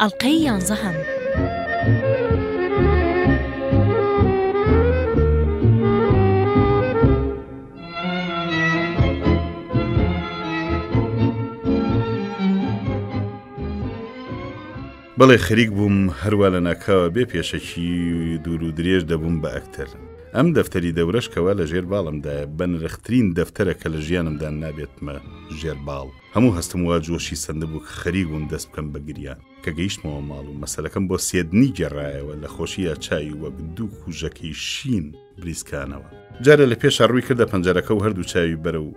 ئەڵقەی 11. بەڵێ خەریک بووم هەروە لە ناکاوە بێ پێشەکی دوور و درێژ دەبووم بە ئەکتەر. ئەم دەفتەری دەورەش کەوا لە ژێر باڵمدایە بە نرخترین دەفتەرە کە لە ژیانمدا نابێتمە ژێر باڵ. هەموو هەستم وا جۆشی سەندە بوو کە خەریک بووم دەست بکەم بە گریان کە گەیشتمەوە ماڵ و مەسەلەکەم بۆ سێدنی گێڕایەوە لە خۆشیە چاوی وەک دوو کوژەکەی شین بریسکانەوە. جارە لە پێشە ڕووی کردە پەنجەرەکە و هەردوو چاوی بەرە و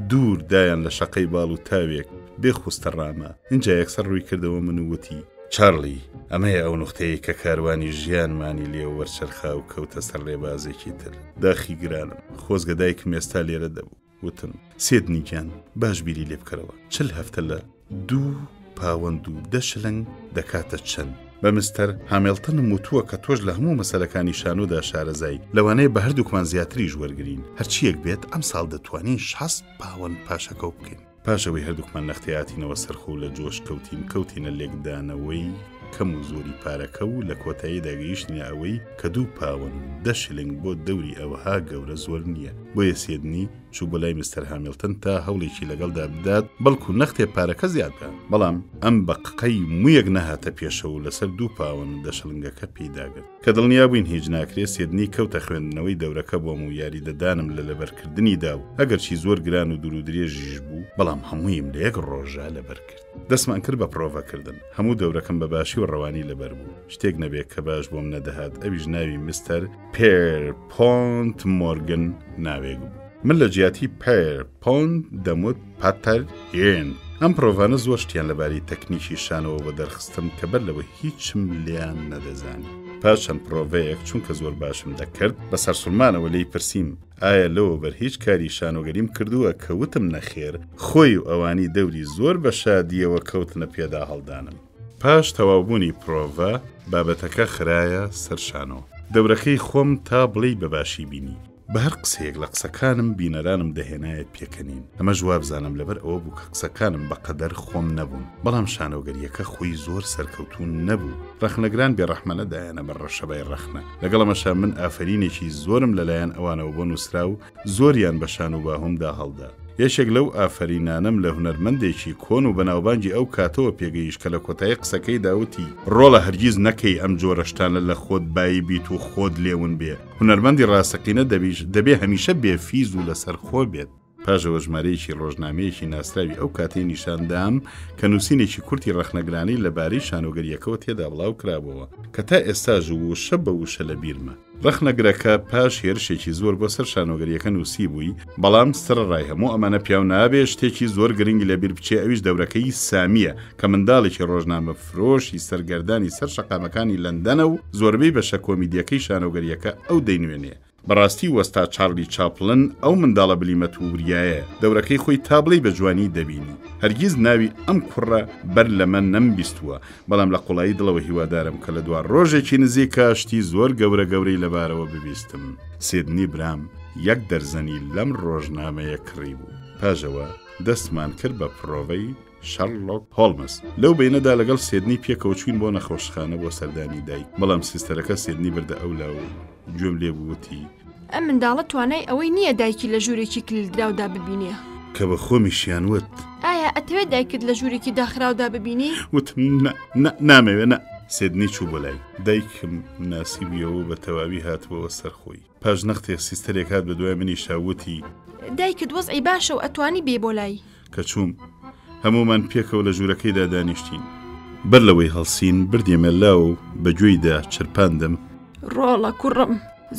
دوور دایان لە شەقەی باڵ و تاوێک بێخوستە ڕامە. اینجا یەکسەر ڕووی کردەوە من وتی: چارلی، ئەمەیە ئەو نوختەیە کە کاروانی ژیانمانی لێ وەرچەرخا و کەوتە سەر ڕێبازێکی تر. داخی گرانم، خۆزگە دایکم ئێستا لێرە دەبوو. وتم: سێدنی گیان، باش بیری لێ بکەرەوە. 40 هەفتە لە 2 پاوەند و 10 شلنگ دەکاتە چەند؟ بە مستەر هامیلتنم وتووە کە تۆش لە هەموو مەسەلەکانی شانۆدا شارەزای، لەوانەیە بە هەردووکمان زیاتریش وەرگرین. هەرچیەک بێت ئەم ساڵ دەتوانین 60 پاوەند پاشەکەو بکەین. پاشەوەی هەردووکمان نەختەیاتینەوە سەرخۆ لە جۆش کەوتینە لێکدانەوەی کەم و زۆری پارەکە و لە کۆتایی داگەیشتنی ئەوەی کە 2 پاوەند و 10 شلنگ بۆ دەوری ئەوەها گەورە زۆر نییە. بۆیە سێدنی چوو بۆ لای مستەر هامیلتن تا هەوڵێکی لەگەڵدا بدات بەڵکو نەختێ پارەکە زیاد بکات. بەڵام ئەم بەقەی مویەک نەهاتە پێشەوە لەسەر 2 پاوەند و 10 شلنگەکە پێداگرت. کە دڵنیا بووین هیچ ناکرێت، سێدنی کەوتە خوێندنەوەی دەورەکە بۆم و یاری دەدانم لە لەبەرکردنی دا و ئەگەرچی زۆر گران و دوور و درێژیش بوو، بەڵام هەموویم لە یەک ڕۆژە لەبەر کرد. دەستمان کرد بە پرۆڤەکردن. هەموو دەورەکەم بە باشی و ڕەوانی لەبەر بوو. شتێک نەبێت کە باش بۆم نەدەهات، ئەویش ناوی مستەر پێرپۆنت مۆرگن ناوێک بوو. من لە جیاتی پێرپۆنت دەموت پاتەر هێن. ئەم پرۆڤانە زۆر شتیان لەباری تەکنیکی شانەوە بە دەرخستم کە بەر لەوە هیچم لیان نەدەزانی. پاشان پرۆڤەیەک چونکە زۆر باشم دەکرد بە سەرسوڵمانەوە لێی پرسییم: ئایا لەوە بەر هیچ کاری شانۆگەریم کردووە کە وتم نەخێر؟ خۆی و ئەوانی دەوری زۆر بە شادیەوە کەوتنە پێدا هەڵدانم. پاش تەواوبوونی پرۆڤە بابەتەکە خرایە سەر شانۆ. دەورەکەی خۆم تا بڵێی بەباشی بینی. بە هەر قسەیەک لە قسەکانم بینەرانم دەهێنایەت پێکەنین. ئەمە جواب زانم لەبەر ئەوە بوو کە قسەکانم بەقەدەر خۆم نەبوون. بەڵام شانۆگەریەکە خۆی زۆر سەرکەوتون نەبوو. ڕەخنەگران بێڕەحمەنە دایەنە بەر ڕەشەبای ڕەخنە. لەگەڵەمەشە من ئافرینێکی زۆرم لەلایەن ئەوانەوە بۆ نووسرا و زۆریان بە شان و باهۆمدا هەڵدا. یەشێک لەو ئافرینانم لە هونەرمەندێکی کۆن و بەناوبانجی ئەو کاتەوە پێگەیش کە لە کۆتایی قسەکەی داوتی: ڕۆڵە هەرگیز نەکەی ئەم جۆرەشتانە لە خۆت بایی بیت و خۆت لێون بێ. هونەرمەندی ڕاستەقینە دەبێ هەمیشە بێفیز و لەسەر خۆ بێت. پاشەوە ژمارەیەکی ڕۆژنامەیەکی ناسراوی ئەو کاتەی نیشاندام کە نووسینێکی کورتی ڕەخنەگرانی لەبارەی شانۆگەریەکەوە تێدا بڵاو کرابەوە کە تا ئێستاژ وشە بە وشە لە بیرمە. ڕەخنەگرەکە پاش هێرشێکی زۆر بۆ سەر شانۆگەریەکە نووسی بووی، بەڵام سرڕای هەموو ئەمانە پیاو نابێ شتێکی زۆر گرنگی لەبیر بچێ، ئەویش دەورەکەی سامیە کە منداڵێکی ڕۆژنامە فرۆشی سەرگەردانی سەر شەقامەکانی لەندەنە و زۆربەی بەشە کۆمیدیەکەی شانۆگەریەکە ئەو دەینوێنێ. بەڕاستی وەستا چارلی چاپلن ئەو منداڵە بلیمەت و وریایە دەورەکەی خۆی تابڵی بە جوانی دەبینی. هەرگیز ناوی ئەم کوڕە بەر لە من نەمبیستووە، بەڵام لە قوڵایی دڵەوە هیوادارم کە لە دوار ڕۆژێکی نزیکە شتی زۆر گەورەی لەبارەوە ببیستم. سێدنی برام 1 دەرزەنی لەم ڕۆژنامەیە کڕی بوو. پاژەوە دەستمان کرد بە پرۆڤەی شەرلۆک هۆڵمز. لەو بینەدا لەگەڵ سێدنی پێکەوە چوین بۆ نەخۆشخانە بۆ سەردانی دایک. بەڵام سیستەرەکە سێدنی بردە ئەولا و گوێم لێ بووتی: ئەم منداڵە توانای ئەوەی نییە دایکی لە ژوورێکی کلیلدراودا ببینێ. کە بە خۆمیشیان وت: ئایا ئەتەوێت دایکت لە ژوورێکی داخراودا ببینی؟ وتم: نامەوێ نە. سێدنی چوو بۆ لای دایکم ناسیبیەوە بە تەواوی هاتبەوە سەرخۆی. پاش نەختێ سیستەرێک هات بە دوای منی شاوتی: دایکت وەزعی باشە و ئەتوانی بێ بۆ لای. کە چووم هەمومان پێکەوە لە ژوورەکەیدا دانیشتین. بەر لەوەی هەڵسین بردیمە لاو و بەگوێیدا چرپاندم: ڕۆڵە کوڕم،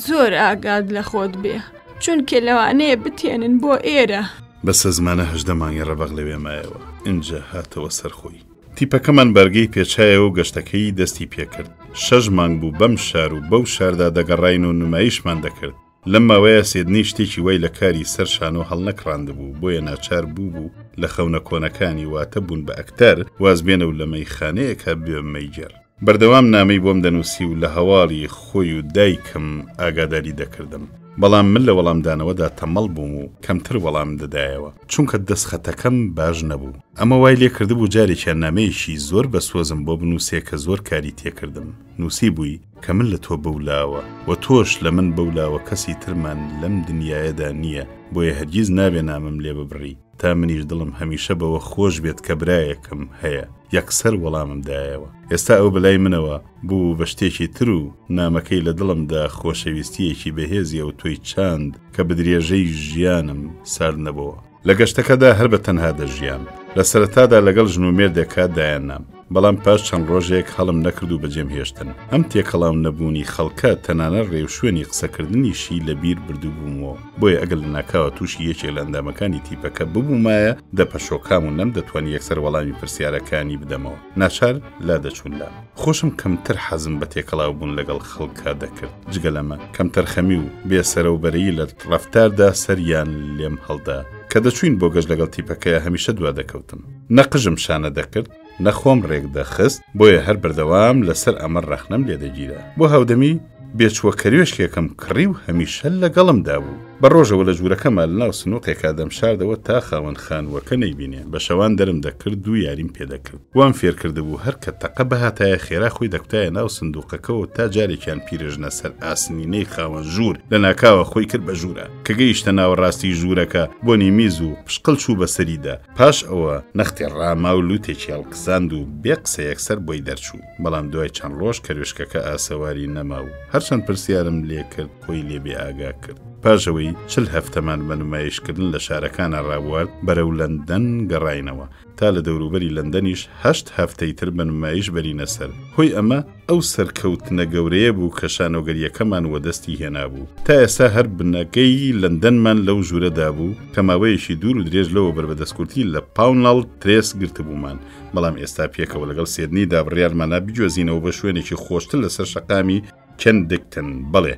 زۆر ئاگاد لە خۆت بێ، چونکە لەوانەیە بتێنن بۆ ئێرە. بەسە زمانە 18 مانگی ڕەبەق لەوێ مایەوە. اینجا هاتەوە سەرخۆی. تیپەکەمان بەرگەی پێچایەوە و گەشتەکەی دەستی پێکرد. 6 مانگ بوو بەم شار و بەو شاردا دەگەڕاین و نمایشمان دەکرد. لەم ماوەیە سێدنی شتێکی وای لە کاری سەر شانۆ هەڵ نەکڕاندبوو، بۆیە ناچار بوو لە خەونە کۆنەکانی واتە بوون بە ئەکتەر وازبێنە و لە مەیخانەیەکە بێ مەیجەر. بەردەوام نامەی بۆم دەنووسی و لە هەواڵی خۆی و دایکم ئاگاداری دەکردم. بەڵام من لە وەڵامدانەوەدا تەمەڵ بووم و کەمتر وەڵام دەدایەوە چونکە دەستخەتەکەم باش نەبوو. ئەمە وای لێ کردبوو جارێکیان نامەیەشی زۆر بە سۆزم بۆ بنووسێ کە زۆر کاری تێکردم. نووسی بووی کە من لە تۆ بەولاوە و تۆش لە من بەولاوە کەسی ترمان لەم دنیایەدا نییە بۆیە هەرگیز نابێ نامم لێ ببڕی تا منیش دڵم هەمیشە بەوە خۆش بێت کە برایەکم هەیە. یەکسەر وەڵامم دایەوە. ئێستا ئەو بەلای منەوە بوو بە شتێکی تر و نامەکەی لە دڵمدا خۆشەویستیەکی بەهێزیە و تۆی چاند کە بە درێژەی ژیانم سار نەبەوە. لە گەشتەکەدا هەر بە تەنها دەژیان. لە سەرەتادا لەگەڵ ژنومێردێکا دایاننام بەڵام پاش چەند ڕۆژێک هەڵم نەکرد و بەجێم هێشتن. ئەم تێکەڵاو نەبوونی خەڵکە تەنانە ڕێوشوێنی قسەکردنیشی لەبیر بردو بوومەوە بۆیە ئەگەر لە ناکاوە تووشی یەکێک لە ئەندامەکانی تیپەکە ببوومایە دەپەشۆکام و نەم دەتوانانی یەکسەر وەڵامی پرسیارەکانی بدەمەوە. ناچار لا دەچوون لام. خۆشم کەمتر حەزم بە تێکەڵاو بوون لەگەڵ خەڵکا دەکرد. جگە لەمە کەمتر خەمی و بێسەرەوبەرەیی لە ڕەفتاردا سەریان لێم هەڵدا کە دەچوین بۆ گەشت لەگەڵ تیپەکەیە هەمیشە دوا دەکەوتم. نەقژم شانە دەکرد نەخۆم ڕێک دەخست بۆیە هەر بەردەوام لەسەر ئەمە ڕەخنەم لێ دەگیرە. بۆ هەودەمی بێچوە کەروێشکێکم کڕی و هەمیشە لەگەڵمدا بوو. بە ڕۆژەوە لە ژوورەکەمە لەناو سنووقێکا دەمشاردەوە تا خاوەن خانووەکە نەیبینێ بە شەوان دەرم دەکرد و یاریم پێدەکرد. وام فێر کردبوو هەر کە تەقە بەهاتایە خێرا خۆی دەکوتایە ناو سندوقەکەەوە تا جارێکیان پیرژنە سەر ئاسنینەی خاوەن ژوور لە ناکاوە خۆی کرد بە ژوورە کە گەیشتە ناوەڕاستی ژوورەکە بۆنی میز و پشقل چوو بەسەریدا. پاش ئەوە نەختی ڕاما و لوتێکی هەڵقساند و بێ قسە یەکسەر بۆی دەرچوو. بەڵام دوای چەند ڕۆژ کەروێشکەکە ئاسەواری نەما و هەرچەند پرسیارم لێ کرد خۆی لێبێ ئاگا کرد. پاشەوەی 40 هەفتەمان بە نمایشکردن لە شارەکانە ڕابوارد بەرەو لەندەن گەڕاینەوە تا لە دەوروبەری لەندەنیش 8 هەفتەی تر بە نمایش بەرینە سەر. هۆی ئەمە ئەو سەرکەوتنە گەورەیە بوو کە شانۆگەریەکەمان وەدەستی هێنا بوو. تا ئێستا هەر بنەکەی لەندەنمان لەو ژوورەدا بوو کە ماوەیەکی دوور و درێژ لەوە بەربەدەستکورتی لە پاونەڵ ترێس گرتبوومان. بەڵام ئێستا پێکەوە لەگەڵ سێدنیدا بڕیارمانە بجۆزینەوە بە شوێنێکی خۆشتر لەسەر شەقامی کەندکتن. بەڵێ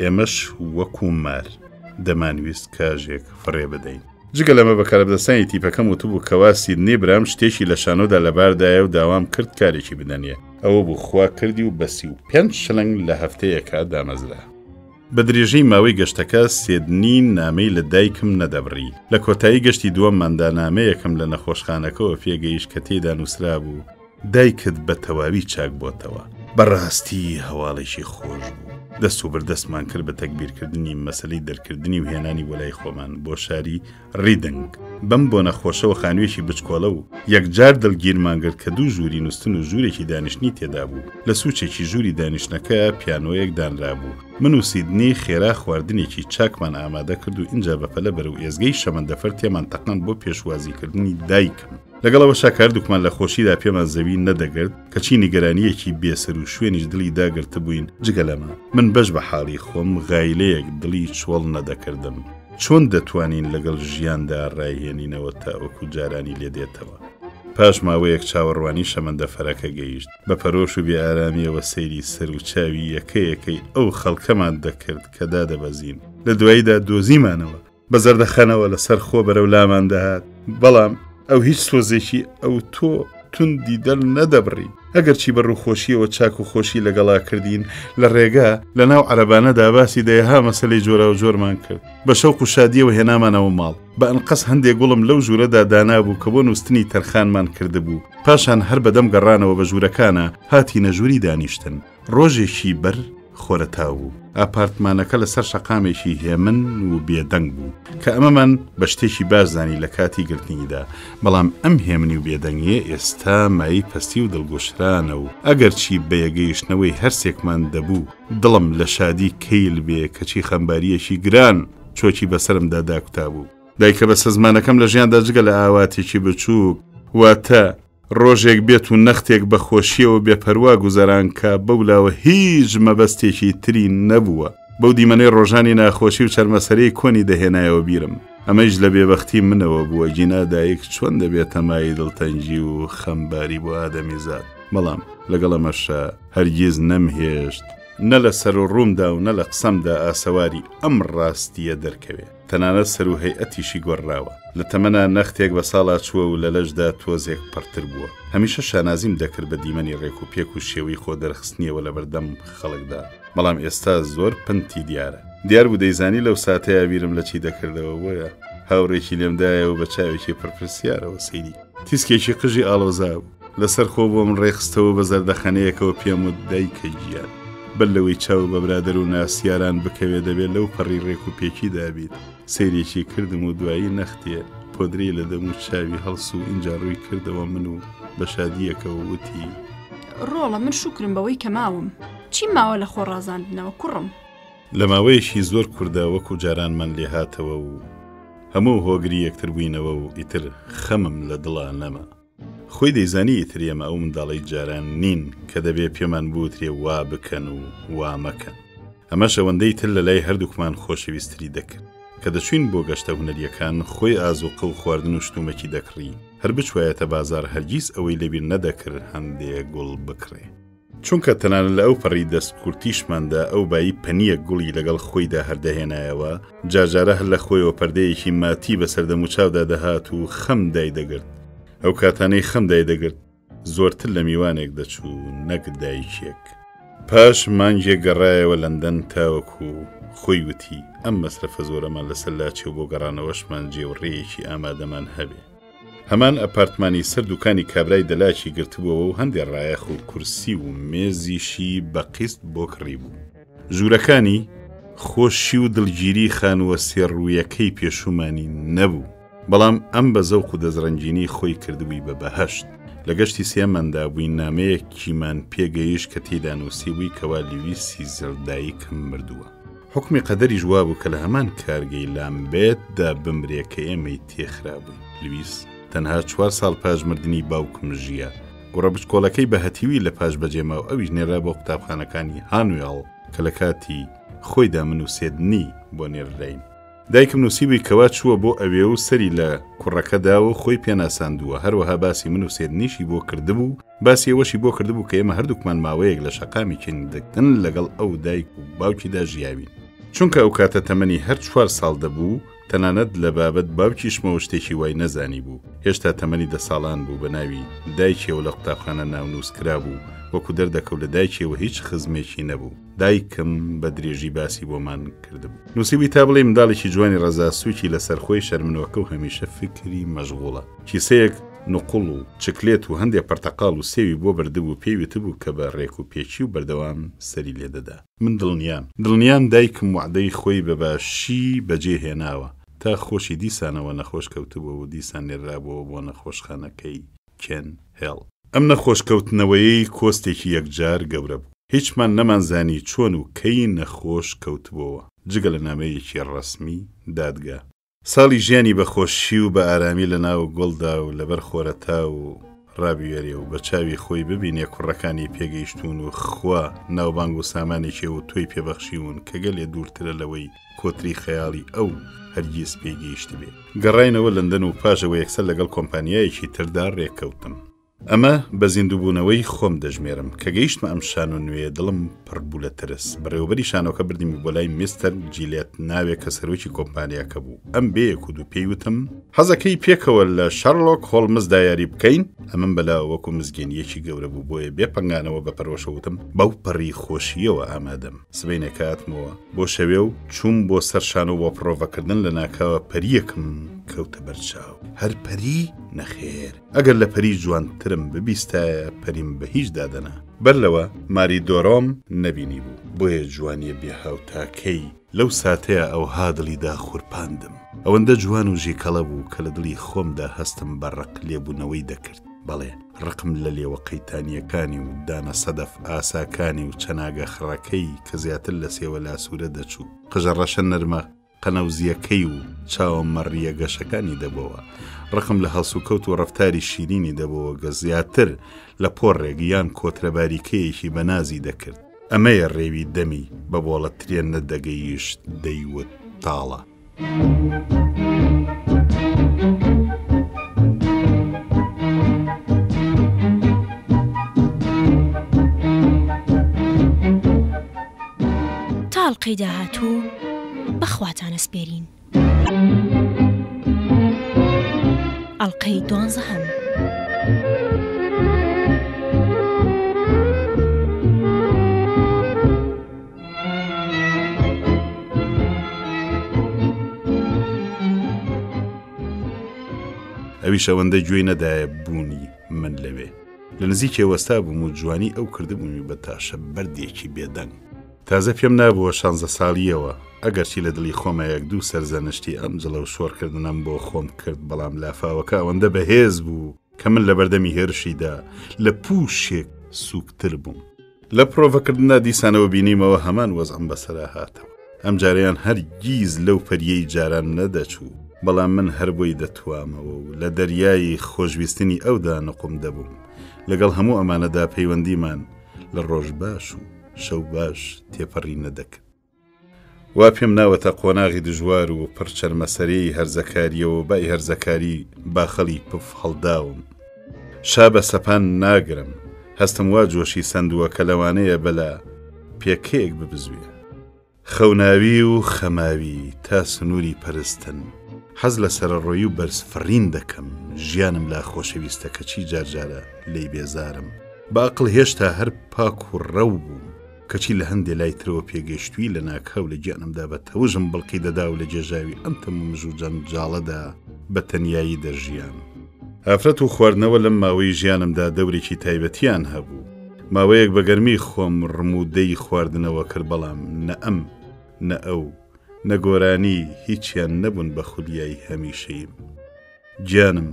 ئێمەش وەکو مار دەمانویست کاژێک فڕێ بدەین. جگە لەمە بەکاربدەستانی تیپەکەم وتبوو کەوا سیدنی برام شتێکی لە شانۆدا لەباردایە و داوام کرد کارێکی بدەنیە. ئەوە بوو خوا کردی و بە 35 شلنگ لە هەفتەیەکە دامەزرا. بە درێژەی ماوەی گەشتەکە سێدنی نامەی لە دایکم نەدەبڕی. لە کۆتایی گەشتی دووەمماندا نامەیەکم لە نەخۆشخانەکەەوە پێگەیشت کە تێدا نووسرا بوو دایکت بە تەواوی چاک بۆتەوە. بەڕاستی هەواڵێکی خۆش بوو. دەست و بەردەستمان کرد بە تەکبیرکردنی مەسەلەی دەرکردنی و هێنانی وەلای خۆمان بۆ شاری ڕیدنگ. بەم بۆ نەخۆشەوە خانوێکی بچکۆڵە و یەکجار دڵگیرمان کرد کە دوو ژووری نووستن و ژوورێکی دانیشتنی تێدا بوو. لە سوچێکی ژووری دانیشتنەکە پیانۆیەک دانرا بوو. من و سیدنی خێرا خواردنێکی چاکمان ئامادە کرد و اینجا بەپەلە بەرەو ئێزگەی شەمەندەفەر تێمان تەقان بۆ پێشوازیکردنی دایکم. لەگەڵەوە شاکاردووکمان لە خۆشیدا پێمان زەوی نەدەگرت کەچی نیگەرانیەکی بێسەر و شوێنیش دڵی داگرتە بووین. جگە لەمە من بەش بە حاڵی خۆم غایلەیەک دڵی چۆڵ نەدەکردم. چۆن دەتوانین لەگەڵ ژیاندا ڕایهێنینەوە تا وەکو جارانی لێدێتەوە. پاش ماوەیەک چاوەڕوانی شەمەندەفەرەکە گەیشت بە پەرۆش و بێئارامیەوە سەیری سەر و چاوی یەکەیەکەی ئەو خەڵکەمان دەکرد کە دادەبەزین. لە دواییدا دۆزیمانەوە بە زەردەخەنەوە لەسەر خۆ بەرەو لامان دەهات. بەڵام ئەو هیچ سۆزێکی ئەو تۆ توندی دەل نەدەبڕی. ئەگەرچی بە ڕووخۆشیەوە چاک و خۆشی لەگەڵا کردین لە ڕێگا لە ناو عەرەبانەدا باسی دەیەها مەسەلەی جۆرا و جۆرمان کرد. بە شەوق و شادیەوە هێنامانەوە ماڵ. بە ئەنقەس هەندێک گوڵم لەو ژوورەدا دانابوو کە بۆ نووستنی تەرخانمان کردبوو. پاشان هەر بەدەم گەڕانەوە بە ژوورەکانە هاتینە ژووری دانیشتن. ڕۆژێکی بەر خۆرەتاو بوو. ئاپارتمانەکە لەسەر شەقامێکی هێمن و بێدەنگ بوو کە ئەمەمان بە شتێکی باشزانی لە کاتی گرتنیدا. بەڵام ئەم هێمنی و بێدەنگیە ئێستا مایی پەستی و دڵگۆشرانە و ئەگەرچی بە یەگەیشتنەوەی هەرسێکمان دەبوو دڵم لە شادی کەیل بێ کەچی خەمباریەکی گران چۆکی بەسرمدا داکوتا بوو. دایکە بە سەزمانەکەم لە ژیاندا جگە لە ئاواتێکی بچووک واتە ڕۆژێک بێت و نەختێک بە خۆشیەوە بێپەروا گوزەرانکە بەولاوە هیچ مەبەستێکی تری نەبووە. بەو دیمەنەی ڕۆژانی ناخۆشی و چەرمەسەرەی کۆنی دەهێنایەوە بیرم. ئەمەش لە بێبەختی منەوە بووە جینا دایک چۆن دەبێت تەمای دڵتەنجی و خەمباری بۆ ئادەمیزاد. بەڵام لەگەڵ ئەمەشە هەرگیز نەمهێشت نە لە سەر و ڕوومدا و نە لە قسەمدا ئاسەواری ئەم ڕاستیە دەرکەوێت. تەنانەت سەر و هەیئەتیشی گۆڕاوە. لە تەمەنا نەختێک بە ساڵا چووە و لە لەشدا تۆزێک پڕتر بووە. هەمیشە شانازیم دەکرد بە دیمەنی ڕێک و پێک و شێوەی خۆ دەرخستنیەوە لە بەردەم خەڵکدا. بەڵام ئێستا زۆر پنتی دیارە. دیار بوو دەیزانی لەو ساتەیە بیرم لە چی دەکردەوە بۆیە هاوڕێکی لێمدایە و بە چاوێکی پرپرسیارەوە سەیری تیسکێکی قژی ئاڵۆزا بوو لەسەر خۆ بۆ من ڕێخستەوە بە زەردەخەنەیەکەوە پێم و دایکە گیان بەر لەوەی چاو بە برادر و ناسیاران بکەوێ دەبێت لەو پەڕی ڕێک و پێکی دابیت سەیرێکی کردم و دوایی نەختێ پۆدرەی لە دەم و چاوی هەڵس و ئینجا ڕووی کردەوە من و بە شادیەکەوە وتی ڕۆڵە من شکرم بەوەی کە ماوم چی ماوە لە خۆڕازاندنەوە کوڕم لە ماوەیەشی زۆر کووردە وەکو جارانمان لێ هاتەوە و هەموو هۆگری یەکتر بووینەوە و ئیتر خەمم لە دڵا نەما خۆی دەیزانی ئیتر ئێمە ئەو منداڵی جاران نین کە دەبێ پێمان بوترێ وا بکەن و وا مەکەن ئەمە شەوەندەی تر لە لای هەردووکمان خۆشەویستری دەکرد کە دەچوین بۆ گەشتە هونەریەکان خۆی ئازوقە و خواردن و شتومەکی دەکڕی هەر بچوایەتە بازار هەرگیز ئەوەی لەبیر نەدەکرد هەندێک گوڵ بکڕێ چونکە تەنانە لە ئەو پەڕی دەست کورتیشماندا ئەو بایی پەنیە گوڵی لەگەڵ خۆیدا هەردەهێنایەوە جارجارە هەر لە خۆیەوە پەردەیەکی ماتی بەسەر دەم و چاودا دەهات و خەم دای دەگرت ئەو کاتانەی خەم دای دەگرت زۆرتر لە میوانێک دەچوو نەک دایکێک پاش مانگێک گەڕایەوە لەندەن تاوەکو خۆی وتی ئەم مەسرفە زۆرەمان لەسەر لاچێ و بۆ گەڕانەوەشمان جێوڕێیەکی ئامادەمان هەبێ هەمان ئەپارتمانی سەر دوکانی کابرای دەلاکی گرتبووەوە و هەندێک ڕایەخ و کورسی و مێزیشی بە قیست بۆ کڕی بوو ژوورەکانی خۆشی و دڵگیری خانووە سێڕوویەکەی پێشومانی نەبوو بەڵام ئەم بە زەوق و دەزڕەنجینی خۆی کردبووی بە بەهەشت لە گەشتی سێماندا بووین نامەیەکیمان پێگەیش کە تێدا نووسی بووی کەوا لیویسی زەردایکم مردووە حکمی قەدەری جواب بوو کە لە هەمان کارگەی لام بێتدا بمرێ کە ئێمەی تێخرا بووین لویس تەنها 4 ساڵ پاش مردنی باوکم ژیە گوڕە بچکۆڵەکەی بە هەتیوی لە پاش بەجێما و ئەویش نێرا بۆ قوتابخانەکانی هانوێڵ کە لە کاتی خۆیدا من و سێدنی بۆ نێرراین دایکم نووسیبووی کەوا چووە بۆ ئەوێ و سەری لە کوڕەکەدا و خۆی پێناساندووە هەروەها باسی من و سێدنیشی بۆ کردبوو باسی ئەوەشی بۆ کردبوو کە ئێمە هەردووکمان ماوەیەک لە شەقامی کێندەکتن لەگەڵ ئەو دایک و باوکیدا ژیاوین چونکە ئەو کاتە تەمەنی هەر 4 ساڵ دەبوو تەنانەت لە بابەت باوکیشمەوە شتێکی وای نەزانی بوو هێشتا تەمەنی 10 ساڵان بوو بە ناوی دایکێەوە لە قوتابخانە ناونووسکرا بوو وەکو دەردەکەوت لە دایکێەوە هیچ خزمێکی نەبوو دایکم بە درێژی باسی بۆمان کردبوو نووسیبی تا بڵێ منداڵێکی جوانی ڕەزا سووکی لەسەر خۆی شەرمنەوەکە و هەمیشە فکری مەشغوڵە کیسەیەک نوقڵ و چکلێت و هەندێک پەرتەقاڵ و سێوی بۆ بردبوو پێویتە بوو کە بە ڕێک و پێچی و بەردەوام سەری لێدەدا من دڵنیام دایکم وعدەی خۆی بە باشی بەجێهێناوە تا خۆشی دیسانەوە نەخۆش کەوتبووە و دیسان نێرابەوە بۆ نەخۆشخانەکەی کێن هێڵ ئەم نەخۆشکەوتنەوەی کۆستێکی یەکجار گەورە بوو هیچمان نەمانزانی چۆن و کەی نەخۆش کەوتبووەوە جگە لە نامەیەکی ڕەسمی دادگا ساڵی ژیانی بەخۆشی و بە ئارامی لە ناو گوڵدا و لەبەر خۆرەتا و ڕابوێرێ و بە چاوی خۆی ببینێ کوڕەکانی پێگەیشتون و خوا ناوبانگ و سامانێکی و تۆی پێبەخشیون کە گەلێ دوورترە لەوەی کۆتری خەیاڵی ئەو هەرگیز پێگەیشت بێ گەڕاینەوە لەندەن و پاشەوە یەکسەر لەگەڵ کۆمپانیایەکی تردا ڕێککەوتم ئەمە بە زیندووبوونەوەی خۆم دەژمێرم کە گەیشتمە ئەم شان و نوێ دڵم پڕبوو لە ترس بەڕێوەبەری شانۆکە بردیمی بۆ لای میستەر جیلێت ناوێک کە سەرۆکی کۆمپانیاکە بوو ئەم بەیەک و دوو پێیوتم حەزەکەی پێکەوە لە شارلۆک هۆڵمزدا یاری بکەین ئەمن بەلا وەکو مزگەنیەکی گەورە بوو بۆیە بێپەنگانەوە بە پەرۆشەوتم بەو پەڕی خۆشیەوە ئامادەم سبەینەکاتمەوە بۆ شەوێ و چوون بۆ سەرشان و بۆ پرۆڤەکردن لە ناکاوە پەریەکم کەوتە بەرچاو هەر پەری نەخێر ئەگەر لە پەری جوانترم ببیستایە پەریم بە هیچ دادەنا بەر لەوە ماری دۆڕۆم نەبینی بوو بۆیە جوانیە بێهاوتاکەی لەو ساتەیە ئەو هادڵیدا خوورپاندم ئەوەندە جوان و ژێکەڵە بوو کە لە دڵی خۆمدا هەستم بە ڕق لێبوونەوەی دەکرد بەڵێ ڕقم لە لێوە قەیتانیەکانی و دانە سەدەف ئاساکانی و چەناگە خڕەکەی کە زیاتر لە سێوە لاسوورە دەچوو قژەڕەشە نەرمە قەنەوزیەکەی و چاوە مەڕیە گەشەکانی دەبەوە ڕقم لە هەڵسوکەوت و ڕەفتاری شیرینی دەبەوە گە زیاتر لە پۆڕێک یان کۆترەباریکەیەکی بەنازی دەکرد ئەمەیە ڕێوی دەمی بە بۆڵە ترێن نەدەگەیشت دەیوت تاڵە تاڵقەی داهاتوو بەخواتانە سپێرین ئەڵقەی 12. ئەویش ئەوەندە گوێی نەدایە بوونی من لەوێ لە نزیکێ وەستا بووم و جوانی ئەو کردبوومی بە تاشە بەردێکی بێدەنگ تازە پێم نابووە 16 ساڵیەوە ئەگەرچی لە دڵی خۆمە 1-2 سەرزەنشتی ئەم جڵە و شۆڕکردنم بۆ خۆم کرد بەڵام لافاوەکە ئەوەندە بەهێز بوو کە من لە بەردەمی هێرشیدا لە پووشێک سووکتر بووم لە پرۆڤەکردنا دیسانەوە بینیمەوە هەمان وەزعم بەسەرا هاتەوە ئەم جاریان هەرگیز لەو پەریەی جاران نەدەچوو بەڵام من هەر بۆی دەتوامەوە و لە دەریای خۆشویستنی ئەودا نەقم دەبووم لەگەڵ هەموو ئەمانەدا پەیوەندیمان لە ڕۆژ باش و شەو باش تێپەڕی نەدەکرد وا پێم ناوەتە قۆناغی دژوار و پڕچەرمەسەرەی هەرزەکاریەوە بای هەرزەکاری باخەڵی پف هەڵداوم شا بە سەپان ناگرم هەستم وا جۆشی سندووە کە لەوانەیە بەلا پێکەیەک ببزوێ خەوناوی و خەماوی تا سنووری پەرستن حەز لە سەرڕۆیی و بەرزفڕین دەکەم ژیانم لا خۆشەویستە کەچی جارجارە لی بێزارم باقڵ هێشتا هەر پاک و ڕەو بوو کەچی لە هەندێ لای ترەوە پێگەشتووی لە ناکاو لە گیانمدا بە تەوژم بڵقی دەدا و لە جێژاوی ئەم تەمومژ و جەنجاڵەدا بە تەنیایی دەژیان ئافرەت و خواردنەوە لەم ماوەی ژیانمدا دەورێکی تایبەتیان هەبوو ماوەیەک بە گەرمی خۆم ڕموودەی خواردنەوە کرد بەڵام نە ئەم نە ئەو نە گۆرانی هیچیان نەبوون بە خولیایی هەمیشەیم گیانم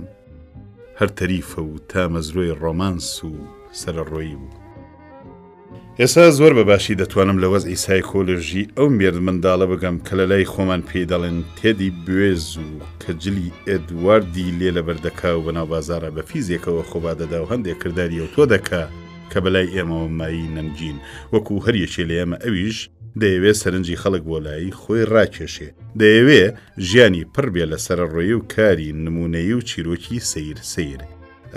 هەر تەریفە و تا مەزرۆی ڕۆمانس و سەرڕۆیی بوو ئێستا زۆر بەباشی دەتوانم لە وەزعی سایکۆلۆژی ئەو مێرد منداڵە بگەم کە لە لای خۆمان پێی دەڵێن تێدی بوێز و کە جلی ئێدواردی لێ لە بەردەکا و بەناو بازارە بە فیزیکەوە خۆبا دەدا و هەندێک کردداری ئەو تۆ دەکا کە بەلای ئێمەوە مایی نەنجین وەکو هەریەکێ لە ئێمە ئەویش دەیەوێت سەرنجی خەڵک بۆ لایی خۆی ڕاکێشێ دەیەوێ ژیانی پڕ بێ لە سەرڕۆیی و کاری نمونەیی و چیرۆکی سیر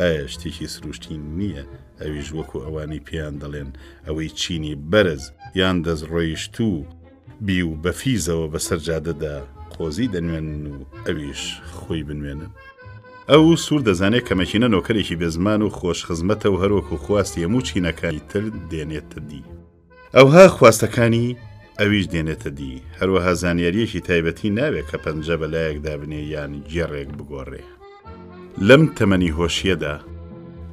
ئایا شتێکی سروشتی نییە ئەویش وەکو ئەوانی پێیان دەڵێن ئەوەی چینی بەرز یان دەستڕۆیشتوو بی و بەفیزەوە بەسەر جادەدا قۆزی دەنوێن و ئەویش خۆی بنوێنن ئەو سوور دەزانێت کە مەکینە نۆکەرێکی بێزمان و خۆشخزمەتە و هەروەکو خواستی هەموو چینەکانی تر دێنێتە دی ئەوها خواستەکانی ئەویش دێنێتە دی هەروەها زانیاریەکی تایبەتی ناوێت کە پەنجە بەلایەکدا بنێ یان گێڕێک بگۆڕێ لەم تەمەنی هۆشیەدا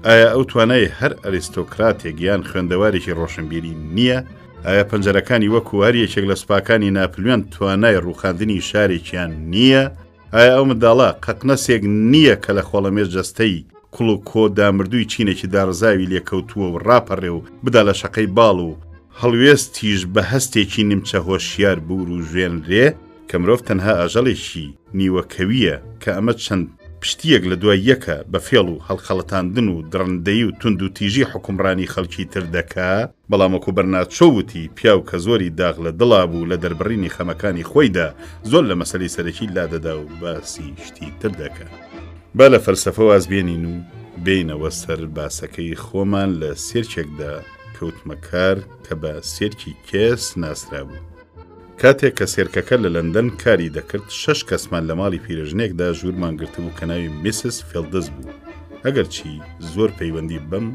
ئایا ئەو توانای هەر ئەریستۆکراتێک یان خوێندەوارێکی ڕۆشنبیری نییە؟ ئایا پەنجەرەکانی وەکو هەریەکێک لە سوپاکانی ناپلیۆن توانای ڕووخاندنی شارێکیان نییە؟ ئایا ئەو منداڵە قەقنەسێک نییە کە لە خۆڵەمێش جەستەی کوڵ و کۆدامردووی چینێکی دارزاوی لێکەوتووە و ڕاپەڕێ و بدا لە شەقەی باڵ و هەڵوێستیش بە هەستێکی نیمچە هۆشیار بوور و ژوێنرێ کە مرۆڤ تەنها ئاژەڵێکی نیوەکەویە کە ئەمە چەند پشتیەک لە دوای یەکە بە فێڵ و هەڵخەڵەتاندن و درڕندەی و تند و تیژی حکومڕانی خەڵکی تر دەکا بەڵامەکو بەرناچۆوتی پیاو کە زۆری داغ لە دڵا بوو لە دەربڕینی خەمەکانی خۆیدا زۆر لە مەسەلەی سەرەکی لادەدا و باسی شتی تر دەکا با لە فەلسەفە وازبێنین و بینەوە سەر باسەکەی خۆمان لە سێرکێکدا کەوتمەکار کە بە سێرکی کێس ناسرا بوو کاتێک کە سێرکەکە لە لەندەن کاری دەکرد 6 کەسمان لە ماڵی پیرژنێکدا ژوورمان گرتبوو کە ناوی میسس فێلدز بوو ئەگەرچی زۆر پەیوەندی بەم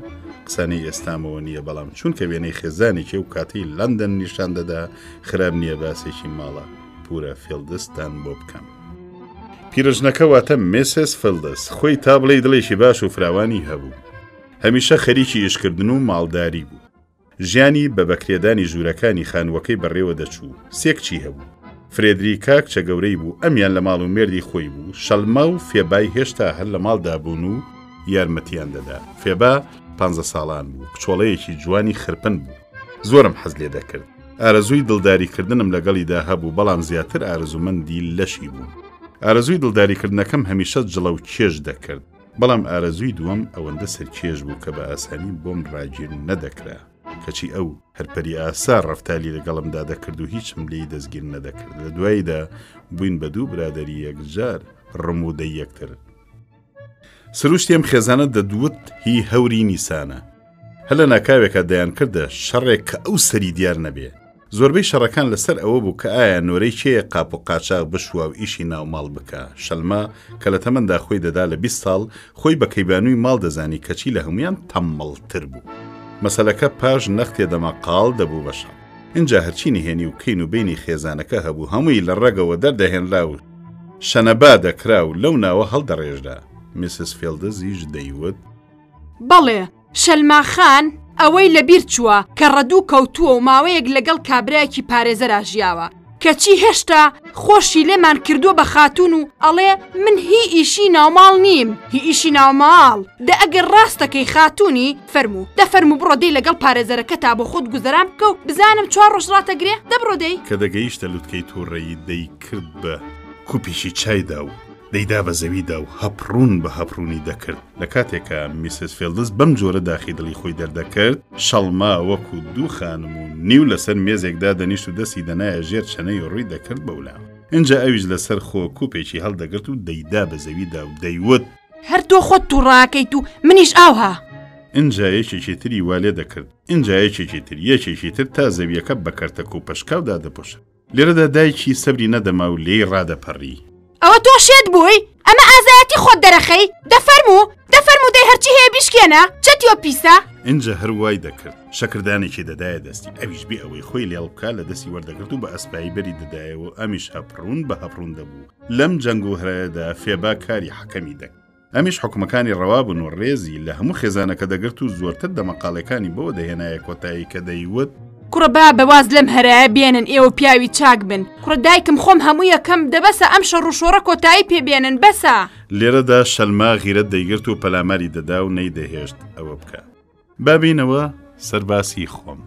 قسانەی ئێستامەوە نییە بەڵام چونکە وێنەی خێزانێکی و کاتی لەندەن نیشان دەدا خراب نییە باسێکی ماڵە پورە فێلدزتان بۆ بکەم پیرژنەکە واتە میسس فێلدز خۆی تا بڵێ دڵێکی باش و فراوانی هەبوو هەمیشە خەریکی ئیشکردن و ماڵداری بوو ژیانی بە بەکرێدانی ژوورەکانی خانووەکەی بەڕێوە دەچوو سێکچی هەبوو فرێدریکا کچە گەورەی بوو ئەمیان لە ماڵ و مێردی خۆی بوو شەلما و فێبای هێشتا هەر لە ماڵدا بوون و یارمەتیان دەدا فێبا 15 ساڵان بوو کچۆڵەیەکی جوانی خرپن بوو زۆرم حەز لێ دەکرد ئارەزووی دڵداریکردنم لەگەڵیدا هەبوو بەڵام زیاتر ئارەزومەندی لەشی بوو ئارەزووی دڵداریکردنەکەم هەمیشە جڵە و کێش دەکرد بەڵام ئارەزووی دووەم ئەوەندە سەرکێش بوو کە بە ئاسانی بۆم ڕاگیر نەدەکرا کەچی ئەو هەرپەری ئاسا ڕەفتالی لەگەڵمدا دەکرد و هیچم لێی دەستگیر نەدەکرد لە دواییدا بووین بە دوو برادەری یەکجار ڕموودەی یەکتر سروشتێم خێزانە دەدوت هی هەوری نیسانە هەر لە ناکاوێکە دەیان کردە شەڕێک کە ئەو سەری دیار نەبێ زۆربەی شەڕەکان لەسەر ئەوە بوو کە ئایا نۆرەی کێیە قاپ و قاچاق بشوە و ئیشی ناوماڵ بکە شەلما کە لە تەمەندا خۆی دەدا لە 20 ساڵ خۆی بە کەیبانووی ماڵ دەزانی کەچی لە هەمویان تەممەڵتر بوو مەسەلەکە پاش نەختێ دەما قاڵ دەبوو بەشە اینجا هەرچی نهێنی و کەین و بینی خێزانەکە هەبوو هەمووی لە ڕێگەوە دەردەهێنرا و شەنەبا دەکرا و لەو ناوە هەڵدەڕێژدا میسس فێڵدەزیش دەیوت بەڵێ شەلماخان ئەوەی لەبیر چووە کە ڕەدوو کەوتووە و ماوەیەک لەگەڵ کابرایەکی پارێزەرا ژیاوە کەچی هێشتا خۆشی لێمان کردووە بە خاتون و ئەڵێ من هی ئیشی ناوماڵ نیم هی ئیشی ناوماڵ دە ئەگەر ڕاستەکەی خاتونی فەرموو دەفەرموو بڕۆ دەی لەگەڵ پارێزەرەکە تا بۆ خۆت گوزەرام بکە و بزانم 4 ڕۆژ ڕاتەگرێ دەبڕۆ دەی کە دەگەیشتە لوتکەی تووڕەیی دەی کرد بە کوپیشی چایدا و دەیدا بە زەویدا و هەپڕون بە هەپڕونی دەکرد لە کاتێکە میسس فێڵدز بەم جۆرە داخی دڵی خۆی دەردەکرد شەڵما وەکو دوو خانم و نیو لەسەر مێزێکدا دەنیشت و دەستی دەنایە ژێر چەنەی ڕووی دەکرد بەولا اینجا ئەویش لەسەر خۆ کوپێکی هەڵدەگرت و دەیدا بە زەویدا و دەیوت هەر تۆ خۆت تووڕاکەیت و منیش ئاوها اینجا یەکێکی تری والێ دەکرد اینجا یەکێکی تر تا زەویەکە بەکەرتەک و پەشکاودا دەپۆشە لێرەدا دایکی سەبری نەدەما و لێی ڕادەپەڕی ئەوە تۆ شێت بووی ئەمە ئازایەتی خۆت دەرەخەی دەفەرموو دەی هەرچی هەیە بیشکێنە چەتیۆ پیسە اینجا هەروای دەکرد شەکردانێکی دەدایە دەستی ئەویش بێ ئەوەی خۆی لێڵ بکە لە دەستی وەردەگرت و بە ئەسپایی بەری دەدایەوە ئەمیش هەپڕون بە هەپڕون دەبوو لەم جەنگ و هەرایەدا فێبا کاری حەکەمی دەکرد ئەمیش حکومەکانی ڕەوابن و ڕێزی لە هەموو خێزانەکە دەگرت و زۆرتر دەمەقاڵەکانی بۆ دەهێنایە کۆتایی کە دەیوت کوڕە با بەواز لەم هەرایە بێنن ئێوە پیاوی چاک بن کوڕە دایکم خۆم هەموو یەکەم دەبەسە ئەم شەڕ و شۆڕە کۆتایی پێبێنن بەسە لێرەدا شەلما غیرەت دەیگرت و پەلاماری دەدا و نەیدەهێشت ئەوە بکە بابینەوە سەرباسی خۆم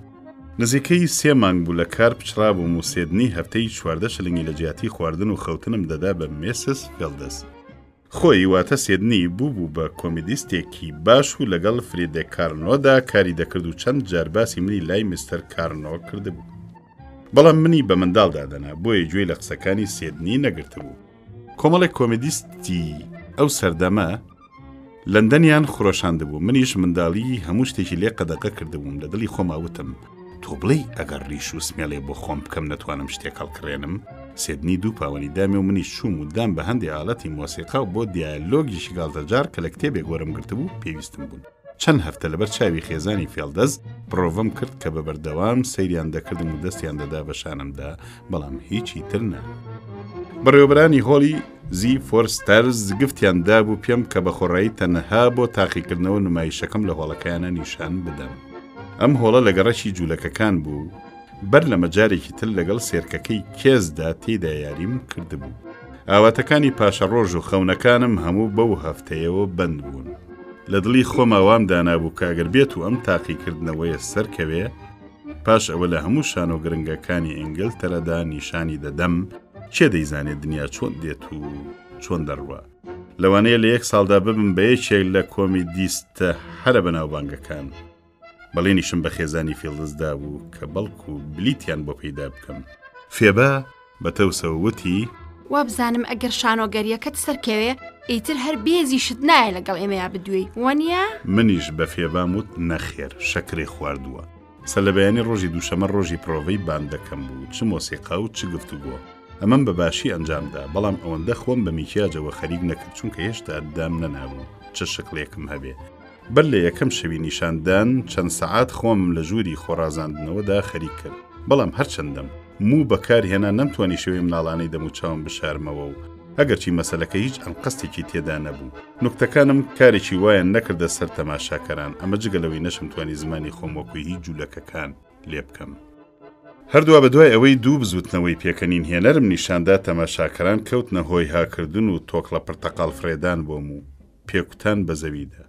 نزیکەی 3 مانگ بوو لە کار پچڕابووم و سێدنی هەفتەی 14 شلنگی لە جیاتی خواردن و خەوتنم دەدا بە میسس فێڵدز خۆی واتە سێدنی بوو بە کۆمیدیستێکی باش و لەگەڵ فریدێ کارنۆدا کاری دەکرد و چەند جار باسی منی لای مستەر کارنۆ کرده بوو بەڵام منی بە منداڵ دادەنا بۆیە گوێی لە قسەکانی سێدنی نەگرتە بوو کۆمەڵێک کۆمیدیستی ئەو سەردەمە لەندەنیان خۆشاند بوو منیش منداڵی هەموو شتێکی لێ قەدەقە کردبووم لە دڵی خۆماوتم تۆ بڵێ ئەگەر ڕیش و سمێڵێ بۆ خۆم بکەم نەتوانم شتێک هەڵکڕێنم سێدنی 2 پاوەنی دامێ و منی شوم و دام بە هەندێک ئاڵەتی مۆسیقا و بۆ دیالۆگیشی گاڵتەجار کە لە کتێبێک وەرم گرتبوو پێویستم بوون چەند هەفتە لەبەر چاوی خێزانی فێڵدەز پرۆڤم کرد کە بە بەردەوام سەیریان دەکردم و دەستیان دەدا بە شانمدا بەڵام هیچی تر نە بەڕێوەبەرانی هۆڵی زی فۆرستەرز گفتیان دابوو پێم کە بە خۆڕایی تەنەها بۆ تاقیکردنەوە نمایشەکەم لە هۆڵەکەیانە نیشان بدەم ئەم هۆڵە لە گەڕەکی جوولەکەکان بوو بەر لە مەجارێکی تر لەگەڵ سێرکەکەی کێزدا تێدا یاریم کردبوو ئاواتەکانی پاشە ڕۆژ و خەونەکانم هەموو بەو هەفتەیەوە بند بوون لە دڵی خۆما وام دانابوو کاگەر بێت و ئەم تاقیکردنەوەیە سەرکەوێ پاش ئەوە لە هەموو شان و گرنگەکانی ئینگلتەرەدا نیشانی دەدەم چێ دەیزانێت دنیا چۆن دێت و چۆن دەڕوە لەوانەیە لە 1 ساڵدا ببم بە یەکێک لە کۆمیدیستە هەرە بەناوبانگەکان بەڵێنیشم بە خێزانی فێڵدزدا بوو کە بەڵکو بلیتیان بۆ پەیدا بکەم فێبا بە تەوسەوتی وابزانم ئەگەر شانۆگەریەکەت سەرکەوێ ئیتر هەر بێزی شت نایە لەگەڵ ئێمەیا بدوێی وانە منیش بە فێبام وت نەخێر شەکرێ خواردووە سەلەبەیانی ڕۆژی دووشەمە ڕۆژی پرۆڤەی باندەکەم بوو چ مۆسیقا و چ گفتوگۆ ئەمەم بە باشی ئەنجامدا بەڵام ئەوەندە خۆم بە میکیاجەوە خەریک نەکرد چونکە هێشتا دام نەنابوو چ شکلێکم هەبێ بەر لە یەکەم شەوی نیشاندان چەند سەعات خۆم لە ژووری خۆڕازاندنەوەدا خەریک کرد بەڵام هەرچەندەم موو بەکار هێنا نەمتوانی شەوەی مناڵانەی دەم و چاوم بشارمەوە و ئەگەرچی مەسەلەکە هیچ ئەنقەستێکی تێدا نەبوو نوکتەکانم کارێکی وایە نەکردە سەر تەماشاکەران ئەمە جگەلەوەی نەشم توانی زمانی خۆم وەکوی هیچ جوولەکەکان لێ بکەم هەردووە بەدوای ئەوەی 2 بزوتنەوەی پێکەنین هێنەرم نیشاندا تەماشاکەران کەوتنە هۆی هاکردن و تۆکڵە پرتەقاڵ فرێدان بۆم و پێکوتان بە زەویدا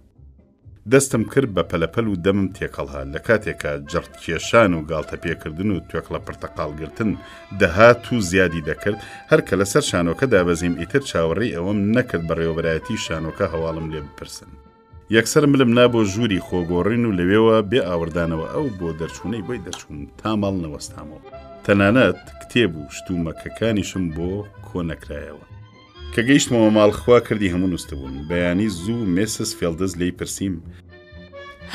دەستم کرد بە پەلەپەل و دەمم تێکەڵها لە کاتێکە جەرت کێشان و گاڵتە پێکردن و توێکڵە پرتەقاڵگرتن دەهات و زیادی دەکرد هەرکە لەسەر شانۆکەدا بەزیم ئیتر چاوەڕێی ئەوەم نەکرد بەڕێوەبەرایەتی شانۆکە هەواڵم لێ بپرسن یەکسەر ملم نابۆ ژووری خۆگۆڕین و لەوێوە بێ ئاوردانەوە ئەو بۆ دەرچوونەی بۆی دەرچوون تا ماڵ نەوەستامەوە تەنانەت کتێب و شتومەکەکانیشم بۆ کۆ نەکرایەوە کە گەیشتمەوە ماڵخوا کردی هەموو نووسبوون بەیانی زوو میسس فێڵدز لی پرسییم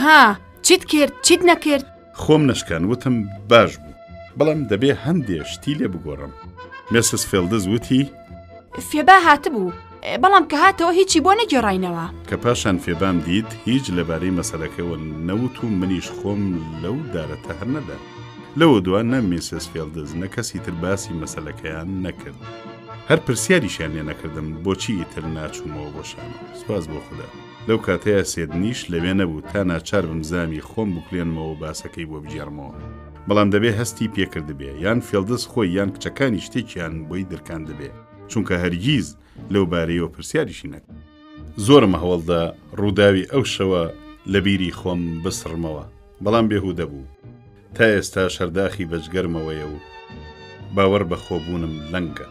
ها چیت کرد چیت نەکرد خۆم نەشکان وتم باش بوو بەڵام دەبێ هەندێ شتی لێ بگۆڕم میسس فێڵدز وتی فێبا هاتبوو بەڵام کە هاتەوە هیچی بۆ نەگێڕاینەوە کە پاشان فێبام دیت هیچ لەبارەی مەسەلەکەەوە نەوت و منیش خۆم لەو دارەتە هەر نەدا لەوە دوان نە میسس فێڵدز نە کەسی تر باسی مەسەلەکەیان نەکرد هەر پرسیاریشیان لێ نەکردم بۆچی ئیتر ناچوومەوە بۆ شانۆ. سوپاس بۆ خوددا. لەو کاتەیە سێدنیش لەوێ نەبوو تا ناچار بم زامی خۆم بکلێنمەوە باسەکەی بۆ بجێڕمەوە. بەڵام دەبێ هەستی پێکرد بێ یان فێڵدەست خۆی یان کچەکانی شتێکیان بۆی دەرکان دەبێ چونکە هەرگیز لەو بارەیەوە پرسیاریشی نەکرد. زۆرم هەوڵدا ڕووداوی ئەو شەوە لە بیری خۆم بسڕمەوە بەڵام بێهودە بوو. تا ئێستا شەرداخی بەجگەرمەوەیە و باوەڕ بە خۆبوونم لەنگە.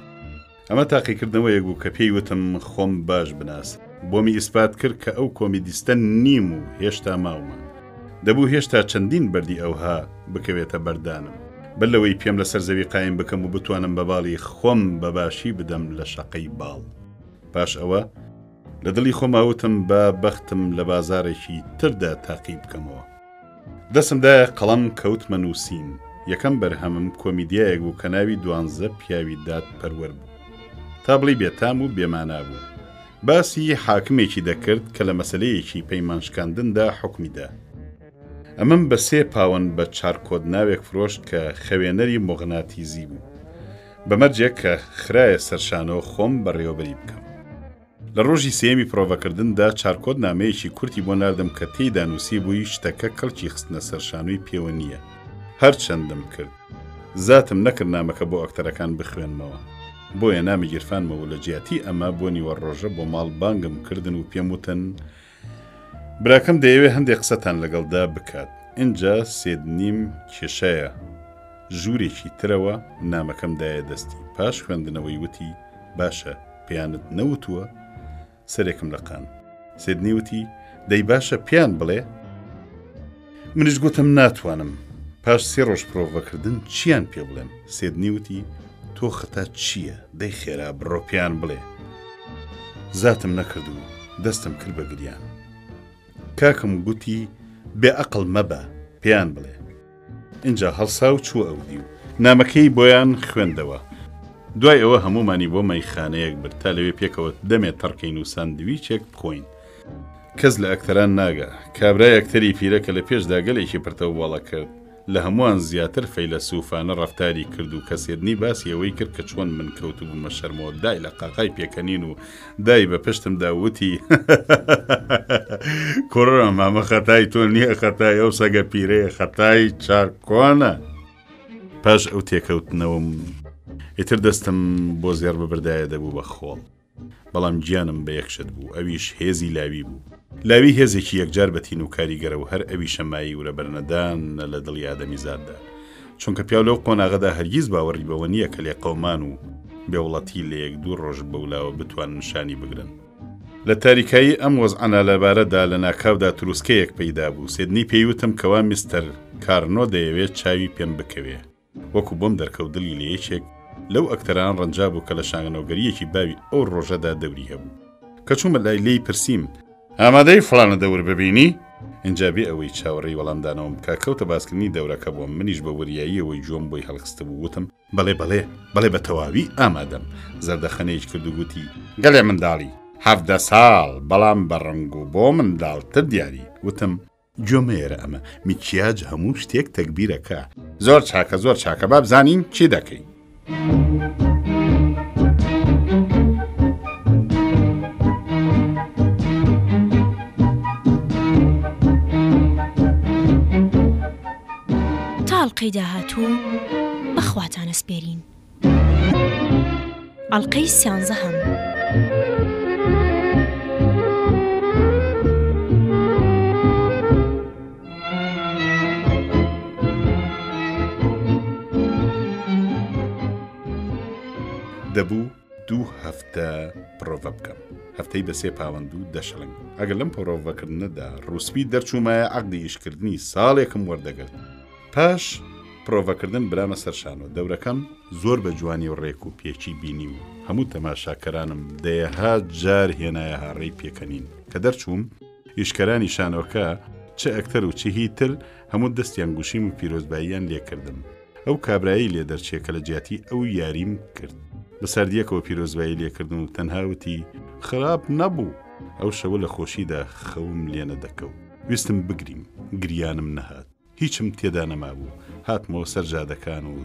ئەمە تاقیکردنەوەیەک بوو کە پێی وتم خۆم باش بناسم. بۆمی ئیسپات کرد کە ئەو کۆمیدیستە نیم و هێشتا ماومە. دەبوو هێشتا چەندین بەردی ئەوها بکەوێتە بەردانم بەلەوەی پێم لە سەرزەوی قایم بکەم و بتوانم بە باڵی خۆم بەباشی بدەم لە شەقەی باڵ. پاش ئەوە لە دڵی خۆماوتم بە بەختم لە بازارێکی تردا تاقی بکەمەوە. دەسمدایە قەڵەم کەوتمە نووسین. یەکەم بەرهەمم کۆمیدیایەک بوو کە ناوی 12 پیاوی داد پەروەر بوو. تا بڵی بێتام و بێمانا بوو. باسی حاکمێکی دەکرد کە لە مەسەلەیەکی پەیمانشکاندندا حکمیدا. ئەمەم بە 3 پاوەند بە چارکۆد ناوێک فرۆشت کە خەوێنەری مۆغناتیزی بوو. بەمەرجێک کە خرایە سەرشانەوە خۆم بەڕێوەبەری بکەم. لە ڕۆژی سێمی پرۆڤەکردندا چارکۆد نامەیەکی کورتی بۆ ناردم کە تێیدا نووسی بووی شتەکە کەڵکی خستنە سەرشانووی پێوە نییە. هەر چەندم کرد. زاتم نەکرد نامەکە بۆ ئەکتەرەکان بخوێنمەوە. بۆیە نامی گیرفانمەوە لە جیاتی ئەمە بۆ نیوەڕۆژە بۆ ماڵ بانگم کردن و پێم وتن براکەم دەیەوێ هەندێک قسەتان لەگەڵدا بکات. اینجا سێدنیم کێشەیە. ژوورێکی ترەوە نامەکەم دایە دەستی. پاش خوێندنەوەی وتی باشە پێیانت نەوتووە؟ سەرێکم لەقان. سێدنی وتی دەی باشە پیان بڵێ؟ منیش گوتم ناتوانم. پاش 3 ڕۆژ پرۆڤەکردن چیان پێ بڵێم؟ سێدنی وتی تۆ خەتا چییە؟ دەی خێرا بڕۆ پیان بڵێ. زاتم نەکرد و دەستم کرد بە گریان. کاکم گوتی بێ ئەقڵ مەبە پیان بڵێ. اینجا هەڵسا و چووە ئەودی و نامەکەی بۆیان خوێندەوە. دوای ئەوە هەمومانی بۆ مەیخانەیەک برد تا لەوێ پێکەوە دەمێت تەڕکەین و ساندویچێک بخۆین. کەس لە ئەکتەران ناگا. کابرای ئەکتەری پیرە کە لە پێشدا گەلێکی پرتەو باڵە کرد. لە هەمووان زیاتر فەیلسوفانە ڕەفتاری کرد و کە سێدنی باسی ئەوەی کرد کە چۆن من کەوتو بوومە شەرمەوە دای لە قاقای پێکەنین و دای بە پشتمدا وتی کوڕە مامە خەتای تۆ نییە خەتای ئەو سەگە پیرەیە خەتای چارکۆنە. پاش ئەو تێکەوتنەوەم ئیتر دەستم بۆ زێر بەبردایە دەبوو بە خۆڵ. بەڵام گیانم بە یەکشت بوو. ئەویش هێزی لاوی بوو. لاوی هێزێکی یەکجار بەتین و کاریگەرە و هەر ئەوی شەمایی ورە بەرنەدان لە دڵی ئادەمیزاددا. چونکە پیاو لەو قۆناغەدا هەرگیز باوەڕی بەوە نییە کە لێ قەومان و بێوڵەتی لە 1-2 ڕۆژ بەولاوە بتوان نشانی بگرن. لە تاریکایی ئەم وەزعانە لەبارەدا لە ناکاودا تروسکەیەک پەیدا بوو. سێدنی پێیوتم کەوا میستەر کارنۆ دەیەوێت چاوی پێم بکەوێ. وەکو بۆم دەرکەوت دڵی لە یەکێک لەو ئەکتەران ڕەنجا بوو کە لە شانگەنەوەگەریەکی باوی ئەو ڕۆژەدا دەوری هەبوو. کە چوومە لای لێی پرسییم ئامادەی فڵانە دەور ببینی؟ اینجا بێ ئەوەی چاوەڕێی وەڵامدانەوەم کە کەوتە باسکردنی دەورەکە بۆم. منیش بە وریاییەوەی جۆم بۆی هەڵخستە بوو. وتم بەڵێ بە تەواوی ئامادەم. زەردەخەنەیەک کرد و گوتی گەلێ منداڵی 17 ساڵ بەڵام بە ڕنگ و بۆ منداڵتر دیاری. وتم جۆمەیەرە ئەمە میکیاج هەموو شتێک تەکبیرەکە. زۆر چاکە با بزانین چی دەکەی. ئەڵقەی داهاتوو بەخواتانە سپێرین. ئەڵقەی 13. دەبوو 2 هەفتە پرۆڤە بکەم. هەفتەی بە 3 پاوەند و 10 شڵنگ. ئەگەر لەم پرۆڤەکردنەدا ڕوسپی دەرچوومایە عەقدی ئیشکردنی ساڵێکم وەردەگرت. پاش پرۆڤەکردن برامە سەرشانەوە. دەورەکەم زۆر بە جوانی و ڕێک و پێچی بینی و هەموو تەماشاکەرانم دەیەها جار هێنایە هاڕێی پێکەنین. کە دەرچووم ئیشکەرانی شانۆکە چه ئەکتەر و چه هیتر هەموو دەستیان گوشیم و پیرۆزباییان لێکردم. ئەو کابرایی لێ دەرچێکە لە جیاتی ئەو یاریم کرد. بە ساردیەکەوە پیرۆزبایی لێکردن و تەنهاوتی خراپ نەبوو. ئەو شەوە لە خۆشیدا خەوم لێنە دەکەوت. ویستم بگریم. گریانم نەهات. هیچم تێدا نەمابوو. هاتمەوە سەر جادەکان و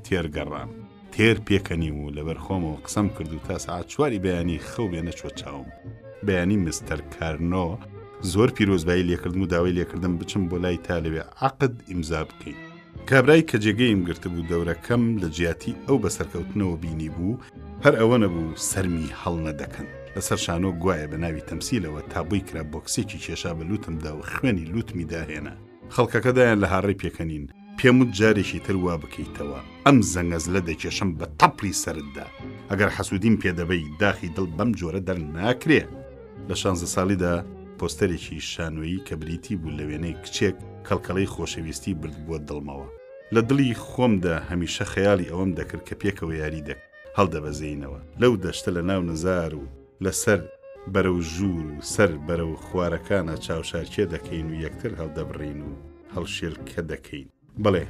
تێر گەڕام. تێر پێکەنی و لەبەر خۆمەوە قسەم کرد و تا سعات 4 بەیانی خەو بێنە چوە چاوم. بەیانی مستەر کارنۆ زۆر پیرۆزبایی لێکردم و داوای لێکردم بچم بۆ لای تا لەوێ عەقد ئیمزا بکەین. کابرای کە جێگەیم گرت بوو دەورەکەم لە جیاتی ئەو بەسەرکەوتنەوە بینی بوو، هەر ئەوە نەبوو سەرمی هەڵ نەدەکەن. لەسەر شانۆ گوایە بە ناوی تەمسیلەوە تا بووی کرا بۆکسێکی کێشا بە لوتمدا و خوێنی لوتمی داهێنا. خەڵکەکەدایان لە هاڕێی پێکەنین، پێم وت جارێکی تر وا بکەیتەوە، ئەم زەنگەزلە دەکێشم بە تەپڵی سەرتدا، ئەگەر حەسوودیم پێدەبەی داخی دڵ بەم جۆرە دەرناکرێ. لە 16 ساڵیدا پۆستەرێکی شانۆیی کە بریتی بوو لە وێنەی کچێک کەڵکەڵەی خۆشەویستی برد بووە دڵمەوە. لە دڵی خۆمدا هەمیشە خەیاڵی ئەوەم دەکرد کە پێکەوە یاری هەڵدەبەزێنەوە لەو دەشتە لە ناو نزار و لەسەر بەرەو ژوور و سەر بەرەو خوارەکانە چاوشارکێ دەکەین و یەکتر هەڵدەبڕین و هەڵشێرکە دەکەین. بڵێ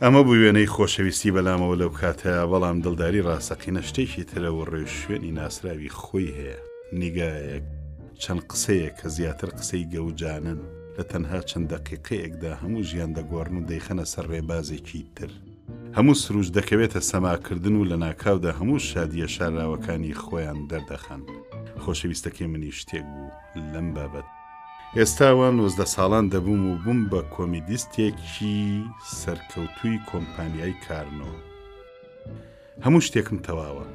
ئەمە بوو وێنەی خۆشەویستی بەلامەوە لەو کاتەیە، بەڵام دڵداری ڕاستەقینە شتێکی ترەوە ڕێو شوێنی ناسراوی خۆی هەیە. نیگایەک چەند قسەیە کە زیاتر قسەی گەوجانن لە تەنها چەند دەقیقەیەکدا هەموو ژیان دەگۆڕن و دەیخەنە سەر ڕێبازێکی تر. هەموو سروش دەکەوێتە سەماکردن و لە ناکاودا هەموو شادیە شاراوەکانی خۆیان دەردەخەن. خۆشەویستەکەی منی شتێک بوو لەم بابەت. ئێستاوان 19 ساڵان دەبووم و بووم بە کۆمیدیستێکی سەرکەوتووی کۆمپانیای کارنەوە. هەموو شتێکم تەواوە،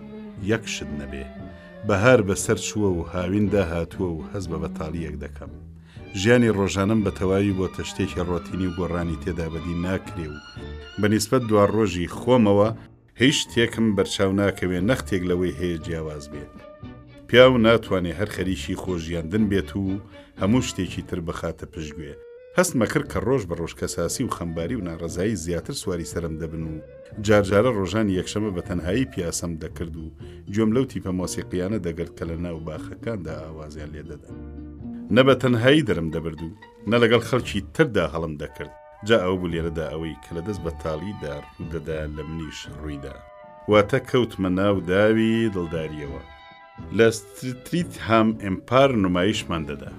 یەک شت نەبێ. بەهار بەسەر چووە و هاویندا هاتووە و هەز بە بەتاڵیەک دەکەم. ژیانی ڕۆژانم بە تەواوی بۆ تەشتێکی ڕۆتینی و گۆڕانی تێدا بەدی ناکرێ و بەنسبەت دوار ڕۆژی خۆمەوە هیچ شتێکم بەرچاو ناکەوێ نەختێک لەوەی هەیە جیاواز بێت. پیاو ناتوانێ هەر خەریکی خۆژیاندن بێت و هەموو شتێکی تر بخاتە پشتگوێ. هەست مەکرد کە ڕۆژ بە ڕۆژ کەساسی و خەمباری و ناڕەزایی زیاتر سواری سەرم دەبن و جارجارە ڕۆژانی یەکشەمە بە تەنهایی پیاسەم دەکرد و گوێم لەو تیپە مۆسیقیانە دەگرت کە لە ناو باخەکاندا ئاوازیان لێ دەدەن. نە بە تەنهایی دەرم دەبرد و نە لەگەڵ خەڵکی تردا هەڵم دەکرد. جا ئەو بوو لێرەدا ئەوەی کە لە دەست بە تاڵیدا ڕوودەدا لە منیش ڕوویدا، واتە کەوتمە ناو داوی دڵداریەوە. لە ستریت هام ئێمپار نمایشمان دەدا.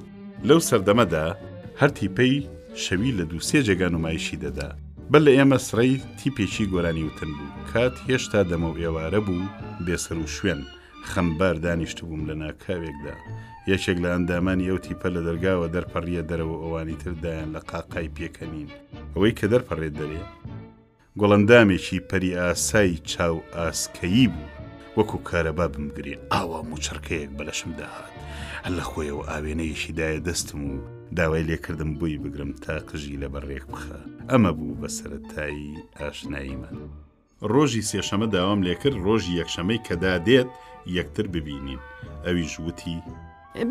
لەو سەردەمەدا هەر تیپەی شەوی لە 2-3 جێگا نمایشی دەدا. بەل لە ئێمە سڕەی تیپێکی گۆرانی وتن بوو. کات هێشتا دەمە و ئێوارە بوو، بێسەر و شوێن خەمبار دانیشت بووم لە ناکاوێکدا. یەکێک لە ئەندامانی ئەو تیپە لە دەرگاوە دەرپەڕیە دەرەوە ئەوانی تردایان لە قاقای پێکەنین. ئەوەی کە دەرپەڕێت دەرێ گۆڵەندامێکی پەری ئاسایی چاو ئاسکەیی بوو، وەکو کارەبا بمگرێ ئاوا موچەرکەیەک بەلەشم داهات. هەر لە خۆیەوە ئاوێنەیەشی دایە دەستم و داوای لێکردم بووی بگرم تا قژی لە بەڕێک بخە. ئەمە بوو بە سەرەتایی ئاشناییمان. ڕۆژی سێشەمە داوام لێکرد ڕۆژی یەکشەمەی کەدا دێت یەکتر ببینین. ئەویش وتی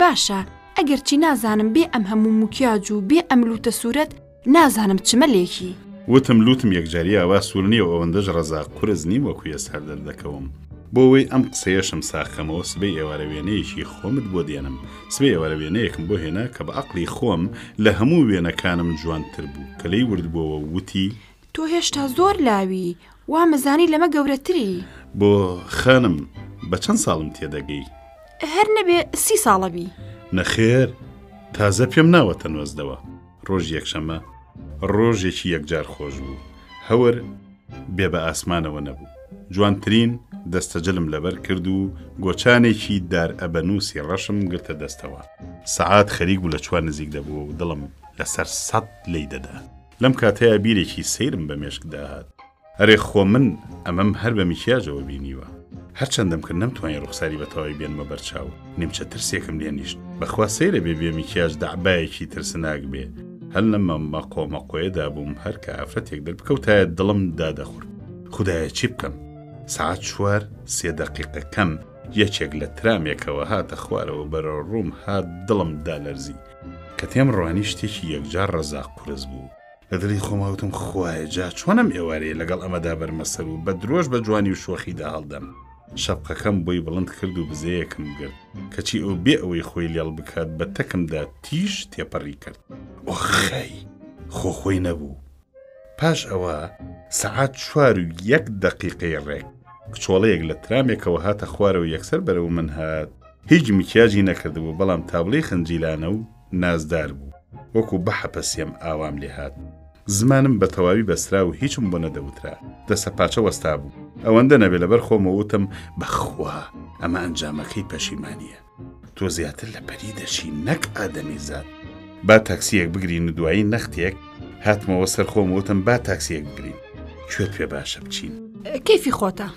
باشە، ئەگەر چی نازانم بێ ئەم هەموو موکیاج و بێ ئەم لوتە سوورەت نازانم چمە لێکی. وتم لوتم یەکجاری ئاوا سوورنی و ئەوەندەش ڕەزاق قورز نیم وەکو ئێستا دەردەکەوم. بۆەوەی ئەم قسەیەشم ساخەمەوە سبەی ئێوارە وێنەیەکی خۆمت بۆ دێنم. سبەی ئێوارە وێنەیەکم بۆ هێنا کە بە عەقڵی خۆم لە هەموو وێنەکانم جوانتر بوو. کە لێی وردبووەوە وتی تۆ هێشتا زۆر لاوی، وا مەزانی لەمە گەورەتری. بۆ خانم بە چەند ساڵم تێدەگەی؟ هەر نەبێ 30 ساڵەبی. نەخێر، تازە پێم ناوەتە نوێزدەوە. ڕۆژ یەکشەمە ڕۆژێکی یەکجار خۆش بوو. هەور بێ بە ئاسمانەوە نەبوو. جوانترین دەستەجلم لەبەر کرد و گۆچانێکی دار ئەبەنووسی ڕەشم گرتە دەستەوە. سەعات خەریک بوو لە چوار نزیک دەبووە و دڵم لەسەر 100 لی دەدا. لەم کاتەیە بیرێکی سەیرم بە مێشکدا هات. ئەرێ خۆ من ئەمەم هەر بە میکیاژەوە بینیوە. هەرچەندەم کرد نەمتوانین ڕوخساری بەتەواوی بێنمە بەرچاو. نیمچە ترسێکم لێ نیشت. بەخوا سەیرە بێ میکیاژ دەعبایەکی ترسناک بێ. هەر لەمە مەقۆمەقۆیەدا بووم هەر کە ئافرەتێک دەربکەوتایە دڵم دادەخورد. خودایە چی بکەم؟ ساعت 4 3 دقیقە کەم یەکێک لە ترامێکەوە هاتە خوارەوە بەرە ڕووم هات دڵم دالەرزی. کە تێم ڕوانی شتێکی یەکجار ڕەزاق قورس بوو. لە دڵی خۆماوتم خوایە جا چۆنم ئێوارەیە لەگەڵ ئەمەدا بەرمەسەر و بە درۆژ بە جوانی و شۆخیدا هەڵدەم. شەپقەکەم بۆی بڵند کرد و بزەیەکم گرت کەچی ئەو بێ ئەوەی خۆی لێڵ بکات بە تەکمدا تیژ تێپەڕی کرد. ئۆخەی خۆخۆی نەبوو. پاش ئەوە سەعات 4 و 1 دقیقەی ڕێک کچۆڵەیەک لە ترامێکەوە هاتە خوارەوە یەکسەر بەرەو من هات. هیچ میکیاژی نەکردبوو، بەڵام تابلەی خنجیلانە و نازدار بوو. وەکو بەحەپەسیەم ئاوام لێ هات. زمانم بە تەواوی بەسرا و هیچم بۆ نەدەوترا دەسە پاچە وەستا بوو ئەوەندە نەبێ لەبەر خۆمەوتم بەخوا ئەمە ئەنجامەکەی پەشیمانیە تۆ زیاتر لە پەری دەچی نەک ئادەمی زاد با تاکسیەک بگرین و دوایی نەختێک هاتمەوە سەر خۆمەوتم با تاکسیەک بگرین کوێت پێ باشە بچین کەیفی خۆتە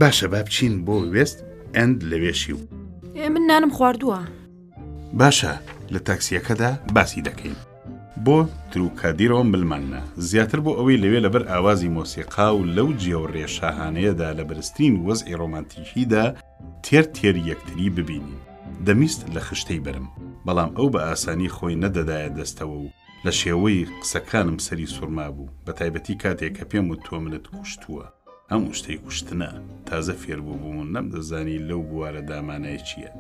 باشە با بچین بۆ وێست ئەند لەوێشی و من نانم خواردووە باشە لە تاکسیەکەدا باسی دەکەین بۆ تروکادیرەوە ملمانە زیاتر بۆ ئەوەی لەوێ لەبەر ئاوازی مۆسیقا و لەو جێوڕێ شاهانەیەدا لە بەرزترین وەزعی ڕۆمانتیکیدا تێر یەکتری ببینین دەمیست لە خشتەی برم بەڵام ئەو بە ئاسانی خۆی نەدەدایە دەستەوە و لە شێوەی قسەکانم سەری سوورما بوو بە تایبەتی کاتێک کە پێم و تۆ منت کوشتووە هەموو شتەی کوشتنە تازە فێربوو بووم نەمدەزانی لەو بوارە دامانای چییە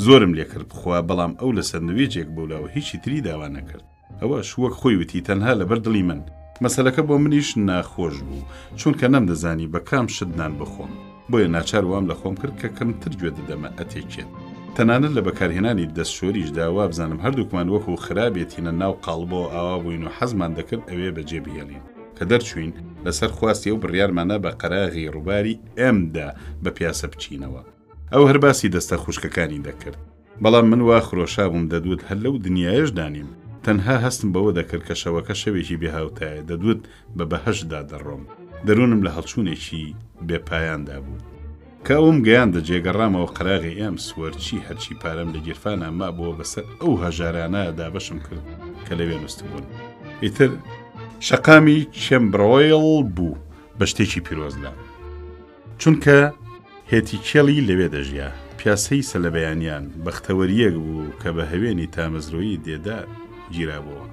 زۆرم لێ کرد بخوا بەڵام ئەو لە سەرنوێجێک بوولاوە هیچی تری داوا نەکرد ئەوەش وەک خۆی وتی تەنها لەبەر دڵی من مەسەلەکە بۆ منیش ناخۆش بوو چونکە نەمدەزانی بە کام شتنان بخۆم بۆیە ناچار وام لە خۆم کرد کە کەمتر گوێ دەدەمە ئەتێکێت تەنانەت لە بەکارهێنانی دەستشۆریشدا وا بزانم هەردووکمان وەکو خراپێتینە ناو قاڵبەوە ئاوا بووین و حەزمان دەکرد ئەوێ بەجێ بهێڵین کە دەرچوین لەسەر خواستی و بڕیارمانە بە قەراغی ڕووباری ئەمدا بە پیاسە بچینەوە ئەو هەر باسی دەستە خوشکەکانی دەکرد بەڵام من وا خرۆشا بووم دەدوت هەر لەو دنیایش دانیم تەنها هەستم بەوە دەکرد کە شەوەکە شەوێکی بێهاوتایە دەدوت بە بەهەشدا دەڕۆم دەروونم لە هەڵچوونێکی بێپایاندا بوو کە ئەوم گەیاندە جێگەڕامەوە قەراغی ئەم سوەرچی هەرچی پارەم لە گیرفانە ما بۆ بەسەر ئەو هەژارانە دابەشم کرد کە لەوێ نووسبوون ئیتر شەقامی چێمبرۆیڵ بوو بە شتێکی پیرۆزلا چونکە هێتی کێڵی لەوێ دەژیا پیاسەی سەلەبەیانیان بەختەوەریەک بوو کە بە هەوێنی تامەزرۆیی دێدار گیرابەوە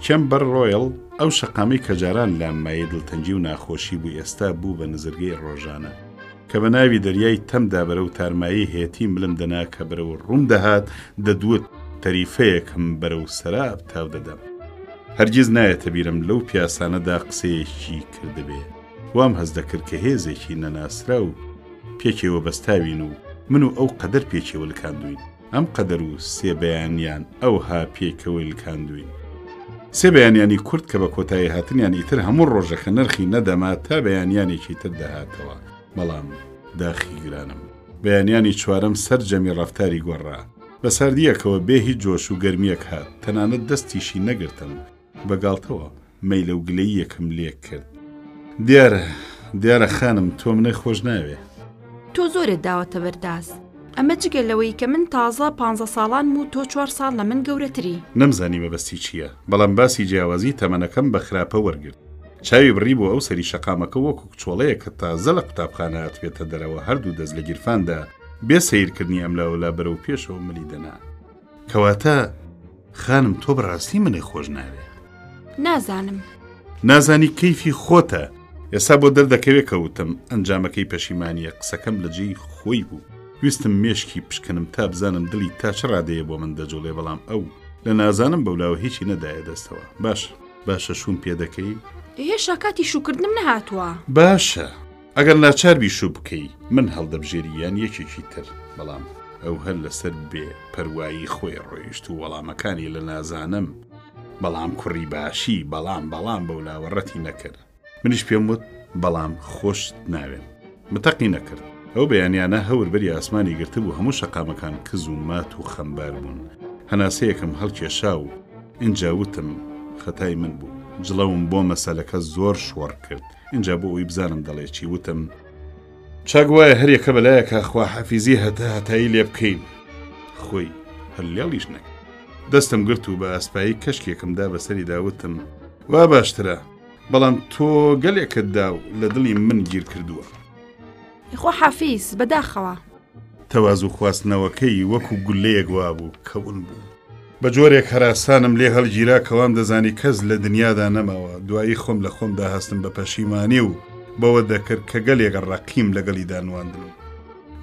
چێمبەر ڕۆیڵ ئەو شەقامی کە جاران لاممایە دڵتەنجی و ناخۆشی بوو ئێستا بوو بە نزرگەی ڕۆژانە کە بە ناوی دەریای تەمدا بەرە و تارمایی هێتی ملم دەنا کە بەرە و ڕوون دەهات دەدوت تەریفەیەکم بەرە و سەراب تاو دەدەم هەرگیز نایەتە بیرم لەو پیاسانەدا قسەیەکی کردبێ وام هەز دەکرد کە هێزێکی نەناسرا و پێکێوە بەستاوین و من و ئەو قەدەر پێکێوە لکاندوین ئەم قەدەر و سێ بەیانیان ئەوها پێکەوەی لکاندوین سێ بەیانیانی کورد کە بە کۆتایی هاتنیان ئیتر هەموو ڕۆژەکە نرخی نەدەما تا بەیانیانێکی تر دەهاتەوە بەڵام داخی گرانم بەیانیانی چوارەم سەرجەمی ڕەفتاری گۆڕا بە ساردیەکەوە بێ هیچ جۆش و گەرمیەک هات تەنانەت دەستیشی نەگرتم بەگاڵتەوە مەیلە و گلەی یەکم لێک کرد دیارە خانم تۆ منە خۆش ناوێ تۆ زۆرت داوەتە بەرداز ئەمە جگەلەوەی کە من تازە 15 ساڵان و تۆ 4 ساڵ لە من گەورەتری نەمزانی مەبەستی چییە بەڵام باسی جیاوازی تەمەنەکەم بە خراپە وەرگرت چاوی بڕی بۆ ئەو سەری شەقامەکە وەکو کچۆڵەیە کە تازە لە قوتابخانە هاتوێتە دەرەوە هەردوو دەست لە گیرفاندا بێ سەیرکردنی ئەم لاوەلا بەرەو پێشەوە ملی دەنا کەواتە خانم تۆ بەڕاستی منێ خۆش ناوێ نازانی کەیفی خۆتە ئێستا بۆ دەردەکەوێ کەوتم ئەنجامەکەی پەشیمانیە قسەکەم لە جێی خۆی بوو ویستم مێشکی پشکنم تا بزانم دڵی تا چ ڕادەیە بۆ من دەجوڵێ بەڵام ئەو لە نازانم بەولاوە هیچی نەدایە دەستەوە باشە شوم پێ دەکەی هێشتا کاتی شوکردنم نەهاتووە باشە ئەگەر ناچاربی شوو بکەی من هەڵدەبژێری یان یەکێکی تر بەڵام ئەو هەر لەسەر بێ پەروایی خۆی ڕۆیشت و وەڵامەکانی لە نازانم بەڵام کوڕی باشی بەڵام بەولاوە ڕەتی نەکرد منیش پێم وت بەڵام خۆشت ناوێن متەقی نەکرد ئەو بەیانیانە هەوربەری ئاسمانی گرتە بوو هەموو شەقامەکان کز و مات و خەمبار بوون هەناسەیەکم هەڵکێشا و اینجا وتم خەتای من بوو جڵەوم بۆ مەسەلەکە زۆر شۆڕ کرد اینجا بۆ ئەوی بزانم دەڵێکی وتم چاگوایە هەریەکە بەلایەکە خوا حەفیزی هەتایی لێ بکەین خۆی هەلێڵیش نەک دەستم گرت و بە ئاسپایی کەشکێکمدا بەسەری داوتم وا باشترە بەڵام تۆ گەلێکت دا و لە دڵی من گیر کردووە خۆ حەفیز بەداخەوە تەواز و خواستنەوەکەی وەکو گولەیەک وا بوو کەون بوو بە جۆرێک هەراسانم لێ هەڵگیرا کەوام دەزانی کەس لە دنیادا نەماوە دوایی خۆم لە خۆمدا هەستم بە پەشیمانی و بەوە دەکرد کە گەلێک ڕەقیم لەگەڵی دانواندن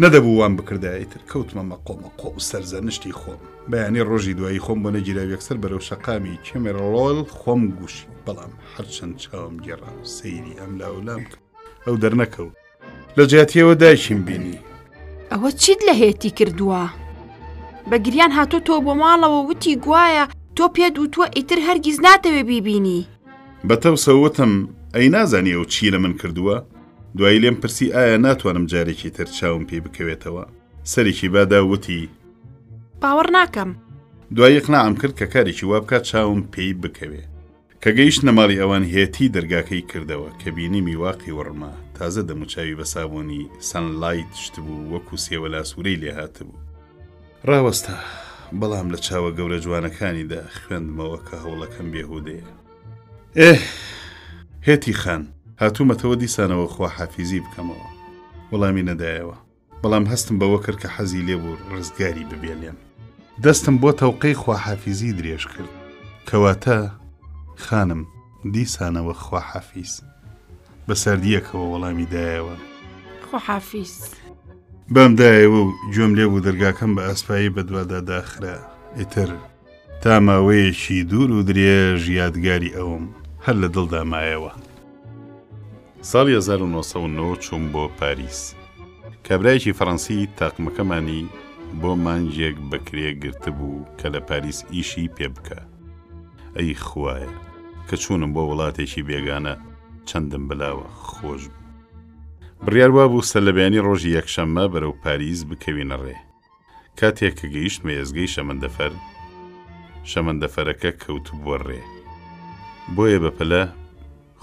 نەدەبوو وام بکردایتر کەوتمە مەقۆ و سەرزەنشتی خۆم بەیانی ڕۆژی دوایی خۆم بۆ نەگیرا یەکسەر بەرەو شەقامی چێمبەرڕۆیڵ خۆم گوشی بەڵام هەرچەند چاوم گێڕا و سەیری ئەم لاولام کرد ئەو دەرنەکەوت لە جیاتیەوە دایشیم بینی ئەوە چیت لە هێتی کردووە بە گریان هاتۆ تۆ بۆ ماڵەوە وتی گوایە تۆ پێت وتووە ئیتر هەرگیز ناتەوێ بیبینی بەتەوسەوتم ئەی نازانی ئەو چی لە من کردووە؟ دوایی لێم پرسی ئایا ناتوانم جارێکی تر چاوم پێی بکەوێتەوە؟ سەرێکی بادا وتی باوەڕ ناکەم. دوایی قناعم کرد کە کارێکی وا بکات چاوم پێی بکەوێ. کە گەیشت نەماڵی ئەوان هێتی دەرگاکەی کردەوە کە بینی میواقی وڕما تازە دەموچاوی بە سابۆنی سەنلایت شت بوو وەکو سێوەلا سوورەی لێ هاتبوو. ڕاوەستا بەڵام لە چاوە گەورە جوانەکانیدا خوێندمەوە کە هەوڵەکەم بێهودەیە. هێتی خان هاتوومەتەوە دیسانەوە خوا حافیزی بکەمەوە. وەڵامی نەدایەوە، بەڵام هەستم بەوە کرد کە حەزی لێبوو ڕزگاری ببێنێم. دەستم بۆ تەوقەی خوا حافیزی درێژ کرد. کەواتە خانم دیسانەوە خوا حافیز. بە سەردیەکەوە وەڵامی دایەوە. خوا حافیز. بامدایەوە و گوێم لێبوو دەرگاکەم بە ئاسپایی بەدوادا داخرا. ئیتر تا ماوەیەکی دوور و درێژ یادگاری ئەوم هەر لە دڵدا مایەوە. ساڵی 1990 چووم بۆ پاریس. کابرایەکی فەڕەنسی تاقمەکەمانی بۆ مانجێک بەکرێ گرتبوو کە لە پاریس ئیشی پێ بکە. ئەی خوایە کە چوونم بۆ وڵاتێکی بێگانە چەندم بلاوە خۆش بوو. بڕیاروا بوو سەلەبیانی ڕۆژی یەکشەممە بەرەو پاریس بکەوینە ڕێ. کاتێک کە گەیشتمە ئێزگەی شەمەندەفەرەکە کەوتبووە ڕێ. بۆیە بەپەلە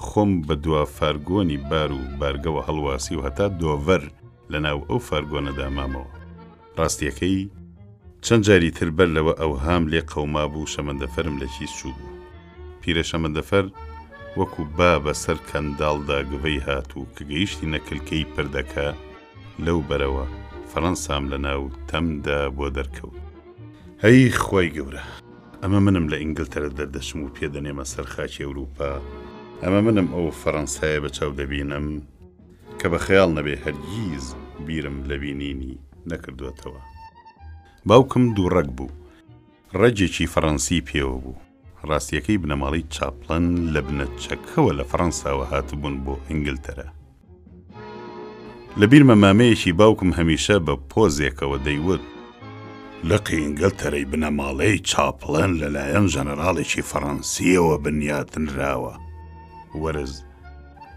خۆم بە دوا فارگۆنی بار و بارگەوە هەڵواسی و هەتا دۆڤەر لە ناو ئەو فارگۆنەدا مامەوە. ڕاستیەکەی چەند جاری تر بەر لەوە ئەوهام لێ قەوما بوو شەمەندەفەرم لە چیز چوو بوو. پیرە شەمەندەفەر وەکو با بەسەر کەنداڵدا گوێی هاتوو کە گەیشتی نەکلکەی پردەکە لەو بەرەوە فەڕەنسام لە ناو تەمدا بۆ دەرکەوت. هەی خۆی گەورە، ئەمە منم لە ئینگلتەرە دەردەشم و پێدەنێمە سەر خاکی ئەوروپا. ئەمە منم ئەو فەڕەنسایە بەچاو دەبینم کە بە خەیاڵ نەبێ هەرگیز بیرم لە بینینی نەکردوێتەوە. باوکم دووڕەک بوو، ڕەجێکی فەڕەنسی پێوە بوو. ڕاستیەکەی بنەماڵی چاپلەن لە بنەچەکەوە لە فەڕەنساوە هاتبوون بۆ ئینگلتەرە. لە بیرمە مامەیەکی باوکم هەمیشە بە پۆزێکەوە دەیوت لەقی ئینگلتەرەی بنەماڵەی چاپلەن لەلایەن ژەنەراڵێکی فەڕەنسیەوە بنیاتنراوە. وەرز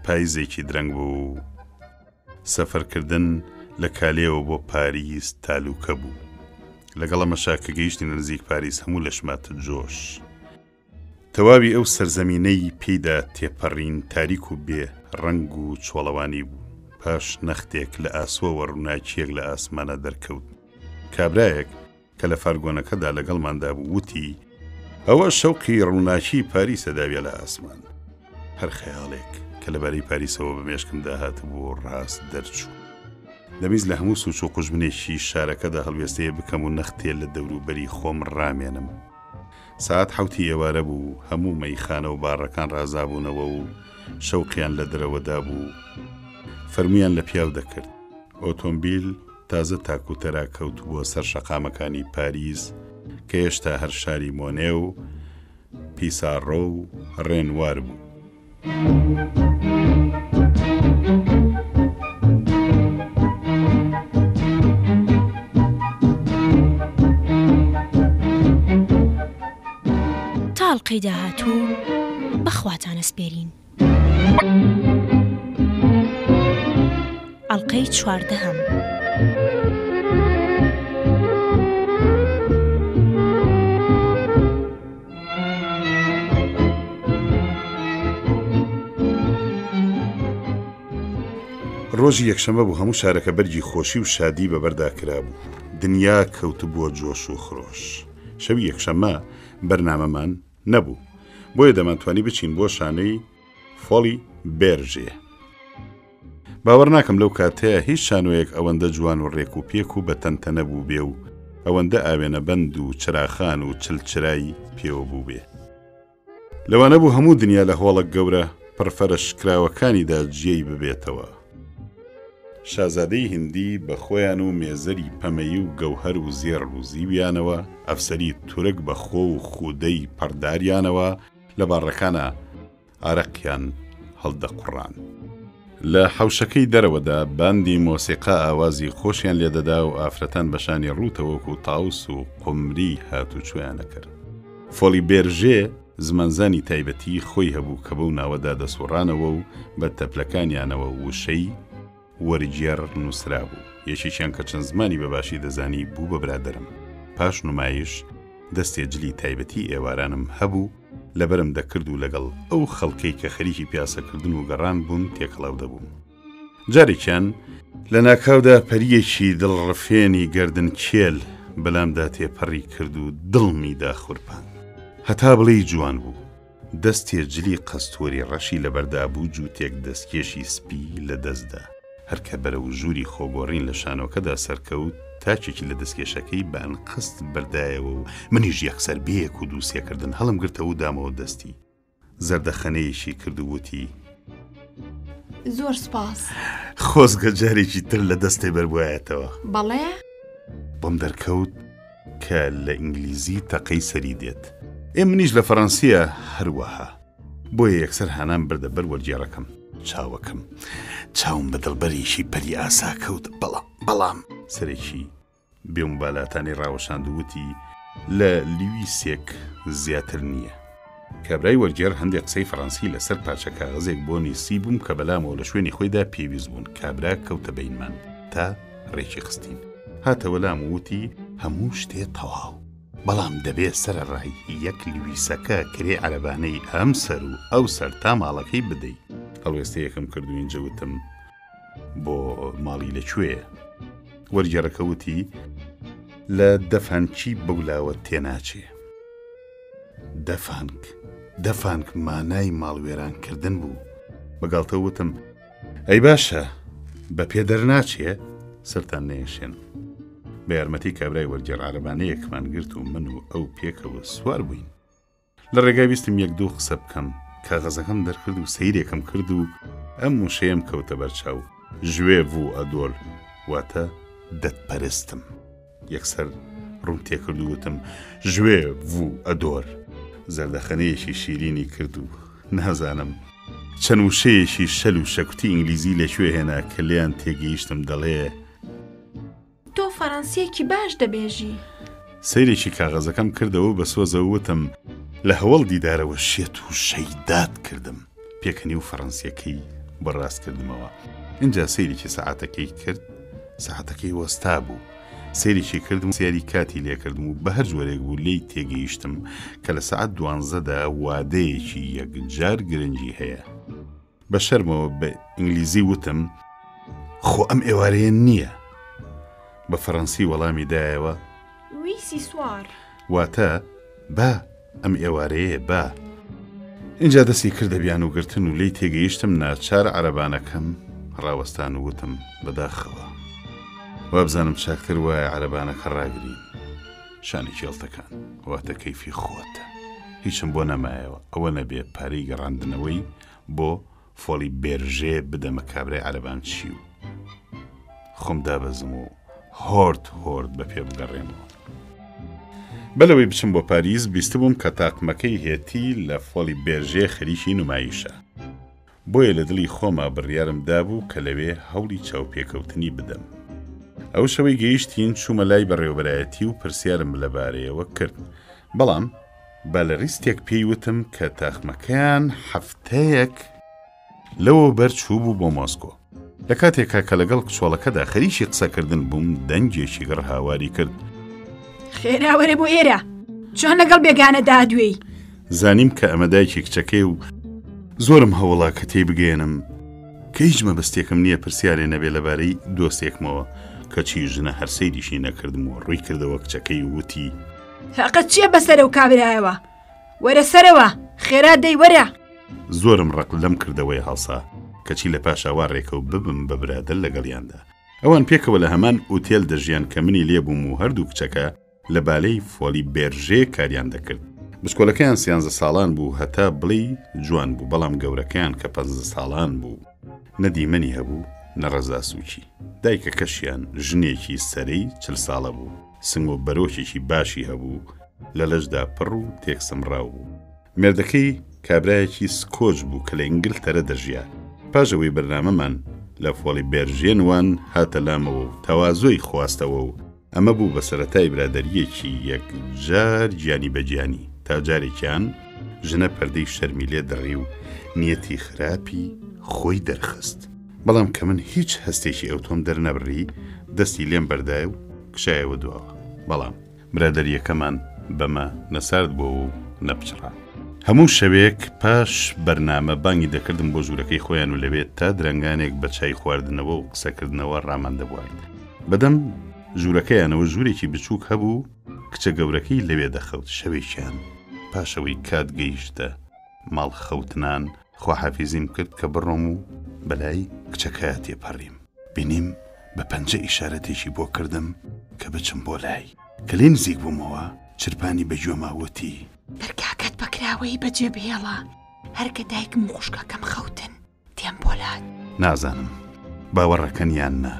پایزێکی درەنگ بوو. سەفەرکردن لە کالێەوە بۆ پاریس تالوکە بوو. لەگەڵ ئەمەشا کە گەیشتی نزیک پاریس هەموو لەشماتە جۆش. تەواوی ئەو سەرزەمینەی پێیدا تێپەڕین تاریک و بێ ڕەنگ و چۆڵەوانی بوو. پاش نەختێک لە ئاسوەوە ڕووناکیەک لە ئاسمانە دەرکەوت. کابرایەک کە لە فارگۆنەکەدا لەگەڵماندا بوو وتی ئەوە شەوقی ڕووناکی پاریسە داویە لە ئاسمان. هەر خەیاڵێک کە لەبارەی پاریسەوە بەمێشکمدا هاتبوو ڕاست دەرچوو. دەمیست لە هەموو سوچ و قوژبنێکی شارەکەدا هەڵوێستەیە بکەم و نەختێ لە دەوروبەری خۆم ڕامێنم. ساعت 7 ئێوارە بوو، هەموو مەیخانە و باڕەکان ڕازابوونەوە و شەوقیان لە دەرەوەدا بوو. فەرمویان لە پیاو دەکرد. ئۆتۆمبیل تازە تاکوتەرا کەوت بۆ سەر شەقامەکانی پاریس کە هێشتا هەر شاری مۆنێ و پیساڕۆ و ڕێنوار بوو. تاڵقەی داهاتوو بەخواتانە سپێرین. ئەڵقەی 14. ڕۆژی یەکشەمە بوو هەموو شارەکە بەرگی خۆشی و شادی بەبەردا کرابوو. دنیا کەوتبووە جۆش و خڕۆش. شەوی یەکشەمە بەرنامەمان نەبوو، بۆیە دەمانتوانی بچین بۆ شانەی فۆلی بێرژێ. باوەڕ ناکەم لەو کاتەیە هیچ شانۆیەک ئەوەندە جوان و ڕێک و پێک و بە تەنتەنە بوو بێ و ئەوەندە ئاوێنە بەند و چراخان و چلچرایی پێوە بوو بێ. لەوانە بوو هەموو دنیا لە هۆڵک گەورە پڕفەرەشکراوەکانیدا جێی ببێتەوە. شازادەی هیندی بە خۆیان و مێزەری پەمەیی و گەوهەر و زێڕ و زیویانەوە، ئەفسەری تورک بە خۆ و خودەی پەرداریانەوە لە باڕەکانە ئارەقیان هەڵدەقوڕان. لە حەوشەکەی دەرەوەدا باندی مۆسیقا ئاوازی خۆشیان لێدەدا و ئافرەتان بەشانی ڕووتەوەکو تاوس و قمری هاتوچویانە کرد. فۆلی بێرژێ زمانزانی تایبەتی خۆی هەبوو کە بەو ناوەدا دەسوڕانەوە و بە تەپلەکانیانەوە وشەی وەرجێڕ نووسرا بوو. یەکێکیان کە چەند زمانی بەباشی دەزانی بوو بە برادەرم. پاش نمایش دەستێجلی تایبەتی ئێوارانم هەبوو لەبەرم دەکرد و لەگەڵ ئەو خەڵکەی کە خەریکی پیاسەکردن و گەڕان بوون تێکەڵاو دەبووم. جارێکیان لە ناکاودا پەریەکی دڵڕفێنی گەردن کێل بەلامدا تێپەڕی کرد و دڵمی داخورپان. هەتا بڵێی جوان بوو. دەستێجلی قەستۆری ڕەشی لەبەردا بوو جووتێک دەستکێشی سپی لە دەستدا. هەرکە بەرەو ژووری خۆگۆڕین لە شانۆکەدا سەرکەوت تاچێکی لە دەستکێشەکەی بە ئەنقست بەردایەوە و منیش یەکسەر بەیەک و دووسێکردن هەڵم گرتەوە و دامەوە دەستی. زەردەخەنەیەشی کرد و وتی زۆر سپاس. خۆزگە جارێکی تر لە دەستێ بەربوایەتەوە. بەڵێ؟ بۆم دەرکەوت کە لە ئینگلیزی تەقەی سەری دێت. منیش لە فەڕەنسیە هەروەها. بۆیە یەکسەر هانام بردە بەر وەرگێڕەکەم. چاوەکەم چاوم بە دڵبەرێکی پەری ئاسا کەوت. بەڵام سەرێکی بێمبالاتانی ڕاوەشاندووتی لە لیویسێک زیاتر نییە. کابرای وەرگێڕ هەندێک قسەی فەڕەنسی لەسەر پارچە کاغەزێک بۆ نووسی بووم کە بەلامەوە لە شوێنی خۆیدا پێویست بوون. کابرا کەوتە بەینمان تا ڕێکی خستین. هاتەوە لام وتی هەموو شتێ تەواو، بەڵام دەبێت سەرڕای یەک لیویسەکە کرێ عەرەبانەی ئەم سەر و ئەو سەر تا ماڵەکەی بدەی. هەڵوێستەیەکم کرد و اینجا وتم بۆ ماڵی لەکوێیە؟ وەرگێڕەکە وتی لە دەفانکی بەولاوە تێناچێ. دەفانک مانای ماڵوێرانکردن بوو. بەگاڵتە وتم ئەی باشە بە پێدەر ناچێ؟ سەرتان نەیەشێن. بە یارمەتی کابرای وەرگێڕ عەرەبانەیەکمان گرت و من و ئەو پێکەوە سوار بووین. لە ڕێگای ویستم یەک دوو قسە بکەم. کاغەزەکەم دەرکرد و سەیرێکم کرد و ئەم وشەیەم کەوتە بەرچاو. ژوێ ڤوو ئەدۆر واتە دەتپەرستم. یەکسەر ڕوون تێکرد و وتم ژوێ ڤوو ئەدۆر. زەردەخەنەیەکی شیرینی کرد و نازانم چەند وشەیەکی شەل و شەکوتی ئینگلیزی لەکوێ هێنا کە لێیان تێگەیشتم دەڵێ تۆ فەڕەنسیەکی باش دەبێژی. سەیرێکی کاغەزەکەم کردەوە بە سۆزەوە وتم لە هەوڵ دیدارەوە شێت و شەیدات کردم. پێکەنی و فەڕەنسیەکەی بەڕاست کردمەوە. اینجا سەیرێکی سەعاتەکەی کرد. سەعاتەکەی وەستا بوو. سەیرێکی کردم سیاری کاتی لێکردم و بە هەر جۆرێک بوو لێی تێگەیشتم کە لە سەعات 12دا وادەیەکی یەکجار گرنگی هەیە. بە شەرمەوە بە ئینگلیزی وتم خۆ ئەم ئێوارەیە نییە. بە فەڕەنسی وەڵامی دایەوە ویسی سوار واتە با ئەم ئێوارەیە با. اینجا دەستی کردە بیان و گرتن و لێی تێگەیشتم ناچار عەرەبانەکەم ڕاوەستان و وتم بەداخەوە وابزانم چاکتر وایە عەرەبانەکە ڕاگرین. شانی کێڵتەکان واتە کەیفی خۆتە. هیچم بۆ نەمایەوە ئەوە نەبێ پارەی گەڕاندنەوەی بۆ فۆلی بێرژێ بدەمە کابرای عەرەبان چی و خۆم دابەزم و هۆرد بە پێ بگەڕێمەوە. بەلەوەی بچم بۆ پاریس بیست بووم کە تاقمەکەی هێتی لە فۆلی بێرژێ خەریکی نمایشە. بۆیە لە دڵی خۆما بڕیارم دابوو کە لەوێ هەوڵی چاوپێکەوتنی بدەم. ئەو شەوەی گەیشتین چوومە لای بەڕێوەبەرایەتی و پرسیارم لەبارەیەوە کرد. بەڵام با لە ڕیستێک پێی وتم کە تاقمەکەیان هەفتەیەک لەوە بەرچوو بوو بۆ مۆسکۆ. لە کاتێکا کە لەگەڵ کچۆڵەکەدا خەریکی قسەکردن بووم دەنگێکی گەڕ هاواری کرد. خێراوەرە بۆ ئێرە چۆن لەگەڵ بێگانەدا دوێی؟ زانیم کە ئەمە دایکی کچەکەی و زۆرم هەوڵا کە تێی بگەێنم کە هیچ مەبەستێکم نییە پرسیارێ نەبێ لەبارەی دۆستێکمەوە کەچی ژنە هەرسەیریشی نەکردم و ڕووی کردەوە کچەکەی وتی تاقەت چییە بەسەرە و کابرایەوە؟ وەرە سەرەوە خێرا دەی وەرە. زۆرم ڕق لەم کردەوەی هەڵسا کەچی لە پاشاوا ڕێکە و ببم بە برادر لەگەڵیاندا. ئەوان پێکەوە لە هەمان ئوتێل دەژیان کە منی لێبووم و هەردوو کچەکە لە بالەی فۆلی بێرژێ کاریان دەکرد. بچکۆلەکەیان 13 ساڵان بوو هەتا بڵی جوان بوو، بەڵام گەورەکەیان کە 15 ساڵان بوو نەدیمەنی هەبوو نەڕەزا سوچی. دایکە کەشیان ژنێکی سەرەی 40 ساڵە بوو، سنگ و بەرۆکێکی باشی هەبوو، لە لەشدا پڕ و تێکسمراو بوو. مێردەکەی کابرایەکی سکۆچ بوو کە لە ئینگلتەرە دەژیا. پاژەوەی بەرنامەمان لە فۆلی بێرژێنوان هاتە لامەوە و تەوازۆی خواستەوە و ئەمە بوو بە سەرەتای برادەریەکی یەکجار گیانی بەگیانی تا جارێکیان ژنە پەردەی شەرمی لێ دەڕی و نیەتی خراپی خۆی دەرخست. بەڵام کە من هیچ هەستێکی ئەو تۆم دەرنەبڕی دەستی لێم بەردایە و کشایەوە دواوە. بەڵام برادەریەکەمان بەمە نەسارد بۆ و نەپچڕا. هەموو شەوێک پاش بەرنامە بانگی دەکردم بۆ ژوورەکەی خۆیان و لەوێت تا درەنگانێک بە چای خواردنەوە و قسەکردنەوە ڕامان دەبوارد. بەدەم ژوورەکەیانەوە ژوورێکی بچووک هەبوو، کچە گەورەکەی لەوێ دەخەوت. شەوێکیان پاشەوەی کات گەیشتە ماڵ خەوتنان خواحافیزیم کرد کە بڕۆم و بەلای کچەکەیە تێپەڕیم. بینیم بە پەنجە ئیشارەتێکی بۆ کردم کە بچم بۆ لای. کە لێ نزیک بوومەوە چرپانی بەگوێماوەتی دەرگاکەت بەکراوەی بەجێ بهێڵە، هەرکە دایکم و خوشکەکەم خەوتن تێم بۆلات. نازانم باوەڕەکەنیان نا،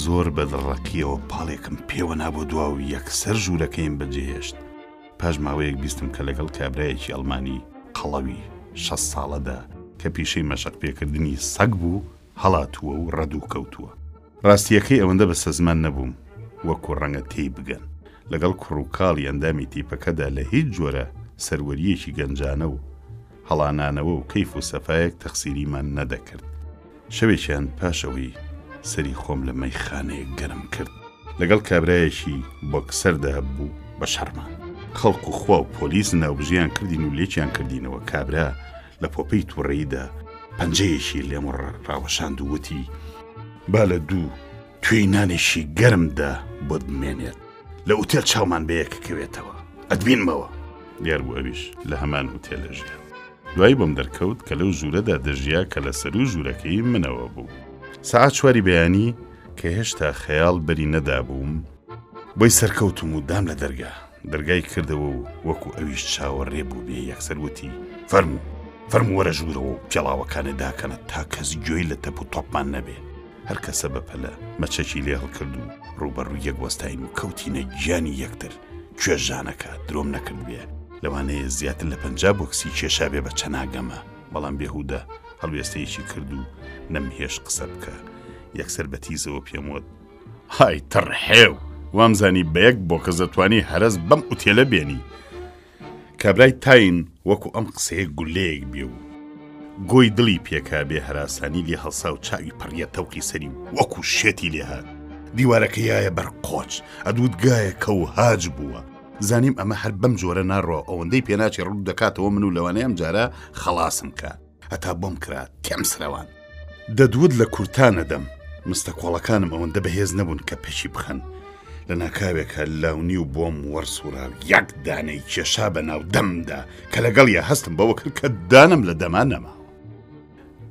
زۆر بەدڵڕەکیەوە پاڵێکم پێوە نابۆ دوا و یەکسەر ژوورەکەیم بەجێهێشت. پاش ماوەیەک بیستم کە لەگەڵ کابرایەکی ئەڵمانی قەڵەوی 6 ساڵەدا کە پیشەی مەشق پێکردنی سەگ بوو هەڵاتووە و ڕەدوو کەوتووە. ڕاستیەکەی ئەوەندە بە سەزمان نەبووم وەکو ڕەنگە تێی بگەن. لەگەڵ کوڕووکاڵی ئەندامی تیپەکەدا لە هیچ جۆرە سەروەریەکی گەنجانە و هەڵانانەوە و کەیف و سەفایەک تەخسیریمان نەدەکرد. شەوێکیان پاشەوەی سەری خۆم لە مەیخانەیەک گەرم کرد لەگەڵ کابرایەکی بۆکسەردا بوو بە شەرمان. خەڵک و خوا و پۆلیس ناوبژیان کردین و لێکیان کردینەوە. کابرا لە پۆپەی تووڕێیدا پەنجەیەکی لێم ڕاوەشاند و وتی با لە دوو توێی نانێکی گەرمدا بۆت بمێنێت، لە ئوتێل چاومان بەیەکەکەوێتەوە، ئەدبینمەوە. دیار بوو ئەویش لە هەمان ئوتێلە ژیا. دوایی بۆم دەرکەوت کە لەو ژوورەدا دەژیا کە لە سەر و ژوورەکەی منەوە بوو. سەعات 4 بەیانی کە هێشتا خەیاڵ بەری نەدابووم بۆی سەرکەوتم و دام لە دەرگای کردەوە و وەکو ئەویش چاوەڕێ بوو بێ یەکسەر وتی فەرموو وەرە ژوورەوە و پێڵاوەکانە داکەنە تا کەس گوێی لە تەپ و تۆپمان نەبێ. هەر کەسە بەپەلە مەچەکی لێ هەڵکرد و ڕوبەڕوو یەک وەستاین و کەوتینە گیانی یەکتر. کوێژانەکە درۆم نەکرد بێ، لەوانەیە زیاتر لە 50 بۆکسی کێشا بێ بە چەناگەمە. بەڵام بێهودە هەڵوێستەیەکی کرد و نەمهێش قسە بکە. یەکسەر بەتیزەوە پێم وت های تڕحێو، وامزانی بەیەک بۆ کە زەتوانی هەرەز بەم ئوتێلە بێنی. کابرای تاین وەکو ئەم قسەیە گولەیەک بێ و گۆی دڵی پێکا بێ هەراسانی لێ هەڵسا و چاوی پڕیە تەوقی سەری وەکو شێتی لێهات. دیوارەکە یایە بەرقۆچ ئەدوودگایە کە و هاج بووە. زانیم ئەمە هەر بەم جۆرە ناڕۆ ئەوەندەی پێناچی ڕوو دەکاتەوە من و لەوانەیەم جارە خەڵاسم کە. هەتا بۆم کرا تێم سرەوان دەدود لە کورتانەدەم. مستەکۆڵەکانم ئەوەندە بەهێز نەبوون کە پێشی بخەن. لە ناکاوێکە لاونی و بۆم وەرسوورا یەک دانەی کێشا بە ناو دەمدا کە لەگەڵ یا هەستم بەوە کرد کە دانم لە دەما نەماوە.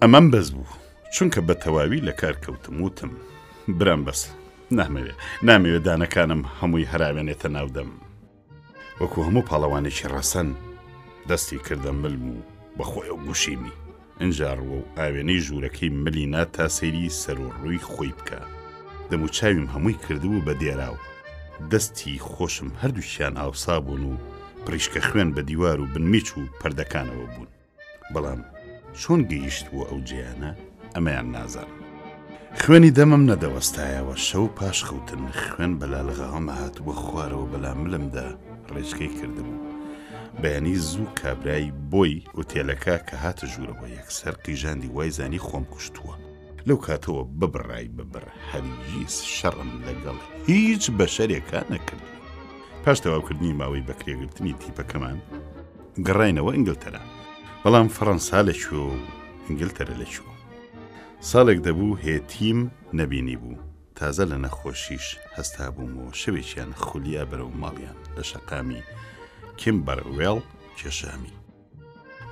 ئەمەم بەس بوو چونکە بە تەواوی لە کار کەوتم. وتم برام بەس نامەوێت دانەکانم هەمووی هەراوێنێتە ناو دەم. وەکو هەموو پاڵەوانێکی ڕەسەن دەستی کردە ملم و بەخۆی و گوشیمی ئەنجاڕوە و ئاوێنەی ژوورەکەی ملینا تا سەیری سەر و ڕووی خۆی بکە. دەموچاویم هەمووی کردبوو بە دێراو. دەستی خۆشم هەردووشیان ئاوسا بوون و پڕیشکە خوێن بە دیوار و بنمیچ و پەردەکانەوە بوون. بەڵام چۆن گەیشت بووە ئەو جیانە ئەمەیان نازانم. خوێنی دەمم نەدەوەستایەوە. شەو پاش خەوتن خوێن بەلا لەغاوەمە هاتبووە خوارەوە بەلا ملمدا ڕێچکەی کردبوو. بەیانی زوو کابرای بۆی ئوتێلەکە کە هاتە ژوورەوە یەکسەر قیژاندی وای زانی خۆم کوشتووە. لەو کاتەوە ببڕای ببڕ هەرگیز شەڕم لەگەڵ هیچ بەشەرێکە نەکرد. پاش تەواوکردنی ماوەی بەکرێگرتنی تیپەکەمان گەڕاینەوە ئینگلتەرا. بەڵام فەڕەنسا لەکوێ و ئینگلتەرە لەکوێ. ساڵێک دەبوو هێتیم نەبینی بوو. تازە لە نەخۆشیش هەستا بوومەوە. شەوێکیان خولیا بەرەو ماڵیان لە شەقامی کیمبەروێڵ کێشامی.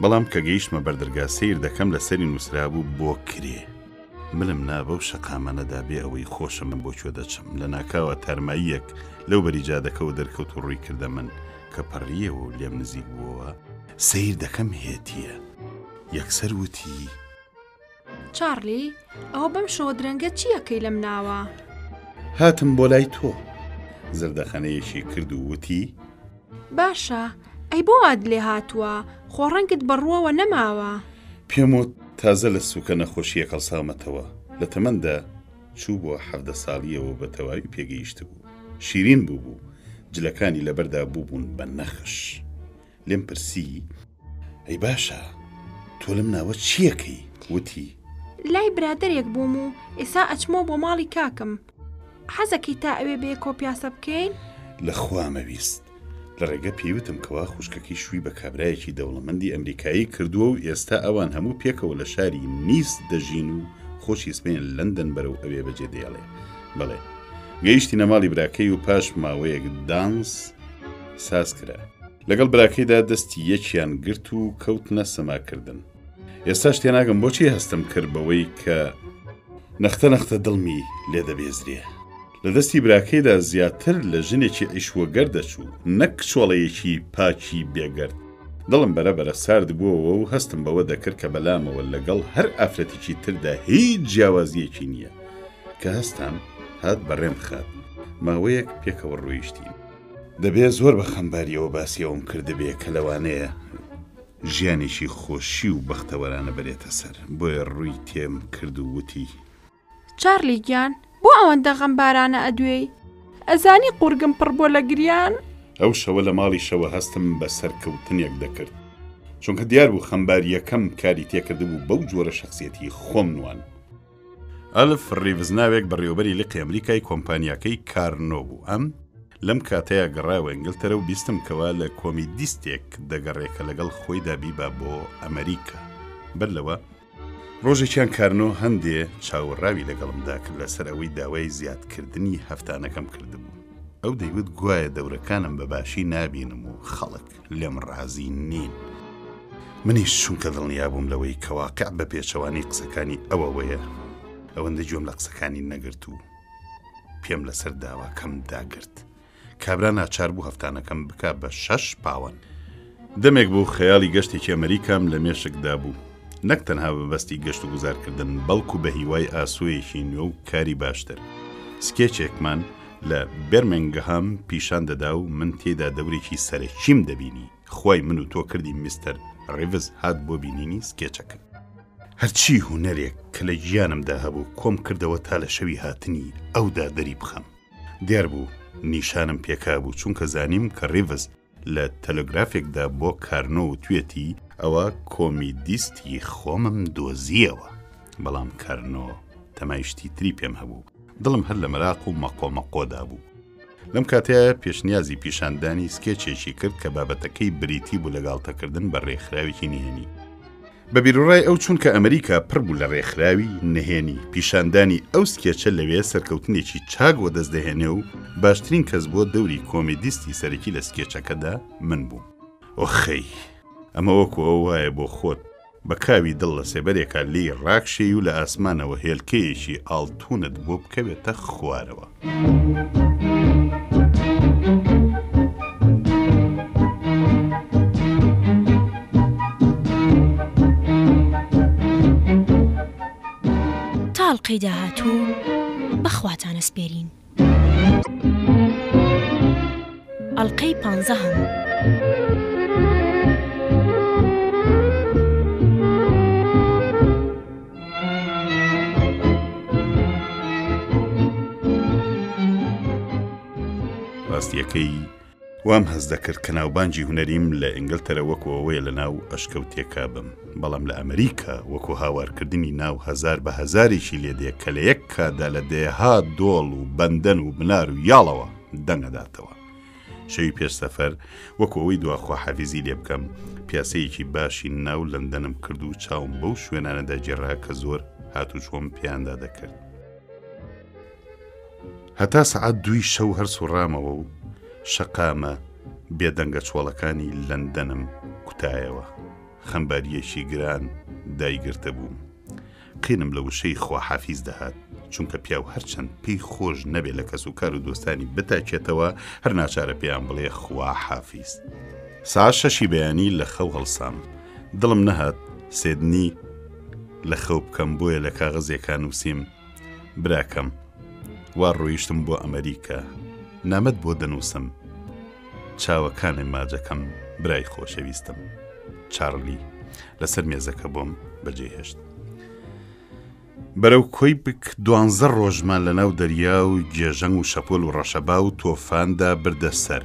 بەڵام کە گەیشتمە بەردەرگا سیر دەکەم لەسەری نووسرا بوو بۆ کرێ. ملم نابە و شەقامەنەدا بێ ئەوەی خۆشە من بۆ کوێ دەچم. لە ناکاوە تارماییەک لەو بەریجادەکەەوە دەرکەوت و ڕووی کردە من کە پەڕیەوە و لێم نزیک بووەوە. سیر دەکەم هێتیە. یەکسەر وتی چارلی ئەوە بەم شەوە درەنگە چیەکەی لەم ناوە؟ هاتم بۆ لای تۆ. زەردەخەنەیەکی کرد و وتی باشە ئەی بۆ ئاد لێ هاتووە؟ خۆڕەنگت بەڕووەوە نەماوە؟ پێم وت تازە لە سوکە نەخۆشیە هەڵساومەتەوە. لە تەمەندا چوو بۆ 17 ساڵیەوە بە تەواوی پێگەیشت بوو. شیرین بوو جلەکانی لەبەردا بوو بوون بە نەخش. لێم پرسی ئەی باشە تۆ لەم ناوە چیەکەی؟ وتی لای برادێک بووم و ئێستا ئەچمۆ بۆ ماڵی کاکم. حەزەکەی تا ئەوێ بێ کۆپیاسە بکەین؟ لەخوا مەویست لە ڕێگە پێیوتم کەوا خوشکەکەی شووی بە کابرایەکی دەوڵەمەندی ئەمریکایی کردووە و ئێستا ئەوان هەموو پێکەوە لە شاری نیس دەژین و خۆشی سپین لەندەن بەرەو ئەوێ بەجێ دێڵێ. بەڵێ گەیشتی نەماڵی براکەی و پاش ماوەیەک دانس ساز کرا. لەگەڵ براکەیدا دەستی یەکیان گرت و کەوتنە سەماکردن. ئێستا شتێ ناگەم بۆچی هەستم کرد بەوەی کە نەختە دڵمی لێ دەبێزرێ. لە دەستی براکەیدا زیاتر لە ژنێکی ئیشوەگەر دەچوو نەک کچۆڵەیەکی پاکی بێگەرد. دڵم بەرەبەرە سارد بووەوە و هەستم بەوە دەکرد کە بەلامەوە لەگەڵ هەر ئافرەتێکی تردا هیچ جیاوازیەکی نییە کە هەستم هات بەڕێم خات. ماوەیەک پێکەوە ڕۆیشتین. دەبێت زۆر بە خەمباریەوە باسیەوەم کردبێ کە لەوانەیە ژیانێکی خۆشی و بەختەوەرانە بەرێتە سەر. بۆیە ڕووی تێم کرد و وتی چارلی گیان بۆ ئەوەندە غەمبارانە ئەدوێی؟ ئەزانی قورگم پڕ بۆ لە گریان؟ ئەو شەوە لە ماڵی شەوە هەستم بە سەرکەوتنێک دەکرد چونکە دیار بوو خەمباریەکەم کاری تێکردبوو بەو جۆرە شخصیەتی خۆم نوان. ئەلف ڕیڤز ناوێک بەڕێوەبەری لقی ئەمریکای کۆمپانیاکەی کارنۆ بوو. ئەم لەم کاتەیە گەڕاوە ئینگلتەرە و بیستم کەوا لە کۆمیدیستێک دەگەڕێکە لەگەڵ خۆی دابیبا بۆ ئەمریکا. بەر لەوە ڕۆژێکیان کارنۆ هەندێ چاوەڕاوی لەگەڵمدا کرد لەسەر ئەوەی داوای زیادکردنی هەفتانەکەم کردبوو. ئەو دەیوت گوایە دەورەکانم بەباشی نابینم و خەڵک لێم ڕازی نین. منیش چونکە دڵنیا بووم لەوەی کەواقع بە پێچەوانی قسەکانی ئەوەوەیە ئەوەندە گوێم لە قسەکانی نەگرت و پێم لەسەر داواکەم داگرت. کابرا ناچار بوو هەفتانەکەم بکا بە 6 پاوەن. دەمێک بوو خەیاڵی گەشتێکی ئەمریکام لە مێشکدا بوو. نەک تەنها بەبەستی گەشت و گوزارکردن بەڵکو بە هیوای ئاسوویەکی نوێ و کاری باشتر. سکێچێکمان لە بێرمنگەهام پیشان دەدا و من تێدا دەورێکی سەرەکیم دەبینی. خوای من و تۆ کردی میستەر ڕیڤز هات بۆ بینینی سکێچەکە. هەرچی هوەرێک کە لە گیانمدا هەبوو کۆم کردەوە تا لە شەوی هاتنی ئەودا دەری بخەم. دیار بوو نیشانم پێکا بوو چونکە زانیم کە ڕیڤز لە تەلەگرافێکدا بۆ کارنۆ و توێتی ئەوە کۆمیدیستی خۆمم دۆزیەوە. بەڵام کارنۆ تەمایشتی تری پێم هەبوو. دڵم هەر لە مەراق و مەقۆمەقۆدا بوو. لەم کاتەیە پێشنیازی پیشاندانی سکێچێکی کرد کە بابەتەکەی بریتی بوو لە گاڵتەکردن بە ڕێکخراوێکی نهێنی. بە بیرڕای ئەو چونکە ئەمریکا پڕ بوو لە ڕێکخراوی نهێنی. پیشاندانی ئەو سکێچە لەوێ سەرکەوتنێکی چاک وە دەست دەهێنێ و باشترین کەس بۆ دەوری کۆمیدیستی سەرەکی لە سکێچەکەدا من بووم. ئۆخەی ئەمە وەکو ئەو وایە بۆ خۆت بە کاوی دڵ لە سێبەرێکە لی ڕاکشێ و لە ئاسمانەوە هێلکەیەکی ئاڵتونت بۆ بکەوێتە خوارەوە. تاڵقەی داهاتوو بەخواتانە سپێرین. ئەڵقەی 15. ڕاستیەکەی وام هەز دەکرد کە ناوبانجی هوەریم لە ئینگلتەرە وەکو ئەوەیە لە ناو ئەشکەوتێکا بم. بەڵام لە ئەمریکا وەکو هاوارکردنی ناو هەزار بە هەزارێکی لێدێک کە لە یەک کادا لە دێها دۆڵ و بەندەن و بنار و یاڵەوە دەنگەداتەوە. شەوی پێش سەفەر وەکو ئەوەی دواخوا حەفیزی لێ بکەم پیاسەیەکی باشی ناو لەندەنم کرد و چاوم بەو شوێنانەدا جێڕا کە زۆر هاتو چۆم پیاندا دەکرد. هەتا سەعات 2 شەو هەر سوڕامەوە و شەقامە بێدەنگە چۆڵەکانی لەندەنم کوتایەوە. خەمباریەشی گران دایگرتە بووم. قینم لە وشەی خوا حافیز دەهات چونکە پیاو هەرچەند پێی خۆش نەبێ لە کەس و کار و دۆستانی بتاکێتەوە هەر ناچارە پێیان بڵێ خوا حافیز. ساعت 6 بەیانی لە خەو هەڵسام. دڵم نەهات سێدنی لە خەو بکەم بۆیە لە کاغەزێکان نووسیم براکەم وا ڕۆیشتم بۆ ئەمریکا نامەت بۆ دەنووسم چاوەکانی ماجەکەم برای خۆشەویستم چارلی لەسەر مێزەکە بۆم بەجێهێشت. بەرەو کۆی بک 12 ڕۆژمان لەناو دەریا و گێژەنگ و شەپۆل و ڕەشەبا و تۆفاندا بردە سەر.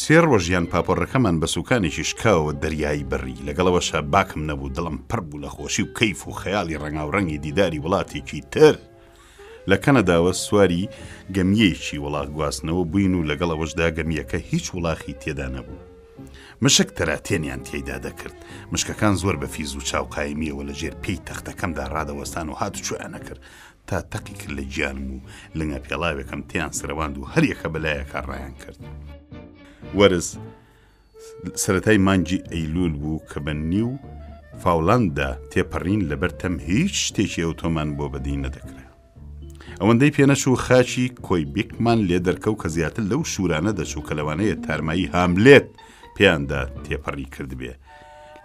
سێ ڕۆژیان پاپۆڕەکەمان بە سوکانێکی شکاوە دەریایی بەڕی لەگەڵەوەشە باکم نەبوو دڵم پڕ بوو لە خۆشی و کەیف و خەیاڵی ڕەنگاوڕەنگی دیداری وڵاتێکی تر لە کەنەداوە سواری گەمیەیەکی وڵات گواستنەوە بووین و لەگەڵەوەشدا گەمیەکە هیچ وڵاخی تێدا نەبوو مشک تەراتێنیان تێیدا دەکرد مشکەکان زۆر بە فیز و چاوقایمیەوە لە ژێر پێی تەختەکەمدا ڕادەوەستان و هاتوچۆیانە کرد تا تەقی کرد لە گیانم و لنگە پێڵاوێکم تیان سرەواند و هەریەکە بەلایەکە ڕایان کرد وەرز سەرەتای مانگی ئەیلول بوو کە بە نیو فاولاندا تێپەڕین لەبەر تەم هیچ شتێکی ئەوتۆمان بۆ بەدی نەدەکرا ئەوەندەی پێنەچوو خاچی کۆیبێکمان لێ دەرکەو کە زیاتر لەو شورانە دەچوو کە لەوانەیە تارمایی هاملێت پێیاندا تێپەڕی کردبێ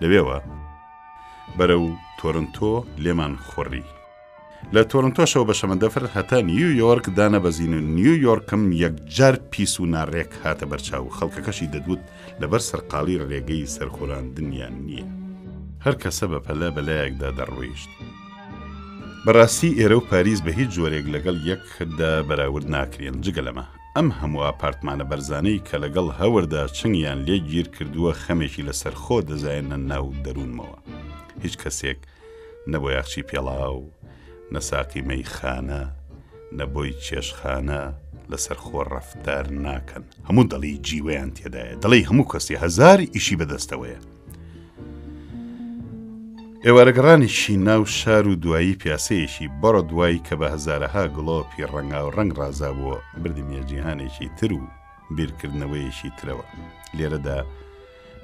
لەوێوە بەرەو تۆرنتۆ لێمان خۆڕی لە تۆرنتۆشەوە بە شەمەندەفر هەتا نیویۆرک دانەبەزین و نیویۆرکم یەکجار پیس و ناڕێک هاتە بەرچاو خەڵکەکەشی دەدوت لەبەر سەرقاڵی ڕێگەی سەرخۆراندنیان نییە هەر کەسە بە پەلە بەلایەکدا دەڕۆیشت بەڕاستی ئێرە و پاریس بە هیچ جۆرێک لەگەڵ یەکدا بەراورد ناکرێن جگە لەمە ئەم هەموو ئاپارتمانە بەرزانەی کە لەگەڵ هەوردا چنگیان لێ گیر کردووە خەمێکی لەسەر خۆ دەزایەنە ناو دەروونمەوە هیچ کەسێک نەبۆ یاخچی پێڵاو نەساقی مەیخانە نەبۆی چێشخانە لەسەر خۆ ڕەفتار ناکەن هەموو دڵی جیوەیان تێدایە دڵی هەموو کەسی هەزار ئیشی بەدەستەوەیە ئێوارەگەڕانێکی ناو شار و دوایی پیاسەیەکی بەڕە دوایی کە بە هەزارەها گڵۆپی ڕەنگا و ڕنگ ڕازابووە بردمیە جیهانێکی تر و بیرکردنەوەیەکی ترەوە لێرەدا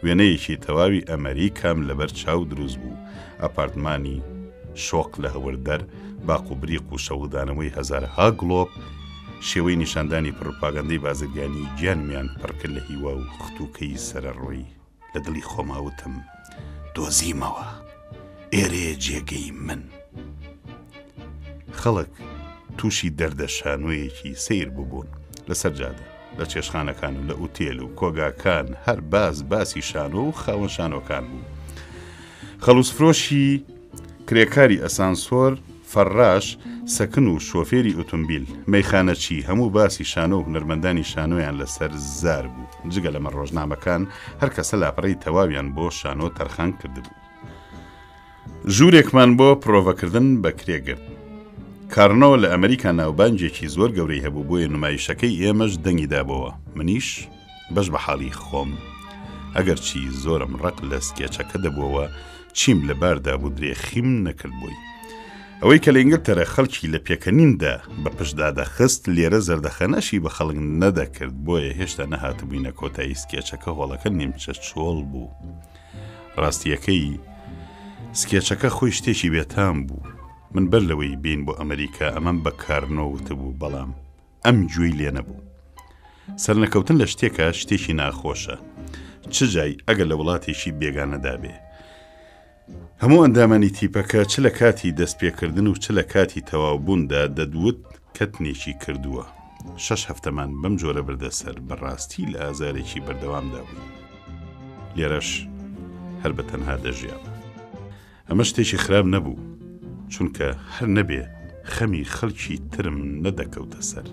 وێنەیەکی تەواوی ئەمریکام لەبەر چاو دروست بوو ئاپارتمانی شۆق لە هەوردەر باق و بریق و شەودانەوەی هەزارها گڵۆپ شێوەی نیشاندانی پڕۆپاگەندەی بازرگانی گیانمیان پڕکرد لە هیوا و خەتوکەی سەرڕۆی لە دڵی خۆماوتم دۆزیمەوە ئێرێ جێگەی من خەڵک تووشی دەردەشانوەیەکی سیر ببوون لەسەر جادە لە چێشخانەکان و لە ئوتێل و کۆگاکان هەر باسی شانۆ و خاوەن شانۆکان بوو خەلووسفرۆشی کرێکاری ئەسانسۆر فەڕاش سەکن و شۆفێری ئۆتۆمبیل مەیخانەچی هەموو باسی شانۆ و هونەرمەندانی شانۆیان لەسەر زار بوو جگە لەمە ڕۆژنامەکان هەر کەسە لاپەڕەی تەواویان بۆ شانۆ تەرخان کردبوو ژوورێکمان بۆ پرۆڤەکردن بە کرێگرت کارنەوە لە ئەمریکا ناوبانجێکی زۆر گەورەی هەبوو بۆیە نمایشەکەی ئێمەش دەنگی دابەوە منیش بەش بە حاڵی خۆم ئەگەرچی زۆرم ڕق لە سکێچەکە دەبووەوە چیم لە باردا بوو درێخیم نەکرد بووی ئەوەی کە لە ئینگلتەرە خەڵکی لە پێکەنیندا بە پشتدا دەخست لێرە زەردەخەنەشی بە خەڵک نەدەکرد بۆیە هێشتا نەهاتبووینە کۆتایی سکێچەکە هۆڵەکە نیمچە چۆڵ بوو ڕاستیەکەی سکێچەکە خۆی شتێکی بێتام بوو من بەر لەوەی بین بۆ ئەمریکا ئەمەم بەکارنەوت بوو بەڵام ئەم گوێی لێ نەبوو سەرنەکەوتن لە شتێکە شتێکی ناخۆشە چ جای ئەگەر لە وڵاتێکی بێگانەدا بێ هەموو ئەندامانی تیپەکە چ لە کاتی دەستپێکردن و چ لە کاتی تەواوبووندا دەدوت کەتنێکی کردووە 6 هەفتەمان بەم جۆرە بردەسەر بەڕاستی لە ئازارێکی بەردەوامدا بوو لێرەش هەر بە تەنها دەژیاوە ئەمە شتێکی خراپ نەبوو چونکە هەر نەبێ خەمی خەڵکی ترم نەدەکەوتە سەر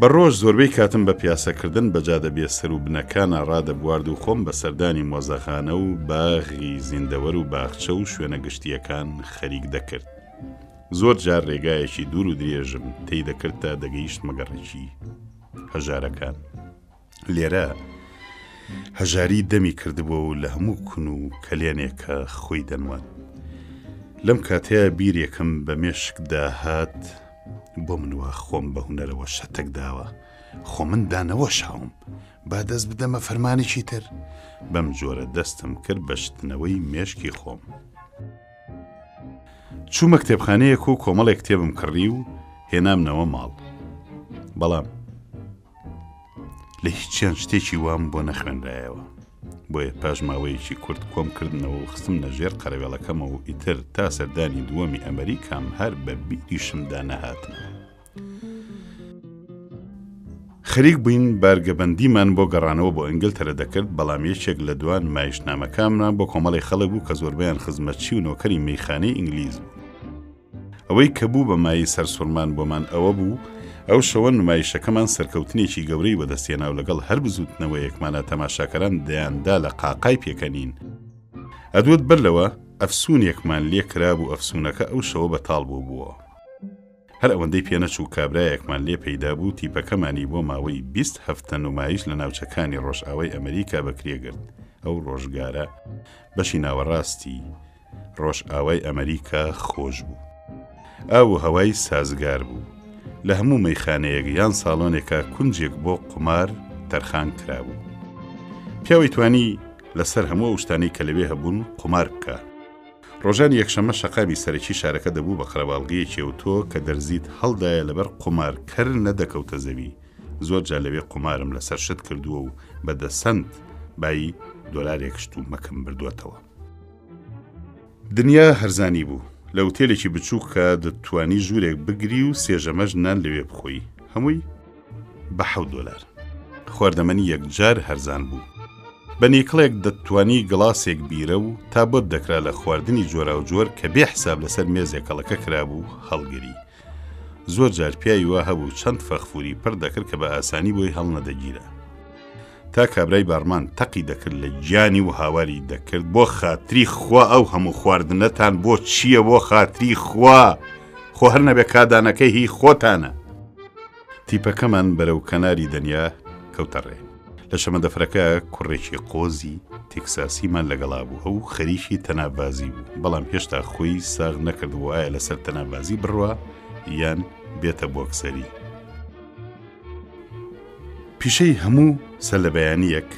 بە ڕۆژ زۆربەی کاتم بە پیاسەکردن بە جادە بێسەر و بنەکانە ڕادەبوارد و خۆم بە سەردانی مۆزەخانە و باغی زیندەوەر و باخچە و شوێنە گشتیەکان خەریک دەکرد زۆر جار ڕێگایەکی دوور و درێژم تێی دەکرد تا دەگەیشت مەگەڕێکی هەژارەکان لێرە هەژاری دەمی کردبووە و لە هەموو کون و کەلێنێکە خۆی دەنوان لەم کاتەیە بیرێکم بە مێشکدا هات بۆ منوە خۆم بە هونەرەوە شەتەک داوە خۆ من دانەوە شاوم با دەست بدەمە فەرمانێکی تر بەم جۆرە دەستم کرد بە شتنەوەی مێشکی خۆم چوومە کتێبخانەیەک و کۆمەڵێک کتێبم کڕی و هێنامنەوە ماڵ بەڵام لە هیچیان شتێکی وام بۆ نەخوێنرایەوە بۆیە پاش ماوەیەکی کورت کۆم کردنەوە و خستم نەژێر قەرەوێڵەکەمەوە و ئیتر تا سەردانی دووەمی ئەمریکام هەر بە بیریشمدا نەهاتن خەریک بووین بارگەبەندیمان بۆ گەڕانەوە بۆ ئینگلتەرە دەکرد بەڵام یەکێک لە دوان مایشنامەکانمان بۆ کۆمەڵی خەڵک بوو کە زۆربیان خزمەتچی و نۆکەری مەیخانەی ئینگلیز بوو ئەوەی کە بوو بە مای سەرسوڕمان بۆمان ئەوە بوو ئەو شەوە نمایشەکەمان سەرکەوتنێکی گەورەی وەدەستێنا و لەگەڵ هەر بزوتنەوەیەکمانە تەماشاکەران دەیاندا لە قاقای پێکەنین. ئەدوت بەر لەوە ئەفسونێکمان لێ کرابوو ئەفسونەکە ئەو شەوە بەتاڵ بووە. هەر ئەوەندەی پێنەچوو کابرایەکمان لێ پەیدا بوو تیپەکەمانی بۆ ماوەی 20 هەفتە نمایش لە ناوچەکانی ڕۆژئاوای ئەمریکا بەکرێگرت. ئەو ڕۆژگارە بەشی ناوەڕاستی ڕۆژئاوای ئەمریکا خۆش بوو. ئاو هەوای سازگار بوو. لە هەموو مەیخانەیەک یان ساڵۆنێکە کونجێک بۆ قمار تەرخان کرابوو. پیاوی توانی لەسەر هەموو شتانەی کە لەوێ هەبوون قمار بکە. ڕۆژان یەکشەمە شەقامی سەرەکی شارەکە دەبوو بە قەرەباڵغیەکی ئۆتۆ کە دەرزیت هەڵدایە لەبەر قمارکەر نەدەکەوتە زەوی. زۆر جا لەوێ قمارم لەسەر شت کردووە و بەدەسەند بای دۆلارێک شت و مەکم بردووەتەوە. دنیا هەرزانی بوو. لە ئوتێلێکی بچووک کە دەتوانی ژوورێک بگری و سێژەمەش نان لەوێ بخۆی. هەمووی بە $7. خواردەمەنی یەکجار هەرزان بوو. بە نیکڵێک دەتوانی گڵاسێک بیرە و تا بۆت دەکرا لە خواردنی جۆرا و جۆر کە بێ حساب لەسەر مێزێکەڵەکە کرابوو هەڵگری. زۆر جار پیاوی وا هەبوو چەند فەخفوری پڕ دەکرد کە بە ئاسانی بۆی هەڵ نەدەگیرە. تا کابرای بارمان تەقی دەکرد لە گیانی و هاواری دەکرد بۆ خاتری خوا ئەو هەموو خواردنەتان بۆ چییە بۆ خاتری خوا خۆ هەر نەبێ کادانەکەی هی خۆتانە. تیپەکەمان بەرەو کەناری دنیا کەوتەڕێ. لە شەمەندەفرەکە کوڕێکی قۆزی تێکساسیمان لەگەڵا بوو ئەو خەریکی تەنابازی بوو بەڵام هێشتا خۆی ساغ نەکردبوو ئایا لەسەر تەنابازی بڕوە یان بێتە بۆکسەری. پیشەی هەموو سەر لە بەیانیەک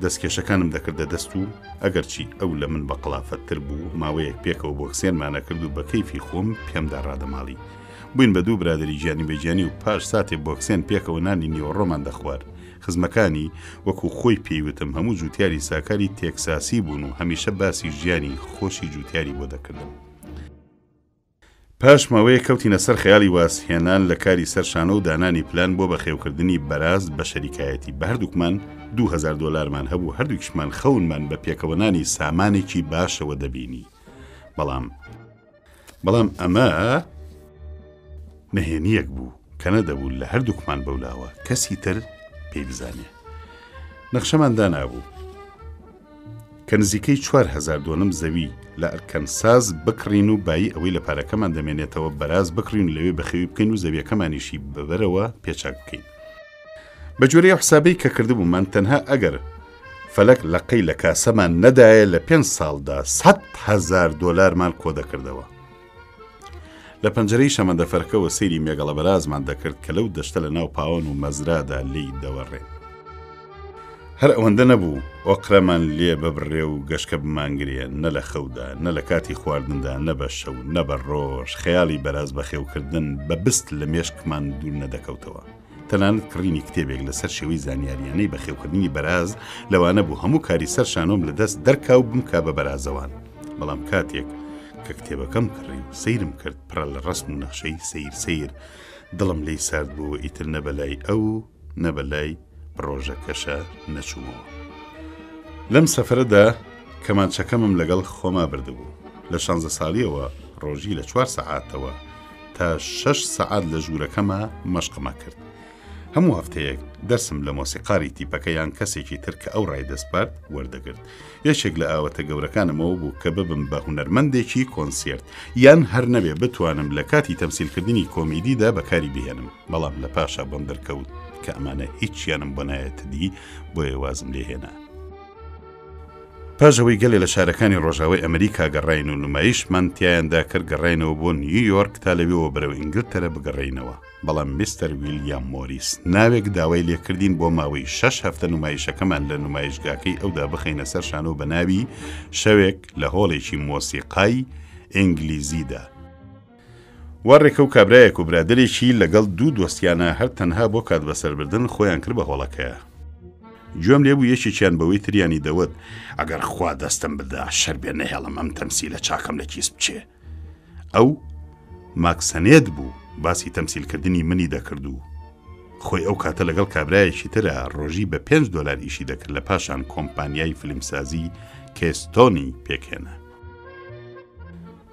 دەستکێشەکانم دەکردە دەست و ئەگەرچی ئەو لە من بە قڵافەتتر بوو ماوەیەک پێکەوە بۆکسێنمانە کرد و بە کەیفی خۆم پێمدا ڕادەماڵی. بووین بە دوو برادری گیانی بەگیانی و پاش ساتێ بۆکسێن پێکەوە نانی نیوەڕۆمان دەخوارد. خزمەکانی وەکو خۆی پێیوتم هەموو جوتیاری ساکاری تێکساسی بوون و هەمیشە باسی ژیانی خۆشی جوتیاری بۆ دەکردم. پاش ماوەیە کەوتینە سەر خەیاڵی واسهێنان لە کاری سەرشانە و دانانی پلان بۆ بەخێوکردنی بەراز بە شەریکایەتی. بە هەردووکمان $2000 هەبوو هەردووکیشمان خەونمان بە پێکەوەنانی سامانێکی باشەوە دەبینی. بەڵام ئەمە نهێنیەک بوو کە نەدەبوو لە هەردووکمان بەولاوە کەسی تر پێی بزانێ. نەخشەمان دانابوو کە نزیکەی $4000 زەوی لە ئەرکەنساس بکڕین و بایی ئەوەی لە پارەکەمان دەمێنێتەوە بەراز بکڕین و لەوێ بەخێوی بکەین و زەویەکەمانیشی ببەرەوە پێچاک بکەین. بە جۆرەی حسابەی کە کردبوومان تەنها ئەگەر فەلەک لەقەی لە کاسەمان نەدایە لە 5 ساڵدا $100,000 کۆ دەکردەوە. لە پەنجەرەی شەمەندەفەرەکەەوە سەیری مێگەڵە بەرازمان دەکرد کە لەو دەشتە لە ناو پاوان و مەزرادا لی دەوەڕێن. هەر ئەوەندە نەبوو ئۆقرەمان لێ ببڕێ و گەشکە بمانگرێ نە لە خەودا نە لە کاتی خواردندا نە بە شەو نە بە ڕۆژ خەیاڵی بەراز بەخێوکردن بە بست لە مێشکمان دوور نەدەکەوتەوە. تەنانەت کڕینی کتێبێک لەسەر شێوەی زانیاریانەی بەخێوکردنی بەراز لەوانە بوو هەموو کاری سەر شانۆم لەدەست دەرکا و بمکا بە بەرازەوان. بەڵام کاتێک کە کتێبەکەم کڕی و سەیرم کرد پڕە لە ڕسم و نەخشەی سەیر دڵم لی سارد بوو ئیتر نەبەلای ئەو نەبەلای ڕۆژەکەشە نەچوومەوە. لەم سەفرەدا کەمانچەکەمم لەگەڵ خۆما بردبوو. لە 16 ساڵیەوە ڕۆژی لە 4 سەعاتەوە تا 6 سەعات لە ژوورەکەمە مەشقمە کرد. هەموو هەفتەیەک دەرسم لە مۆسیقاری تیپەکە یان کەسێکی تر کە ئەو ڕای دەستپارت وەردەگرت. یەکێک لە ئاوەتە گەورەکانمەوە بوو کە ببم بە هونەرمەندێکی کۆنسێرت یان هەر نەبێ بتوانم لە کاتی تەمسیلکردنی کۆمیدیدا بەکاری بهێنم. بەڵام لە پاشا بۆم دەرکەوت کە ئەمانە هیچیانم بۆ نایەتە دی بۆیە وازم لێهێنا. پاژەوەی گەلێ لە شارەکانی ڕۆژاوای ئەمریکا گەڕاین و نمایشمان تیایاندا کرد گەڕاینەوە بۆ نیویۆرک تا لەوێەوە بەرەو ئینگلتەرە بگەڕێینەوە. بەڵام میستەر ویلیام مۆریس ناوێک داوای لێکردین بۆ ماوەی 6 هەفتە نمایشەکەمان لە نمایشگاکەی ئەودا بخەینە سەر شانۆ بە ناوی شەوێک لە هۆڵێکی مۆسیقای ئینگلیزیدا. وەڕێکە و کابرایەک و برادێکی لەگەڵ دوو دۆستیانە هەر تەنها بۆ کات بەسەربردن خۆیان کرد بە هۆڵەکەیە. گوێم لێبوو یەکێکیان بەوەی تریانی دەوت ئەگەر خوا دەستم بدا شەر بێ نەهێڵم ئەم تەمسیلە چاکەم لە کیس بچێ. ئەو ماکسەنێت بوو باسی تەمسیلکردنی منی دەکرد و خۆی ئەو کاتە لەگەڵ کابرایەکی ترە ڕۆژی بە $5 ئیشی دەکرد لە پاشان کۆمپانیای فیلمسازی کێستۆنی پێکهێنا.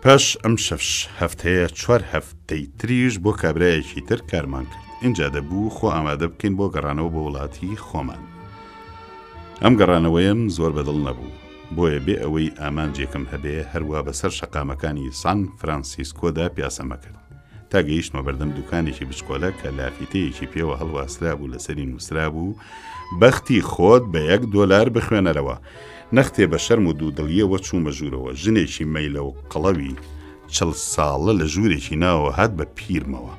پاش ئەم 6 هەفتەیە 4 هەفتەی تریش بۆ کابرایەکی تر کارمان کرد. اینجا دەبوو خۆ ئامادە بکەین بۆ گەڕانەوە بە وڵاتی خۆمان. ئەم گەڕانەوەیم زۆر بەدڵ نەبوو، بۆیە بێ ئەوەی ئامانجێکم هەبێ هەروە بەسەر شەقامەکانی سان فرانسیسکۆدا پیاسەمە کرد. تا گەیشتمە بەردەم دوکانێکی بچکۆلە کە لافتەیەکی پێوە هەڵواسرا بوو لەسەری نووسرا بوو بەختی خۆت بە $1 بخوێنەرەوە. نەختێ بە شەرم و دوودڵیەوە چوومە ژوورەوە. ژنێکی مەیلە و قەڵەوی 40 ساڵە لە ژوورێکی ناوە هات بە پیرمەوە.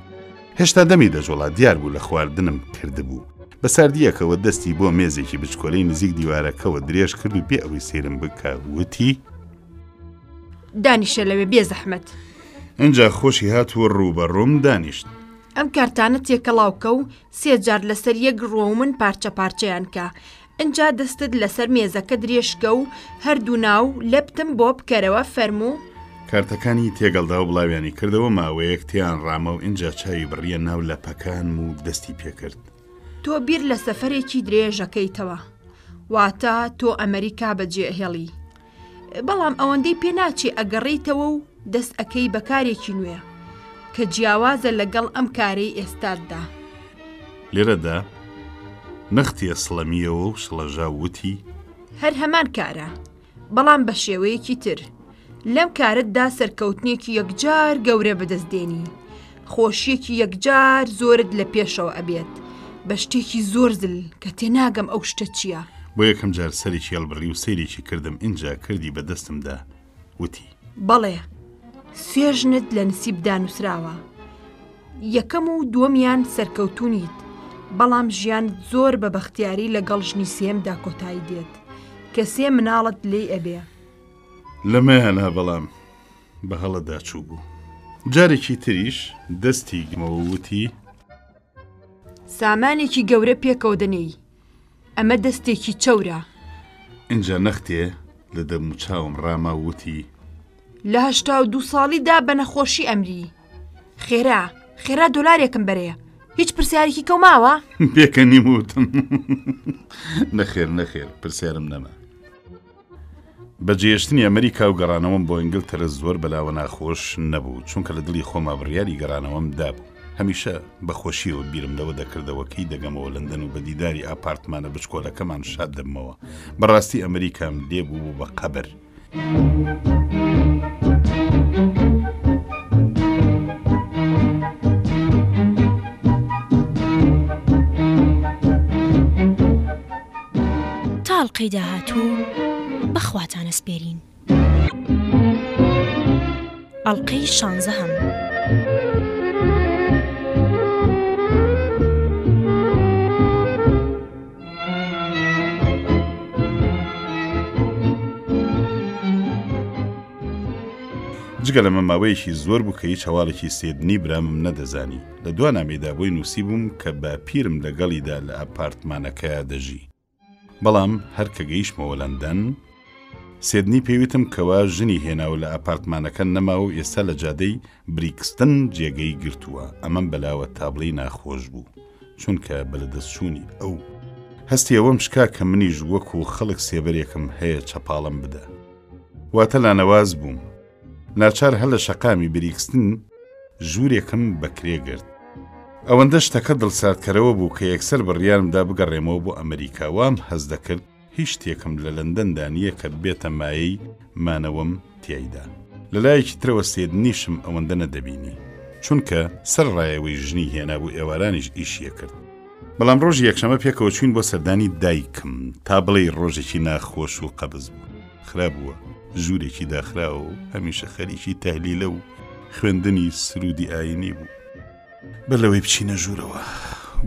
هێشتا دەمی دەژۆڵا دیار بوو لە خواردنم کردبوو. بە ساردیەکەوە دەستی بۆ مێزێکی بچکۆلەی نزیک دیوارەکەەوە درێژ کرد و بێ ئەوەی سێرم بکە وتی دانیشە لەوێ بێ زەحمەت. ئەجا خۆشی هاتووە ڕووبەڕۆم دانیشت. ئەم کارتانە تێکەڵاوکە و 3 جار لەسەر یەک ڕۆمن پارچە پارچەیان کە. ئەجا دەستت لەسەر مێزەکە درێژکە و هەردوو ناو لەپتم بۆ بکەرەوە فەرموو. کارتەکانی تێگەڵدا و بڵاویانی کردەوە ماوەیەک تیان ڕامە و ئینجا چاوی بڕیە ناو لەپەکانم و دەستی پێکرد. تۆ بیر لە سەفەرێکی درێژەکەیتەوە، واتە تۆ ئەمریکا بەجێهێڵی، بەڵام ئەوەندەی پێ ناچێ ئەگەڕێیتەوە و دەست ئەەکەی بەکارێکی نوێ کە جیاوازە لەگەڵ ئەم کارەی ئێستادا. لێرەدا نەختی ئەسڵەمیەوە و شڵەژا وتی هەر هەمان کارە، بەڵام بە شێوەیەکی تر. لەم کارتدا سەرکەوتنێکی یەکجار گەورە بەدەستدێنی، خۆشیەکی یەکجار زۆرت لە پێشەوە ئەبێت بە شتێکی زۆر زل کە تێناگەم ئەو شتە چییە. بۆ یەکەم جار سەرێکی هەڵبڕی و سەیرێکی کردم. ئینجا کردی بەدەستمدا وتی بەڵێ 3 ژنت لە نسیبدا نووسراوە، یەکەم و دووەمیان سەرکەوتونیت، بەڵام ژیان زۆر بە بەختیاری لەگەڵ ژنی سێمدا کۆتایی دێت کە 3 مناڵت لێ ئەبێ. لەمەیانە بەڵام بە هەڵەدا چوو بوو. جارێکی تریش دەستی گمەوە وتی سامانێکی گەورە پێکەوە، ئەمە دەستێکی چەورە. اینجا نەختێ لە دەم و چاوم ڕاما وتی لە 82 ساڵیدا بە نەخۆشی ئەمری. خێرا $1 بەرەیە، هیچ پرسیارێکی کەوماوە؟ پێکە نیموتم. نەخێر پرسیارم نەما. بەجێشتنی ئەمریکا و گەڕانەوەم بۆ ئینگلتەرە زۆر بەلاوە ناخۆش نەبوو، چونکە لە دڵی خۆما بڕیاری گەڕانەوەم دابوو. هەمیشە بەخۆشیەوە بیرم لەوە دەکردەوەکەی دەگەمەوە لەندەن و بە دیداری ئاپارتمانە بچکۆلەکەمان شاد دەبمەوە. بەڕاستی ئەمریکام لێبوو بە قەبر. تاڵقەی داهاتوو بەخواتانە سپێرین. ئەڵقەی 16. جگە لەمە ماوەیەکی زۆر بوو کە هیچ هەواڵێکی سێدنی برامم نەدەزانی. لە دوانامێدا بۆی نووسی بووم کە بە پیرم لەگەڵیدا لە ئەپارتمانەکەیە دەژی. بەڵام هەر کە گەیشتمەوە لەندەن سێدنی پێویتم کەوا ژنی هێناوە لە ئەپارتمانەکە نەما و ئێستا لە جادەی بریکستن جێگەی گرتووە. ئەمەم بەلاوە تابڵی ناخۆش بوو، چونکە بەلەدەستچوونی ئەو هەستی ئەوەم شکا کە منیش وەکو خەڵک سێبەرێکم هەیە چەپاڵم بدە. واتە لانەواز بووم. ناچار هەل لە شەقامی بریکستن ژوورێکم بەکرێگرت. ئەوەندە شتەکە دڵساتکەرەوە بوو کە یەکسەر بڕیارمدا بگەڕێمەوە بۆ ئەمریکا. وام هەز دەکرد هیچ شتێکم لە لەندەندا نییە کە بێتە مایەی مانەوەم تیایدا. لەلایەکی ترەوە سێدنیشم ئەوەندە نەدەبینی، چونکە سەر ڕایەوەی ژنی هێنابوو ئێوارانیش ئیشیە کرد. بەڵام ڕۆژی یەکشەمە پێکەوە چوین بۆ سەردانی دایکم تا بڵێ ڕۆژێکی ناخۆش و قەبز بوو. خراپبووە، ژوورێکی داخراوە و هەمیشە خەریکی تەهلیلە و خوێندنی سرودی ئاینی بوو. بەلەوەی بچینە ژوورەوە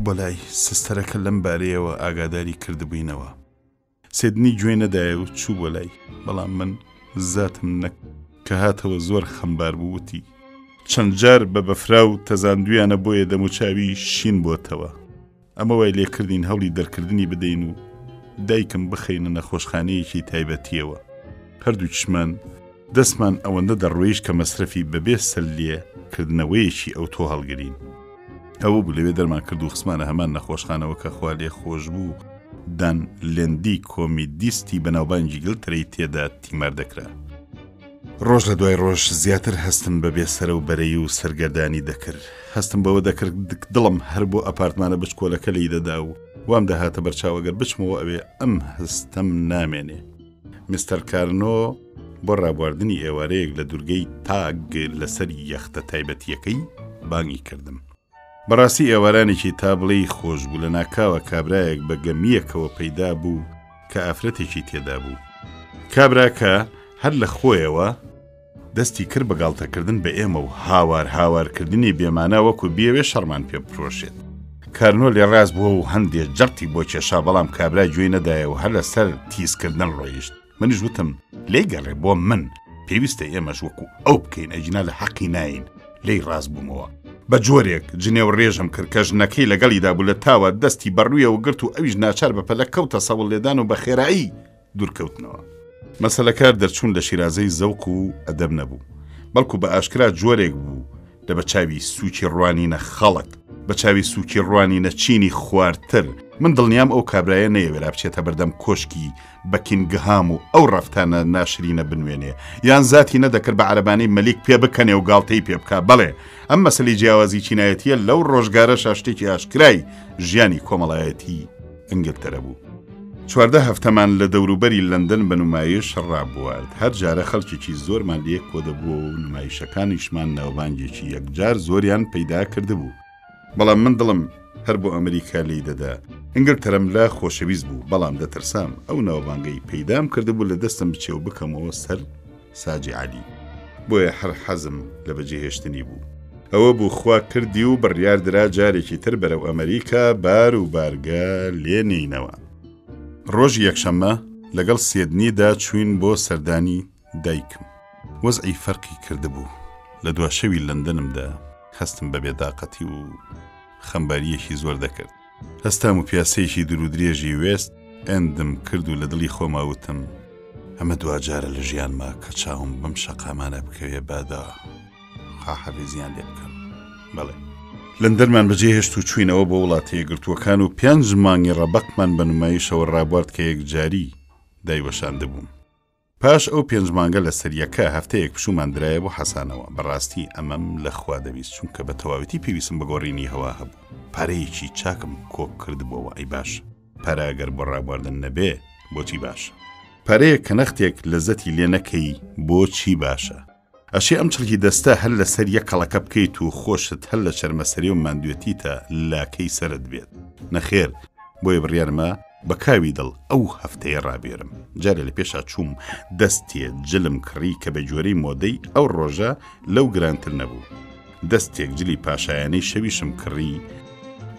بۆ لای سستەرەکە لەم بارەیەوە ئاگاداری کردبووینەوە. سێدنی گوێ نەدایە و چوو بۆ لای، بەڵام من زاتم نەک کە هاتەوە زۆر خەمبار بووتی. چەند جار بە بەفرا و تەزاندویانە بۆیە دەموچاوی شین بۆتەوە. ئەمە وای لێکردین هەوڵی دەرکردنی بدەین و دایکم بخەینە نەخۆشخانەیەکی تایبەتیەوە. هەردووچمان دەستمان ئەوەندە دەڕۆیش کە مەسرەفی بەبێ سەلیە کردنەوەیەکی ئەو تۆ هەڵگرین. ئەوە بوو لەوێ دەرمان کرد و خسمانە هەمان نەخۆشخانەوە کە خوا لێ خۆش بوو دان لێندی کۆمیدیستی بەناوبانگی گلترەی تێدا تیمار دەکرا. ڕۆژ لە دوای ڕۆژ زیاتر هەستم بە بێسەرە و بەرەی و سەرگەردانی دەکرد هەستم بەوە دەکرد دڵم هەر بۆ ئەپارتمانە بچکۆلەکە لی دەدا و وام دەهاتە بەرچاوەگەر بچمەوە ئەوێ ئەم هەستەم نامێنێ میستەر کارنۆ بۆ ڕابواردنی ئێوارەیەک لە دوورگەی تاگ لەسەر یەختە تایبەتیەکەی بانگی کردم بەڕاستی ئێوارانێکی تا بڵێی خۆش بوو لە ناکاوە کابرایەک بە گەمیەکەوە پەیدا بوو کە ئافرەتێکی تێدا بوو کابراکە هەر لە خۆیەوە دەستی کرد بە گاڵتەکردن بە ئێمە و هاوارکردنی بێمانە وەکو بیەوێ شەڕمان پێ بفرۆشێت کارنۆ لێ ڕاست بووە و هەندێک جەرتی بۆ کێشا بەڵام کابرا گوێی نەدایە و هەر لەسەر تیزکردن ڕۆیشت منیش وتم لێی گەڕێ بۆ من پێویستە ئێمەش وەکو ئەو بکەین ئەجینا لە حەقی ناین لێی ڕاست بوومەوە بە جۆرێک جنێ و ڕێژم کرد کە ژنەکەی لەگەڵیدا بوو لە تاوە دەستی بەڕوویە و گرت و ئەویش ناچار بە پەلە کەوتە سەوڵ لێدان و بە خێرایی دوورکەوتنەوە مەسەلەکار دەرچوون لە شیرازەی زەوق و ئەدەب نەبوو بەڵکو بە ئاشکرا جۆرێک بوو لە بەچاوی سووکی ڕوانینە خەڵک بەچاوی سووکی ڕوانینە چینی خواردتر من دڵنیام ئەو کابرایە نەیەوێرا بچێتە بەردەم کۆشکی بە کینگهام و ئەو ڕەفتانە ناشرینە بنوێنێ یان زاتی نەدەکرد بە عەرەبانەی مەلیک پێ بکەنێ و گاڵتەی پێ بکە بەڵێ ئەم مەسەلەی جیاوازی چینایەتیە لەو ڕۆژگارە شتێکی ئاشکرای ژیانی کۆمەڵایەتی ئینگلتەرە بوو 14 هەفتەمان لە دەوروبەری لەندەن بە نمایش ڕابوارد هەر جارە خەڵکێکی زۆرمان لێک کۆ دەبووە و نمایشەکانیشمان ناوبانگێکی یەکجار زۆریان پەیدا کردبوو بەڵام من دڵم هەر بۆ ئەمریکا لی دەدا ئینگلتەرەم لا خۆشەویست بوو بەڵام دەترسام ئەو ناوبانگەی پەیدام کردبوو لە دەستم بچێ و بکەمەوە سەر ساجی عەلی بۆیە هەر حەزم لە بەجێهێشتنی بوو ئەوە بوو خوا کردی و بڕیاردرا جارێکی تر بەرەو ئەمریکا بار و بارگە لێ نینەوە ڕۆژی یەکشەممە لەگەڵ سێدنیدا چوین بۆ سەردانی دایکم وەزعی فەرقی کردبوو لە دواشەوی لەندەنمدا هەستم بە بێداقەتی و خەمباریەکی زۆر دەکرد هەستام و پیاسەیەکی درودرێژی وێست ئەندم کرد و لە دڵی خۆماوتم ئەمە دوجارە لە ژیانما کە چاوم بەم شەقامانە بکەوێ بادا خاحەبێزیان لێ بکەم بەڵێ لەندەنمان بەجێهێشت و چوینەوە بۆ وڵاتی یەکگرتووەکان و 5 مانگی ڕەبەقمان بە نمایشەوە ڕابوارد کە یەکجاری دایوەشاندە بووم پاش ئەو 5 مانگە لە سەریەکە هەفتەیەک پشومان درایە بۆ حەسانەوە بەڕاستی ئەمەم لە خوا دەویست چونکە بە تەواوەتی پێویستم بەگۆڕینی هەوا هەبوو پارەیەکی چاکم کۆک کردبووەوە ئەی باش پارە ئەگەر بۆ ڕابواردن نەبێ بۆچی باشە پارەیەک کە نەختێک لەزەتی لێ نەکەی بۆچی باشە ئەشێ ئەم چڵکی دەستە هەر لەسەر یەک کەڵەکە بکەیت و خۆشت هەر لە چەرمەسەری و ماندوێتیتە لاکەی سرت بێت نەخێر بۆیە بڕیارمە بە کاوی دڵ ئەو هەفتەیە ڕابێرم جارە لە پێشا چووم دەستێ جلم کڕی کە بە جۆرەی مۆدەی ئەو ڕۆژە لەو گرانتر نەبوو دەستێک جلی پاشایانەی شەویشم کڕی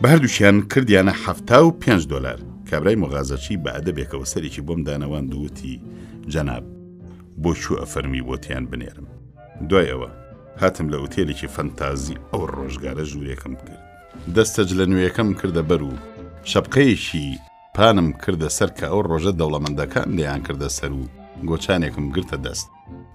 بە هەردووشیان کردیانە $75 کابرای مغازەچی بە ئەدەبێکەوە سەرێکی بۆم دانەوان دووتی جەناب بۆ چوو ئەفەرمی بۆتیان بنێرم دوای ئەوە هاتم لە ئوتێلێکی فەنتازی ئەو ڕۆژگارە ژوورێکم کرد دەستەج لە نوێیەکەم کردە بەر و شەپقەیەکی پانم کردە سەر کە ئەو ڕۆژە دەوڵەمەندەکان لێیان کردە سەر و گۆچانێکم گرتە دەست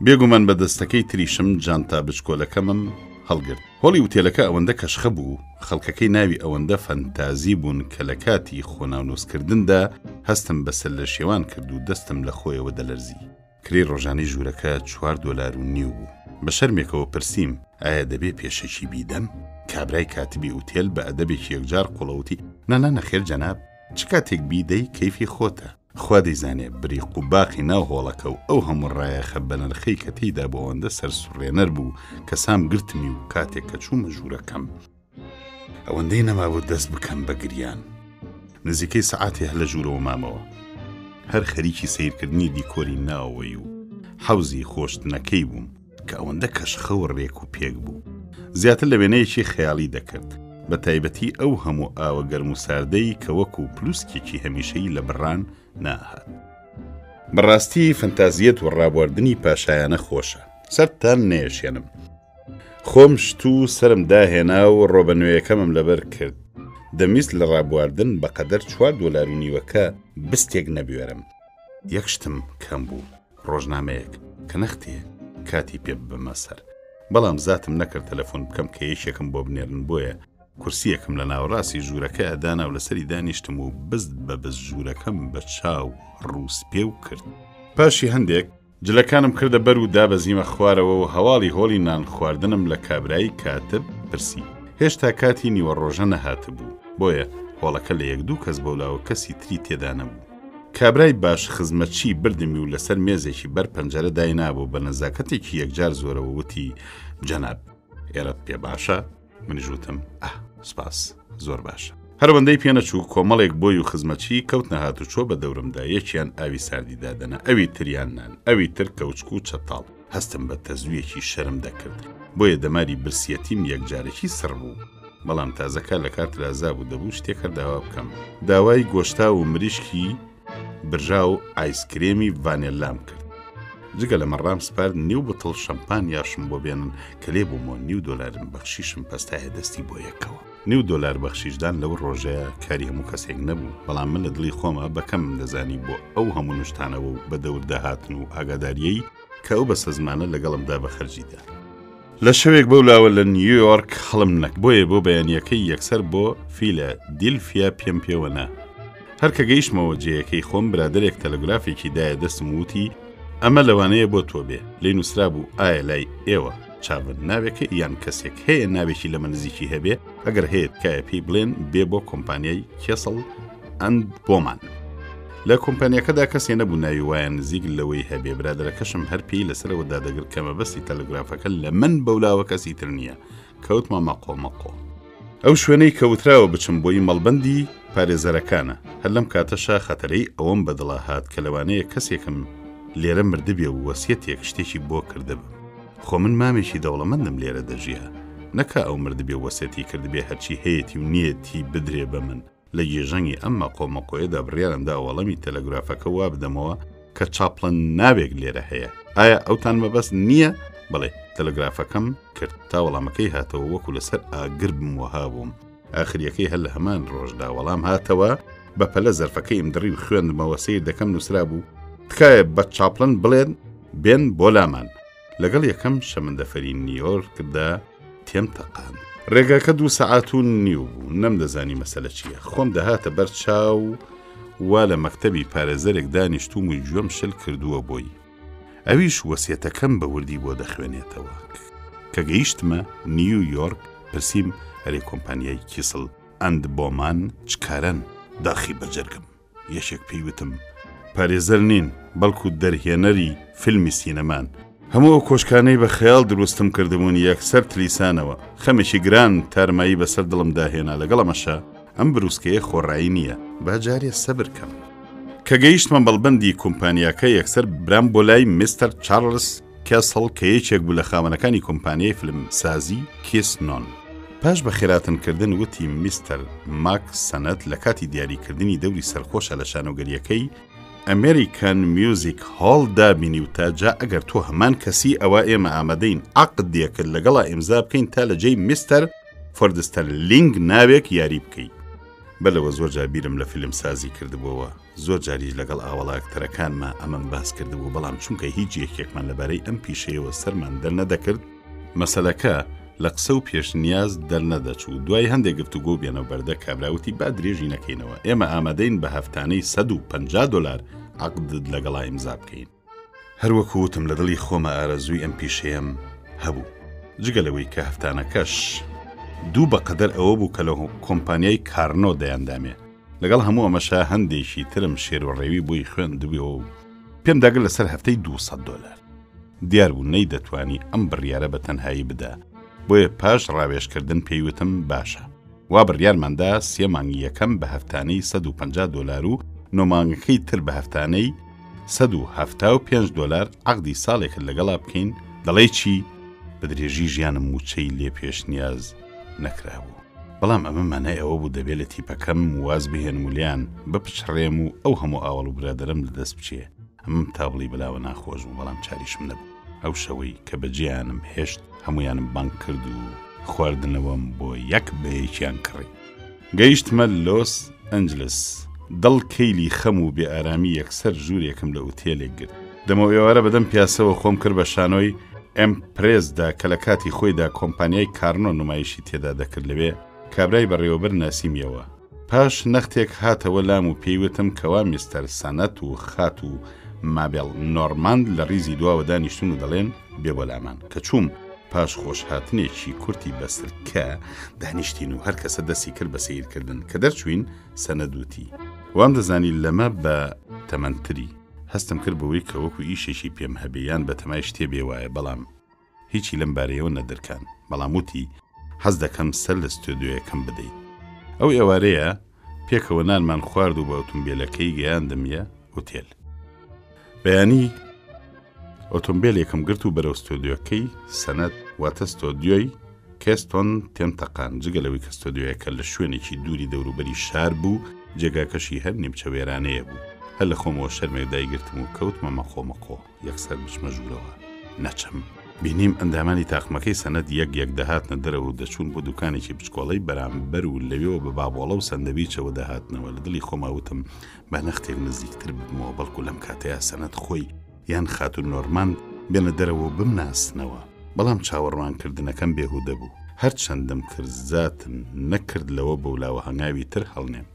بێگومان بە دەستەکەی تریشم جانتا بچکۆلەکەمم هەڵگرت هۆڵی وتێلەکە ئەوەندە کەشخە بوو خەڵکەکەی ناوی ئەوەندە فەنتازی بوون کە لە کاتی خۆناونووسکردندا هەستم بەسەر لە شێوان کرد و دەستم لە خۆیەوە دەلەرزی کری ڕۆژانەی ژوورەکە $4.5 بوو بە شەرمێکەوە پرسییم ئایا دەبێ پێشەکی بیدەم کابرای کاتبی ئوتێل بە ئەدەبێکی یەکجار قوڵەوتی نەخێر جەناب چ کاتێک بیدەی کەیفی خۆتە خوا دەیزانێ بریق و باقی ناو هۆڵەکە و ئەو هەموو ڕایەخە بە نرخەی کە تێیدا بۆ ئەوەندە سەرسوڕێنەر بوو کە سام گرتمی و کاتێک کە چوومە ژوورەکەم ئەوەندەی نەمابوو دەست بکەم بە گریان نزیکەی سەعاتێ لە ژوورەوە مامەوە هەر خەریکی سیرکردنی دیکۆری ناوەوەی و حەوزی خۆشتنەکەی بووم کە ئەوەندە کەشخە و ڕێک و پێک بوو زیاتر لە وێنەیەکی خەیاڵی دەکرد بە تایبەتی ئەو هەموو ئاوە گەرم و ساردەی کە وەکو پلوسکێکی هەمیشەی لە بڕان ناهات بەڕاستی فەنتازیەت و ڕابواردنی پاشایانە خۆشە سەرتان نێشێنم خۆم شت و سرم داهێنا و ڕۆبەنوێیەکەمم لەبەر کرد دەمیست لە ڕابواردن بەقەدەر $4.5 بستێک نەبوێرم یەک شتم کەم بوو ڕۆژنامەیەک کە نەختێ کاتی پێ ببەمە سەر بەڵام زاتم نەکرد تەلەفۆن بکەم کە یەکێکم بۆ بنێرن بۆیە کورسیەکم لە ناوڕاستی ژوورەکە ئەدانا و لەسەری دانیشتم و بزد بە بز ژوورەکەم بە چاو ڕووسپێ و کرد پاشی هەندێک جلەکانم کردە بەر و دابەزیمە خوارەوە و هەواڵی هۆڵی نان خواردنم لە کابرایی کاتب پرسی. هێشتا کاتی نیوە ڕۆژە نەهات بوو، بۆیە هۆڵەکە لە 1-2 کەس بەولاوە کەسی تری تێدا نەبوو. کابرای باش خزمەتچی بردمی و لەسەر مێزێکی بەر پەنجەرە داینابوو بە نەزاکەتێکی یەکجار زۆرەوە وتی جەناب ئێرەت پێ باشە؟ منیش وتم سپاس زۆر باشە. هەروەندەی پێنەچوو کۆمەڵێک بۆی و خزمەتچی کەوت نەهات و چۆ بە دەورمدا، یەکیان ئاوی ساردی دادەنە، ئەوی تریان نان، ئەوی تر کەوچک و چەتاڵ. هەستم بە تەزویەکی شەرم دەکرد، بۆیە دەماری برسیەتیم یەکجارێکی سڕ بوو. بەڵام تازەکە لە کارترازا بوو، دەبوو شتێکە داوا بکەم. داوای گۆشتا و مریشکی برژا و ئایسکرێمی ڤانێلام کرد. جگە لە مەڕام سپارد نیو بتڵ شەمپان یاشم بۆ بێنن کە لێ بوومەوە $9 بەخشیشم پەستایە دەستی بۆ یەکەوە. $9 بەخشیشدان لەو ڕۆژەیە کاری هەموو کەسێک نەبوو، بەڵام من لە دڵی خۆمە بەکەم دەزانی بۆ ئەو هەموو نوشتانەوە و بە دەور داهاتن و ئاگاداریەی کە ئەو بەسە زمانە لەگەڵمدا بەخەرجیدا. لە شەوێک بەولاوە لە نیویۆرک هەڵم نەک، بۆیە بۆ بەیانیەکەی یەکسەر بۆ فیلە دیلفیا پێم پێوەنا. هەر کە گەیشتمەوە جێیەکەی خۆم برادێک تەلەگرافێکی دایە دەستم وتی ئەمە لەوانەیە بۆ تۆ بێ. لی نووسرا بوو ئایا لای ئێوە چاون ناوێکە یان کەسێک هەیە ناوێکی لە نزیکی هەبێ، ئەگەر هەیە تکایە پێی بڵێن بێ بۆ کۆمپانیای کێسڵ ئەند بۆمان. لە کۆمپانیەکەدا کەسێ نەبوو ناوی وایە نزیک لەوەی هەبێ. برادەرەکەشم هەر پێی لەسەرەوە دادەگرت کە مەبەستی تەلەگرافەکە لە من بەولاوە کەسی تر نییە. کەوتمە مەقۆ. ئەو شوێنەی کەوتراوە بچم بۆی مەڵبەندی پارێزەرەکانە. هەر لەم کاتەشا خەتەرەی ئەوەم بەدڵا هات کە لەوانەیە کەسێکم لێرە مردبێ و وەسیەتێک شتێکی بۆ کردبم. خۆ من مامێکی دەوڵەمەندم لێرە دەژیە، نەکا ئەو مردبێ وەسیەتی کردبێ هەرچی هەیەی و نیەتی بدرێ بە من. لە گێژەنگی ئەم مەقۆمەقۆیەدا بڕیارمدا وەڵەمی تەلەگرافەکە وا بدەمەوە کە چاپڵن ناوێک لێرە هەیە. ئایا ئەوتان مەبەست نییە؟ بڵێ. تەلەگرافەکەم کرد تا وەڵامەکەی هاتەوە وەکو لەسەر ئاگر بموەها بووم. ئاخریەکەی هەر لە هەمان ڕۆژدا وەڵام هاتەوە بە پەلە زەرفەکەی ئەمدڕی و خوێندمەوە سیر دەکەم نووسرا بوو تکایە بە چاپڵن بڵێن بێن بۆ لامان. لەگەڵ یەکەم شەمەندەفەری نیویۆرکدا تێم تەقان. ڕێگاکە 2 سەعات و نیو بوو، نەمدەزانی مەسەلە چییە. خۆم دەهاتە بەر چاو وا لە مەکتەبی پارێزەرێک دانیشتوم و گوێم شل کردووە بۆی. ئەویش وەسیەتەکەم بە وردی بۆ دەخوێنێتەوە. کە گەیشتمە نیویۆرک پرسییم هەرێ کۆمپانیای کیسڵ ئەند بۆمان چکارن؟ داخی بەجەرگم. یەشێک پێیوتم پارێزەر نین، بەڵکو دەرهێنەری فیلمی سینەمان. هەموو کۆشکانەی بە خەیاڵ دروستم کردبوون یەکسەر تلیسانەوە. خەمێکی گران تارمایی بەسەر دڵم داهێنا. لەگەڵەمەشە ئەم بروسکەیە خۆڕایی نییە، با جارێ سەبر کەم. کە گەیشتمە بەڵبەندی کۆمپانیاکە یەکسەر برام بۆ لای میستەر چارلز کێسڵ کە یەکێک بوو لە خاوەنەکانی کۆمپانیای فیلم سازی کێسنۆن. پاش بە خێراتنکردن وتی میستەر ماک سەنەت لە کاتی دیاریکردنی دەوری سەرخۆشە لە شانۆگەریەکەی ئەمریکان میوزیک هۆڵ دابینی و تا جا ئەگەر تۆ هەمان کەسی ئەوە ئێمە ئامادەین عەقدێکت لەگەڵا ئیمزا بکەین تا لە جێی میستەر فۆردستەرلینگ ناوێک یاری بکەیت. بەلەوە زۆر جابیرم لە فیلم سازی کردبووەوە، زۆر جاریش لەگەڵ ئاوەڵاکتەرەکانمە ئەمەم باس کردبوو، بەڵام چونکە هیچ یەکێکمان لەبارەی ئەم پیشەیەوە سەرمان دەرنەدەکرد، مەسەلەکە لە قسە و پێشنیاز دەرنەدەچوو. دوای هەندێک گفتوگۆ بێنەوە بەردە کابراوتی با درێژی نەکەینەوە، ئێمە ئامادەین بە هەفتانەی $150 عەقدت لەگەڵا ئیمزا بکەین. هەروەکو وتم لە دڵی خۆمە ئارەزووی ئەم پیشەیەم هەبوو، جگە لەوەی کە هەفتانەکەش 2 بەقەدەر ئەوە بوو کە لە کۆمپانیای کارنۆ دەیاندامێ. لەگەڵ هەموو ئەمەشا هەندێکی ترم شێروەڕێوی بۆی خوێندبووەوە و پێم داگەر لەسەر هەفتەی $200. دیار بوو نەی دەتوانی ئەم بڕیارە بە تەنهایی بدا، بۆیە پاش ڕاوێشکردن پێیوتم باشە. وا بڕیارماندا 3 مانگی یەکەم بە هەفتانەی $150 و 9 مانگەکەی تر بە هەفتانەی $175 عەقدی ساڵێکت لەگەڵا بکەین. دەڵێ چی؟ بە درێژی ژیانم موچەی لێ پێشنیاز نەکرابوو، بەڵام ئەمە مانای ئەوە بوو دەبێت لە تیپەکەم واز بهێنم و لیان بپشڕێم و ئەو هەموو ئاوەڵ و برادەرم لەدەست بچێ. ئەمم تابڵی بلاوە ناخۆش و بەڵام چاریشم نەبوو. ئەو شەوەی کە بەجیانم هێشت هەمویانم بانک کرد و خواردنەوەم بۆ یەک بەیەکیان کڕی. گەیشتمە لۆس ئەنجلس. دڵ کەیلی خەم و بێ ئارامی یەکسەر ژوورێکم لە ئوتێلێک گرت. دەمەوە ئێوارە بەدەم پیاسەوە خۆم کرد بە شانۆی ئەمپرێزدا کە لە کاتی خۆیدا کۆمپانیای کارنۆ نمایشی تێدا دەکرد. لەوێ کابرای بەڕێوەبەر ناسیمیەوە. پاش نەختێک هاتەوە لام و پێیوتم کەوا میستەر سەنەت و خات و مابێڵ نۆرماند لە ڕیزی دواوە دانیشتون و دەڵێن بێ بۆ لامان کە چووم پاش خۆشهاتنێکی کورتی بەسرکە دانیشتین و هەر کەسە دەستی کرد بە سیرکردن کە دەرچوین سەنەدوتی وام دەزانی لەمە بە تەمەنتری هەستم کرد بەوەی کە وەکو ئیشێکی پێم هەبێیان بە تەمای شتێ بێ وایە بەڵام هیچی لەم بارەیەوە نەدرکان بەڵام وتی حەز دەکەم سەر لە ستۆدیۆیەکەم بدەیت ئەو ئێوارەیە پێکەوە نانمان خوارد و بە ئۆتۆمبیلەکەی گەیاندمیە ئوتێل بەیانی ئۆتۆمبیلێکم گرت و بەرەو ستۆدیۆکەی سەنەد واتە ستۆدیۆی کێستۆن تێمتەقان جگەلەوەی کە ستۆدیۆیەکە لە شوێنێکی دووری دەوروبەری شار بوو جێگاکەشی هەر نیمچە وێرانەیە بوو هەر لە خۆمەوە شەرمێک دایگرتم و کەوتمە مەخۆمەخۆ یەکسەر بچمە ژوورەوە نەچەم بینیم ئەندامانی تاقمەکەی سەنەد یەک دەهاتنە دەرەوە و دەچوون بۆ دوکانێکی بچکۆڵەی بەرامبەر و لەوێەوە بە بابۆڵە و سەندەویچەوە دەهاتنەوە لە دڵی خۆماوتم با نەختێک نزیکتر ببمەوە بەڵکو لەم کاتەیە سەنەد خۆی یان خاتون نۆرماند بێنە دەرەوە بمناسنەوە بەڵام چاوەڕوانکردنەکەم بێهودە بوو هەر چەندم کرد زاتم نەکرد لەوە بەولاوە هەنگاوی تر هەڵنێم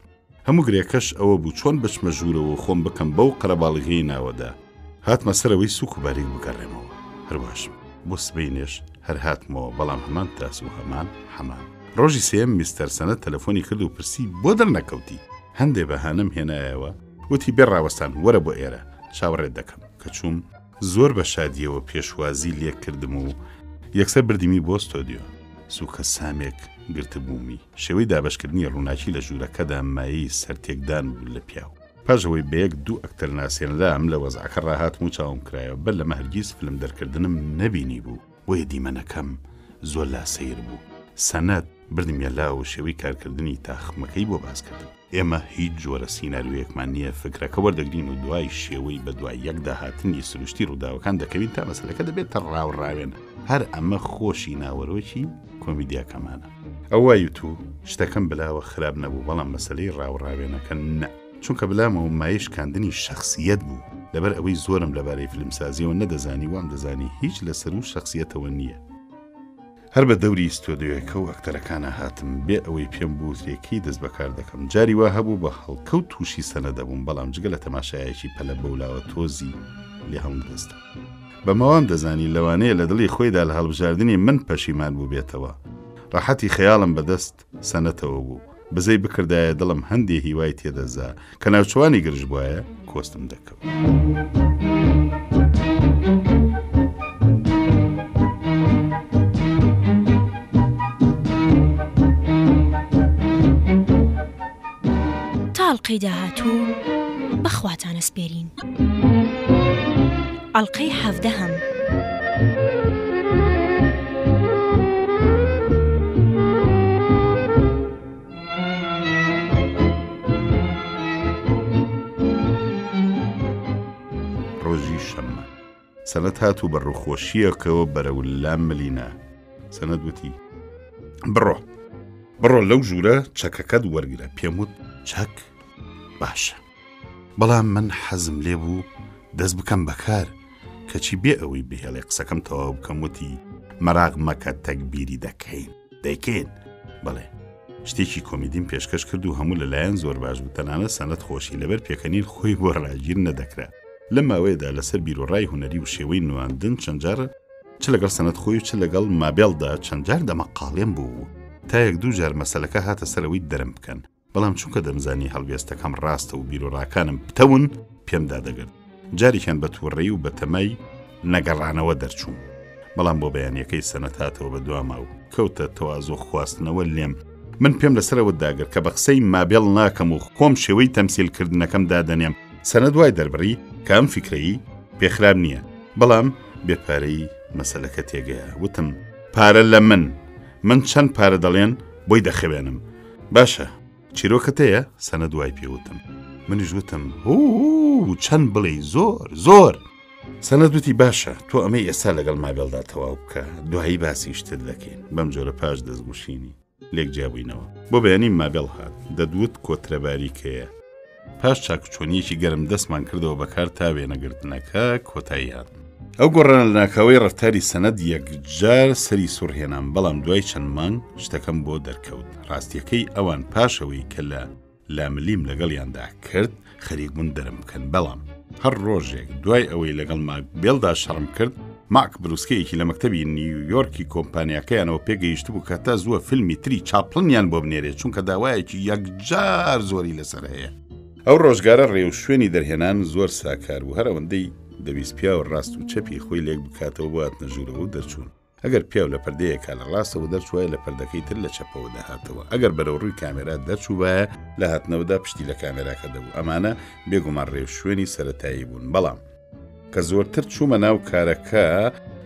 هەموو گرێکەش ئەوە بوو چۆن بچمە ژوورەوە خۆم بکەم بەو قەرەباڵغی ناوەدا هاتمە سەرەوەی سوک و باریک بگەڕێمەوە هەرواشم بۆ سبەینێش هەر هاتمەوە بەڵام هەمان تاس و هەمان ڕۆژی سێم میستەر سەنەد تەلەفۆنی کرد و پرسی بۆ دەرنەکەوتی هەندێ بەهانەم هێنایەوە وتی بێ ڕاوەستان وەرە بۆ ئێرە چاوەڕێت دەکەم کە چووم زۆر بە شادیەوە پێشوازی لێک کردم و یەکسەر بردیمی بۆ ستۆدیۆ سوکە سامێک گرتبوومی شێوەی دابشکردنی ڕووناکی لە ژوورەکەدا مایی سەرتێکدان بوو لە پیاو پاژەوەی بەیەک دوو ئەکتەر ناسێنرام لە وەزعەکە ڕاهاتم و چاوم کرایەوە بەر لەمە هەرگیز فلم دەرکردنم نەبینی بوو بۆیە دیمەنەکەم زۆر لاسەیر بوو سەنەد بردمیە لاو و شێوەی کارکردنی تاخمەکەی بۆ باسکردم ئێمە هیچ جۆرە سیناریۆیەکمان نییە فکرەکە وەردەگرین و دوای شێوەی بە دوای یەکداهاتنی سروشتی ڕووداوەکان دەکەوین تا مەسەلەکە دەبێتە ڕاوڕاوێن هەر ئەمە خۆشی ناوەرۆکی کۆمیدیاکەمانە ئەو وای تو شتەکەم بلاوە خراپ نەبوو بەڵام مەسەلەی ڕاوڕاوێنەکە نە چونکە بلامەوە مایش کاندنی شخصیت بوو لەبەر ئەوەی زۆرم لەبارەی فیلمسازیەوە نەدەزانی وام دەزانی هیچ لەسەر و شخصیەتەوە نییە هەر بە دەوری ستۆدیۆیەکە و ئەکتەرەکانە هاتم بێ ئەوەی پێم بوو تێکی دەست بەکار دەکەم جاری وا هەبوو بە هەڵکەوت تووشی سەنە دەبووم بەڵام جگە لە تەماشایەکی پەلە بەولاوە تۆزی لێ هەڵم دەستە بەمەوان دەزانی لەوانەیە لە دڵی خۆیدا لە هەڵبژاردننی من پەشیمان بوو بێتەوە ڕاحەتی خەیاڵم بەدەست سەنەتەوە بوو بزەی بکردایە دڵم هەندێ هیوای تێدەزا کە ناوچوانی گرژ بواە کۆستم دەکەوت ئەڵلقەی داهاتوو بەخواتانە سپێرین ئەڵلقەی 17. ڕۆژی شەممە سەنەد هاتوو بە ڕووخۆشیەکەوە بەرەو لام ملینا سەنەد وتی بڕۆ لەو ژوورە چەکەکەت وەرگرە پێم وت چەک باشە بەڵام من حەزم لێ بوو دەست بکەم بەکار کەچی بێ ئەوەی بهێڵێ قسەکەم تەواو بکەم وتی مەراغ مەکە تەکبیری دەکەین بەڵێ شتێکی کۆمیدیم پێشکەش کرد و هەموو لەلایەن زۆر باش بوو تەنانە سەنەد خۆشی لەبەر پێکەنین خۆی بۆ ڕاگیر نەدەکرا لە ماوەیەدا لەسەر بیرۆڕای هوەری و شێوەی نواندن چەند جارە چ لەگەڵ سەنەد خۆی و چ لەگەڵ مابێڵدا چەند جار دەمەقاڵێم بوو تا یەک دوو جار مەسەلەکە هاتە سەرەوەی دەرم بکەن بەڵام چونکە دەمزانی هەڵوێستەکەم ڕاستە و بیرۆڕاکانم پتەون پێمدا دەگرت جاریکیان بە تووڕێی و بە تەمای نەگەڕانەوە دەرچووم بەڵام بۆ بەیانیەکەی سەنەد هاتەوە بە دواماو کەوتە تەوازۆ خواستنەوە لێم من پێم لەسەرەوە داگر کە بە قسەی مابێڵ ناکەم و خۆم شێوەی تەمسیلکردنەکەم دادەنێم سەنەد وای دەربڕی کە ئەم فکرەی پێخراب نییە بەڵام بێپارەی مەسەلەکە تێگەیە وتم پارە لە من چەند پارە دەڵێن بۆی دەخەوێنم باشە چیرۆکەتەیە سەنەد وای پێوتم منیش وتم چەند بڵێ زۆر سەنەد وتی باشە تۆ ئەمەی ئێستا لەگەڵ مابێڵدا تەواو بکە دوایی باسی شتت دەکەین بەم جۆرە پاش دەستگوشینی لێک جیابووینەوە بۆ بەیانی مابێڵ هات دەدوت کۆترەباریکەیە پاش چاکچۆنیەکی گەرم دەستمان کردەوە بەکار تا وێنەگرتنەکە کۆتایی هاتن ئەو گۆڕانە لە ناکاوەی ڕفتاری سەنەد یەکجار سەری سوڕهێنام بەڵام دوای چەند مانگ شتەکەم بۆ دەرکەوت ڕاستیەکەی ئەوان پاشەوەی کە لە لاملیم لەگەڵیاندا کرد خەریک بوون دەرم بکەن بەڵام هەر ڕۆژێک دوای ئەوەی لەگەڵ ماک بێڵدا شەڕم کرد ماک بروسکەیەکی لە مەکتەبی نیویۆرکی کۆمپانیاکەیانەوە پێگەیشت بوو کە تا زووە فیلمی تری چاپڵنیان بۆ بنێرێت چونکە داوایەکی یەکجار زۆری لەسەر هەیە. ئەو ڕۆژگارە ڕێو شوێنی دەرهێنان زۆر ساکار بوو، هەر ئەوەندەی دەویست پیاوە ڕاست و چەپی خۆی لێک بکاتەوە بۆ هاتنە ژوورەوە و دەرچوون. ئەگەر پیاو لە پەردەیەکە لە ڕاستەوە دەرچووە لە پەردەکەی تر لە چەپەوە دەهاتەوە، ئەگەر بەرەو ڕووی کامێرا دەرچووبایە لە هاتنەوەدا پشتی لە کامێراکە دەبوو. ئەمانە بێگومان ڕێو شوێنی سەرەتایی بوون. بەڵام کە زۆرتر چوومە ناو کارەکە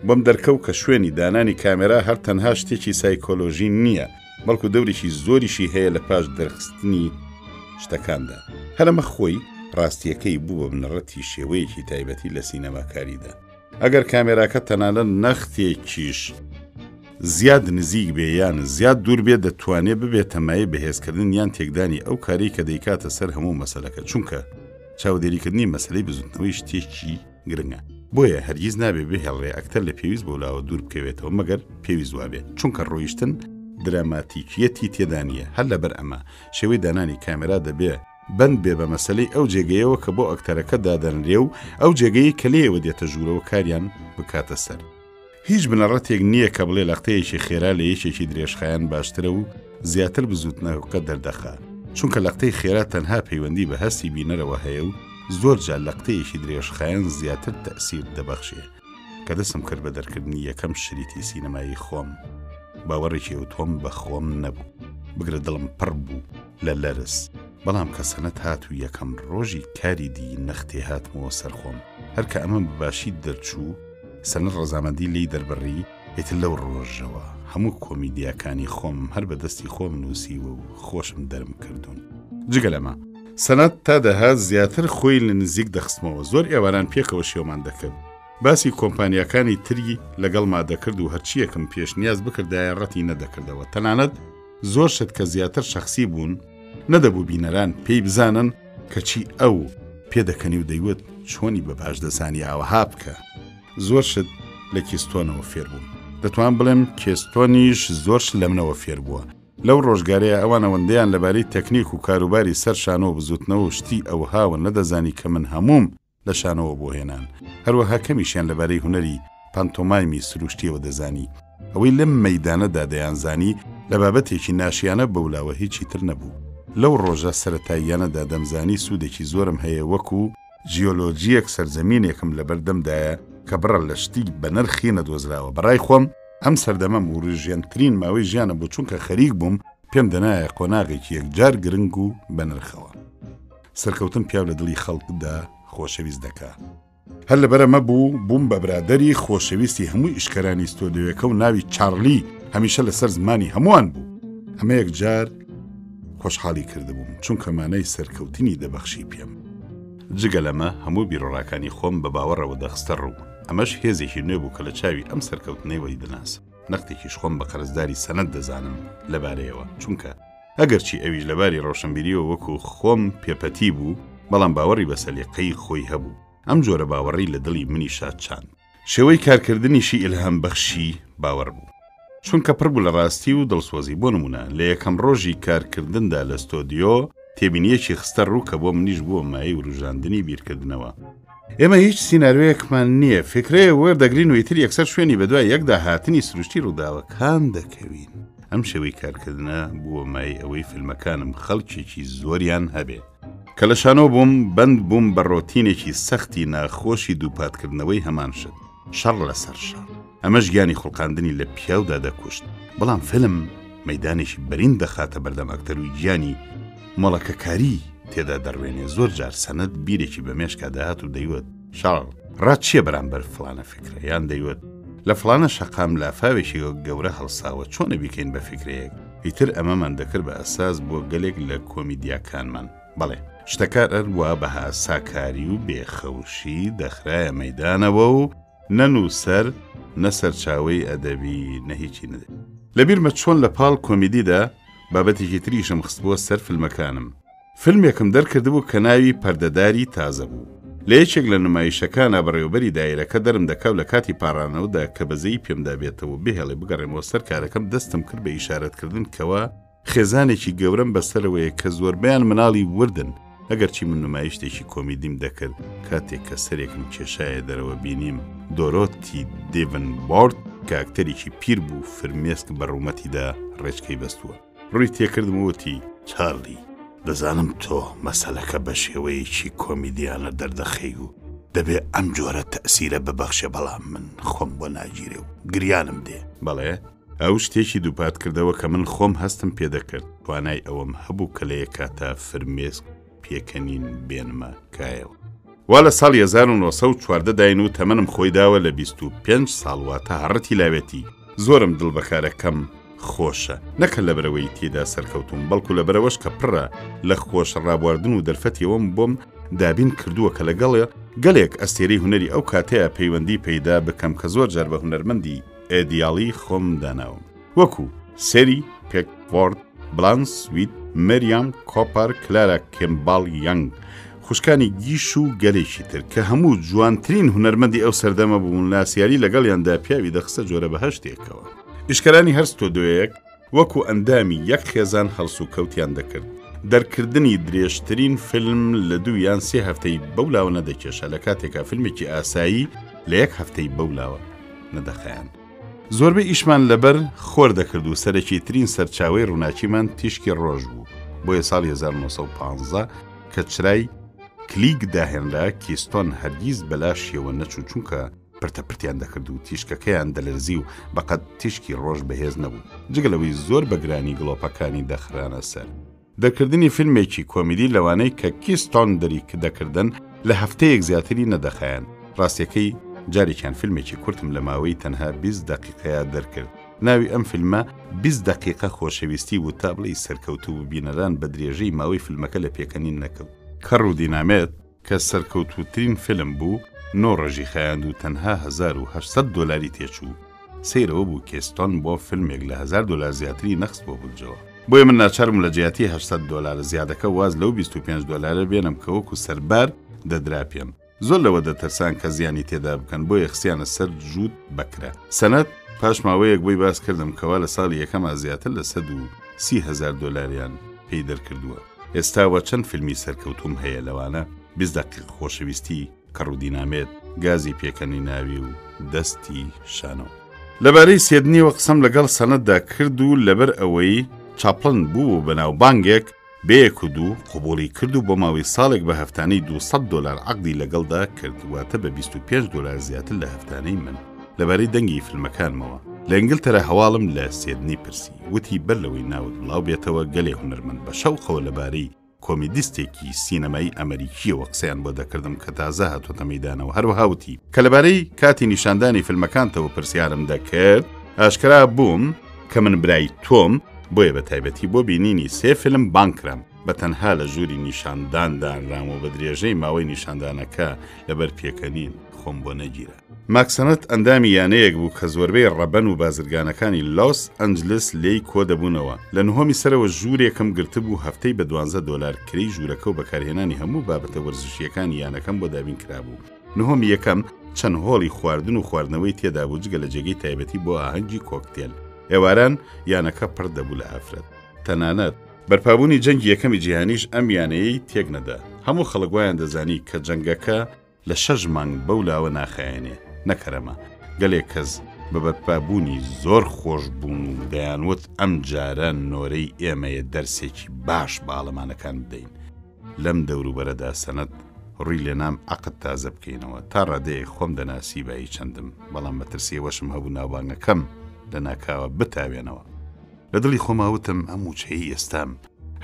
بەم دەرکەو کە شوێنی دانانی کامێرا هەر تەنها شتێکی سایکۆلۆژی نییە، بەڵکو دەورێکی زۆریشی هەیە لە پاش دەرخستنی شتەکاندا. هەرەمە خۆی ڕاستیەکەی بوو بە بنەڕەتی شێوەیەکی تایبەتی لە سینەماکاریدا. ئەگەر کامێراکە تەنانەت نەختێکیش زیاد نزیک بێ یان زیاد دوور بێ دەتوانێت ببێت تەمایە بەهێزکردن یان تێکدانی ئەو کاری کە دەیکاتە سەر هەموو مەسەلەکە، چونکە چاودێریکردنی مەسلەی بزوتنەوەی شتێکی گرنگە. بۆیە هەرگیز نابێ بهێڵڕێ ئەکتەر لە پێویست بۆ لاوە دوور بکەوێتەوە مەگەر پێویست وابێت، چونکە ڕۆیشتن دراماتیکیەتی تێدا نیە. هەر لەبەر ئەمە شێوەی دانانی کامێرا دەبێ بند بێ بە مەسلەی ئەو جێگەیەوە کە بۆ ئەکتەرەکە دادەنرێ و ئەو جێگەی کە لێەوە دێتە ژوورەوە کاریان بکاتە سەر. هیچ بنەڕەتێک نییە کە بڵێ لەختەیەکی خێرا لە یەکێکی درێژخایەن باشترە و زیاتر بزوتنەوەکە دەردەخا، چونکە لەختەی خێرا تەنها پەیوەندی بە هەستی بینەرەوە هەیە و زۆر جار لەختەیەکی درێژخایەن زیاتر تەئسیر دەبەخشێ. کە دەسم کرد بە دەرکردنی یەکەم شریتی سینەمایی خۆم، باوەڕێکی ئەوتۆم بە خۆم نەبوو، بگرە دڵم پڕ بوو لە لەرز. بەڵام کە سەنەت هات و یەکەم ڕۆژی کاری دی نەختێ هاتمەوە سەرخۆم، هەرکە ئەمە باشی دەرچوو سەنەت ڕەزامەندی لی دەربڕی ئێتر لەو ڕۆژەوە هەموو کۆمیدیاکانی خۆم هەر بە دەستی خۆم نووسیوە و خۆشم دەرم کردوون. جگە لەمە سەنەت تا دەهات زیاتر خۆی لە نزیک دەخستمەوە، زۆر ئێواران پێکەوە شێومان دەکرد، باسی کۆمپانیاکانی تری لەگەڵما دەکرد و هەرچیەکم پێشنیاز بکردایە ڕەتی نەدەکردەوە. تەنانەت زۆر شت کە زیاتر شەخسی بوون نەدەبوو بینەران پێی بزانن کەچی ئەو پێدەکەنی و دەیوت چۆنی بە باش دەزانی ئاوەها بکە. زۆر شت لە کێستۆنەوە فێر بووم، دەتوان بڵێم کێستۆنیش زۆرش لە منەوە فێر بووە. لەو ڕۆژگارەیە ئەوانەوەندەیان لەبارەی تەکنیک و کاروباری سەر شانەوە بزوتنەوە و شتی ئەو هاون نەدەزانی کە من هەموم لە شانەوە بۆ هێنان، هەروەها کەمیشیان لەبارەی هوەری پانتۆمایمی سروشتیەوە دەزانی. ئەوەی لەم مەیدانەدا دەیانزانی لە بابەتێکی ناشیانە بەولاوە هیچی تر نەبوو. لەو ڕۆژە سەرەتاییانەدا دەمزانی سوودێکی زۆرم هەیە، وەکو جیۆلۆجیەک سەرزەمینێکم لە بەردەمدایە کە بڕە لە شتی بە نرخی نەدۆزراوە. بەڕای خۆم ئەم سەردەمەم وروژێنترین ماوەی ژیانە بوو، چونکە خەریک بووم پێم دەنایە قۆناغێکی یەکجار گرنگ و بە نرخەوە. سەرکەوتن پیاو لە دڵی خەڵکدا خۆشەویست دەکا. هەر لەبەرەمە بووم بە برادەری خۆشەویستی هەمووی ئیشکەرانی ستۆدیۆیەکە و ناوی چارلی هەمیشە لەسەر زمانی هەمووان بوو. ئەمە یەکجار خۆشحاڵی کردبووم، چونکە مانای سەرکەوتنی دەبەخشی پێم. جگە لەمە هەموو بیرۆڕاکانی خۆم بە باوەڕەوە دەخستە ڕوو. ئەمەش هێزێکی نوێ بوو کە لە چاوی ئەم سەرکەوتنەوەی دەناسم. نەختێکیش خۆم بە قەرزداری سەنەت دەزانم لەبارەیەوە، چونکە ئەگەرچی ئەویش لەباری ڕۆشنبیریەوە وەکو خۆم پێپەتی بوو، بەڵام باوەڕی بە سەلیقەی خۆی هەبوو. ئەم جۆرە باوەڕی لە دڵی منی شادچاند. شێوەی کارکردنیشی ئیلهام بەخشی باوەڕ بوو، چونکە پڕ بوو لە ڕاستی و دڵسۆزی. بۆ نمونە لە یەکەم ڕۆژی کارکردندا لە ستۆدیۆ تێبینیەکی خستە ڕوو کە بۆ منیش بووە مای وروژاندنی بیرکردنەوە. ئێمە هیچ سیناریۆیەکمان نییە، فکرەیە وەردەگرین و ئیتر یەکسەر شوێنی بەدوای یەکدا هاتنی سروشتی ڕووداوەکان دەکەوین. ئەم شێوەی کارکردنە بووە مای ئەوەی فیلمەکانم خەڵکێکی زۆریان هەبێ. کە لە شانۆ بووم بەند بووم بە ڕۆتینێکی سەختی ناخۆشی دووپاتکردنەوەی هەمان شت، شەڕ لەسەر شەڕ. ئەمەش گیانی خوڵقاندنی لە پیاودا دەکوشت. بەڵام فیلم مەیدانێکی بەرین دەخاتە بەردەم ئەکتەر و گیانی مۆڵەکەکاری تێدا دەڕوێنێ. زۆر جار سەنەت بیرێکی بە مێشکا داهات و دەیوت شاڕ ڕات چییە بەرامبەر فڵانە فکرە، یان دەیوت لە فڵانە شەقام لافاوێکی گەورە هەڵساوە، چۆنە بیکەین بە فکرەیەک. ئیتر ئەمەمان دەکرد بە ئەساس بۆ گەلێک لە کۆمیدیاکانمان. بەڵێ شتەکار ئەروە بەها ساکاری و بێخەوشی دەخرایە مەیدانەوە و نەنووسەر نەسەرچاوەی ئەدەبی نەهیچی نەدێت. لەبیرمە چۆن لە پاڵ کۆمیدیدا بابەتێکی تریشم خست بووە سەر فیلمەکانم. فیلمێکم دەرکردبوو کە ناوی پەردەداری تازە بوو. لە یەکێک لە نمایشەکانە بەڕێوەبەری دایرەکە دەرم دەکاو لە کاتی پاڕانەوەدا کە بەزەی پێمدا بێتەوە بهێڵێ بگەڕێمەوە سەر کارەکەم. دەستم کرد بە ئیشارەتکردن کەوە خێزانێکی گەورەم بەسەرەوەیە کە زۆربیان مناڵی وردن، ئەگەرچی من نمایشتێکی کۆمیدیم دەکرد کاتێک کە سەرێکم کێشایە دەرەوە بینیم دۆرۆتی دێڤنپۆرت کە ئاکتەرێکی پیر بوو فرمێسک بە ڕوومەتیدا ڕێچکەی بەستووە ڕووی تێکردم وتی چارلی دەزانم تۆ مەسەلەکە بە شێوەیەکی کۆمیدیانە دەردەخەی و دەبێ ئەم جۆرە تەسیرە ببەخشێ بەڵام من خۆم بۆ ناگیرێ و گریانم دێ بەڵێ ئەو شتێکی دووپات کردەوە کە من خۆم هەستم پێدەکرد توانای ئەوەم هەبوو کە لە یەکاتا فرمێسک پێکەنین بێنمە کایەوە وا لە ساڵ 1940 داین و تەمەنم خۆی داوە لە 25 ساڵواتە هەڕەتی لاوێتی زۆرم دڵ بەکارەکەم خۆشە نەکە لەبەرەوەی تێدا سەرکەوتوم بەڵکو لەبەرەوەش کە پڕە لە خۆش ڕابواردن و دەرفەتیەوەم بۆم دابین کردووە کە لەگەڵێ گەلێک ئەستێرەی هونەری ئەو کاتەیە پەیوەندی پەیدا بکەم کە زۆر جار بە هونەرمەندی ئێدیاڵی خۆم داناوم وەکو سێری پێکفۆرد بلانسویت مەریام کۆپەر کلارا کێمباڵ یانگ خوشکانی گیش و گەلێکی تر کە هەموو جوانترین هونەرمەندی ئەو سەردەمە بوون لاسیاری لەگەڵیاندا پیاوی دەخسە جۆرە بەهەشتێکەوە ئیشکەرانی هەرستۆ دوەیەک وەکو ئەندامی یەک خێزان هەڵسو کەوتیان دەکرد دەرکردنی درێژترین فیلم لە 2 یان 3 هەفتەی بەولاوە نەدەکێشە لە کاتێکا فیلمێکی ئاسایی لە 1 هەفتەی بەولاوە نەدەخەیان زۆربەی ئیشمان لەبەر خۆر دەکرد و سەرەکی ترین سەرچاوەی ڕووناچیمان تیشکی ڕۆژ بوو بۆیە ساڵی 1950 کە چرای کلیک داهێنرا کیستۆن هەرگیز بەلاشیەوە نەچوو چونکە پرتەپرتیان دەکرد و تیشکەکەیان دەلەرزی و بەقەت تیشکی ڕۆژ بەهێز نەبوو جگەلەوەی زۆر بەگرانی گڵۆپەکانی دەخرانە سەر دەرکردنی فیلمێکی کۆمیدی لەوانەی کە کیستۆن دەری دەکردن لە هەفتەیەک زیاتری نەدەخایەن ڕاستیەکەی جارێکیان فیلمێکی کورتم لە ماوەی تەنها 20 دقیقەیە دەرکرد ناوی ئەم فیلمە 20 دقیقە خۆشەویستی و تا بڵی سەرکەوت و بینەران بە درێژەی ماوەی فیلمەکە لە پێکەنین نەکەوت کەڕ و دینامێت کە سەرکەوتوترین فیلم بوو 9 ڕۆژی خایاند و تەنها 1800 دۆلاری تێچوو سەیرەوە بوو کێستۆن بۆ فیلمێک لە 1000 دلار زیاتری نەخست بۆ بودجەوە بۆیە من ناچارم لە جیاتی 800 دلار زیادەکە واز لەو 25 دلار بێنم کە وەکو سەربار دەدرا پێم زۆر لەوە دەترسان کە زیانی تێدا بکەن بۆ یەخسیانە سەر جوود بکرە سەنەت پاش ماوەیەک بۆی باس کردم کەوا لە ساڵی یەکەما زیاتر لە 130,000 دلاریان پێی دەرکردووە ئێستاوە چەند فیلمی سەرکەوتوم هەیە لەوانە 20 دقیق خۆشەویستی کەڕ و دینامێت گازی پێکەنی ناوی و دەستی شانەوە لەبارەی سێدنیەوە قسەم لەگەڵ سەنەتدا کرد و لەبەر ئەوەی چاپڵن بوو بەناو بانگێک بەیەک و دوو قوبوڵی کرد و بۆ ماوەی ساڵێک بە هەفتانەی 200 دلار عەقدی لەگەڵدا کرد واتە بە 25 دلار زیاتر لە هەفتانەی من لەبارەی دەنگی فیلمەکانمەوە لە ئینگلتەرا هەواڵم لە سێدنی پرسی وتی بەر لەوەی ناوت بڵاو بێتەوە گەلێ هونەرمەند بە شەوقەوە لەبارەی کۆمیدیستێکی سینەمای ئەمریکیەوە قسەیان بۆ دەکردم کە تازە هاتوۆتە مەیدانەوە هەروەها وتی کە لەبارەی کاتی نیشاندانی فیلمەکانتەوە پرسیارم دەکرد ئاشکرا بووم کە من برای تۆم بۆیە بە تایبەتی بۆ بینینی 3 فیلم بانکرام بە تەنها لە ژووری نیشانداندانرام و بە درێژەی ماوەی نیشاندانەکە لەبەر پێکەنین خۆم بۆ نەگیرە ماکسەنەت ئەندامی یانەیەک بوو کە زۆربەی ڕەبەن و بازرگانەکانی لۆس ئەنجلس لێی کۆ دەبوونەوە لە نهۆمی سەرەوە ژوورێکم گرتبوو هەفتەی بە 12 دلار کری ژوورەکە و بەکارهێنانی هەموو بابەتە وەرزشیەکانی یانەکەم بۆ دابین کرابوو نهۆمی یەکەم چەند هۆڵی خواردن و خواردنەوەی تێدا بوو جگە لە جێگەی تایبەتی بۆ ئاهەنگی کۆکتێل ئێواران یانەکە پڕ دەبوو لە ئافرەت تەنانەت بەرپابوونی جەنگی یەکەمی جیهانیش ئەم یانەیەی تێک نەدا هەموو خەڵکوایان دەزانی کە جەنگەکە لە 6 مانگ بەولاوە ناخایێنێ نەکەرەمە گەلێک کەس بە بەرپابوونی زۆر خۆش بوون و دەیانوت ئەم جارە نۆرەی ئێمەیە دەرسێکی باش باڵەمانەکان بدەین لەم دەوروبەرەدا سەنەت ڕووی لێ نام عەقد تازە بکەینەوە تا ڕادەیەک خۆم دەناسی بایی چەندم بەڵام بەترسیەوەشم هەبوو ناوبانگەکەم لە ناکاوە بتاوێنەوە لە دڵی خۆماوتم ئەم وچەی ئێستام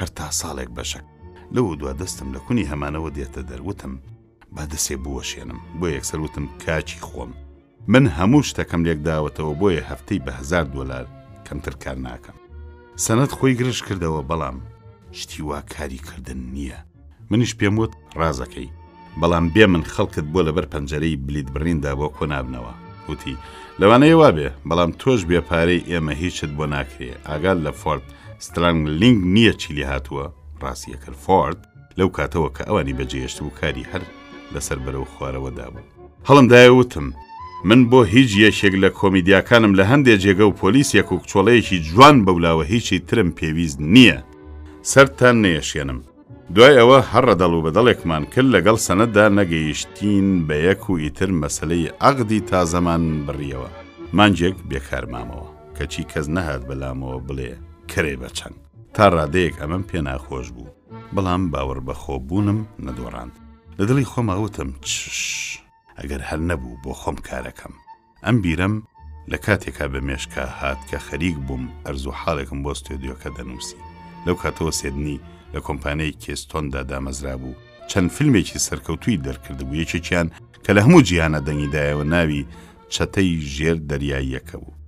هەر تا ساڵێک بەشک لەوە دوا دەستم لە کونی هەمانەوە دێتە دەروتم با دەسێ بوەشێنم بۆ یەکسەروتم کاچی خۆم من هەموو شتەکەم لێک داوەتەوە بۆیە هەفتەی بە 1000 دلار کەمتر کار ناکەم سەنەت خۆی گرش کردەوە بەڵام شتی وا کاری کردن نییە منیش پێم وت ڕازەکەی بەڵام بێ من خەڵکت بۆ لەبەر پەنجەرەی بلیت بڕیندا بۆ کۆنابنەوە وتی لەوانەیە وابێ بەڵام تۆش بێپارەی ئێمە هیچت بۆ ناکرێ ئاگال لە فۆرد سترانگلینگ نییە چیلی هاتووە ڕاستیە کرد فۆرد لەو کاتەوە کە ئەوانی بەجێهێشت و کاری هەر لەسەر بەرەو خوارەوەدا بوو هەڵمدایەوتم من بۆ هیچ یەکێک لە کۆمیدیاکانم لە هەندێک جێگە و پۆلیسێک و کچۆڵەیەکی جوان بەولاوە هیچی ترم پێویست نییە سەرتان نێشێنم دوای ئەوە هەڕەدەڵ و بەدەڵێکمان کرد لەگەڵ سەنەتدا نەگەیشتین بە یەک و ئیتر مەسلەی عەقدی تازەمان بڕیەوە. مانجێک بێکار مامەوە کەچی کەس نەهات بەلامەوە بڵێ کرێ بەچەند. تا ڕادەیەک ئەمەم پێ ناخۆش بوو، بەڵام باوەڕ بەخۆبوونم نەدۆڕاند. لە دڵی خۆماوتم ئەگەر هەر نەبوو بۆ خۆم کارەکەم. ئەم بیرەم لە کاتێکا بە مێشکا هات کە خەریک بووم ئەرز و حاڵێکم بۆ ستۆدیۆکە دەنووسی. لەو کاتەوە سێدنی لە کۆمپانیای کێستۆندا دامەزرا بوو. چەند فیلمێکی سەرکەوتووی دەرکردبوو، یەکێکیان کە لە هەموو جیهانە دەنگیدایەوە ناوی چەتەی ژێر دەریاییەکە بوو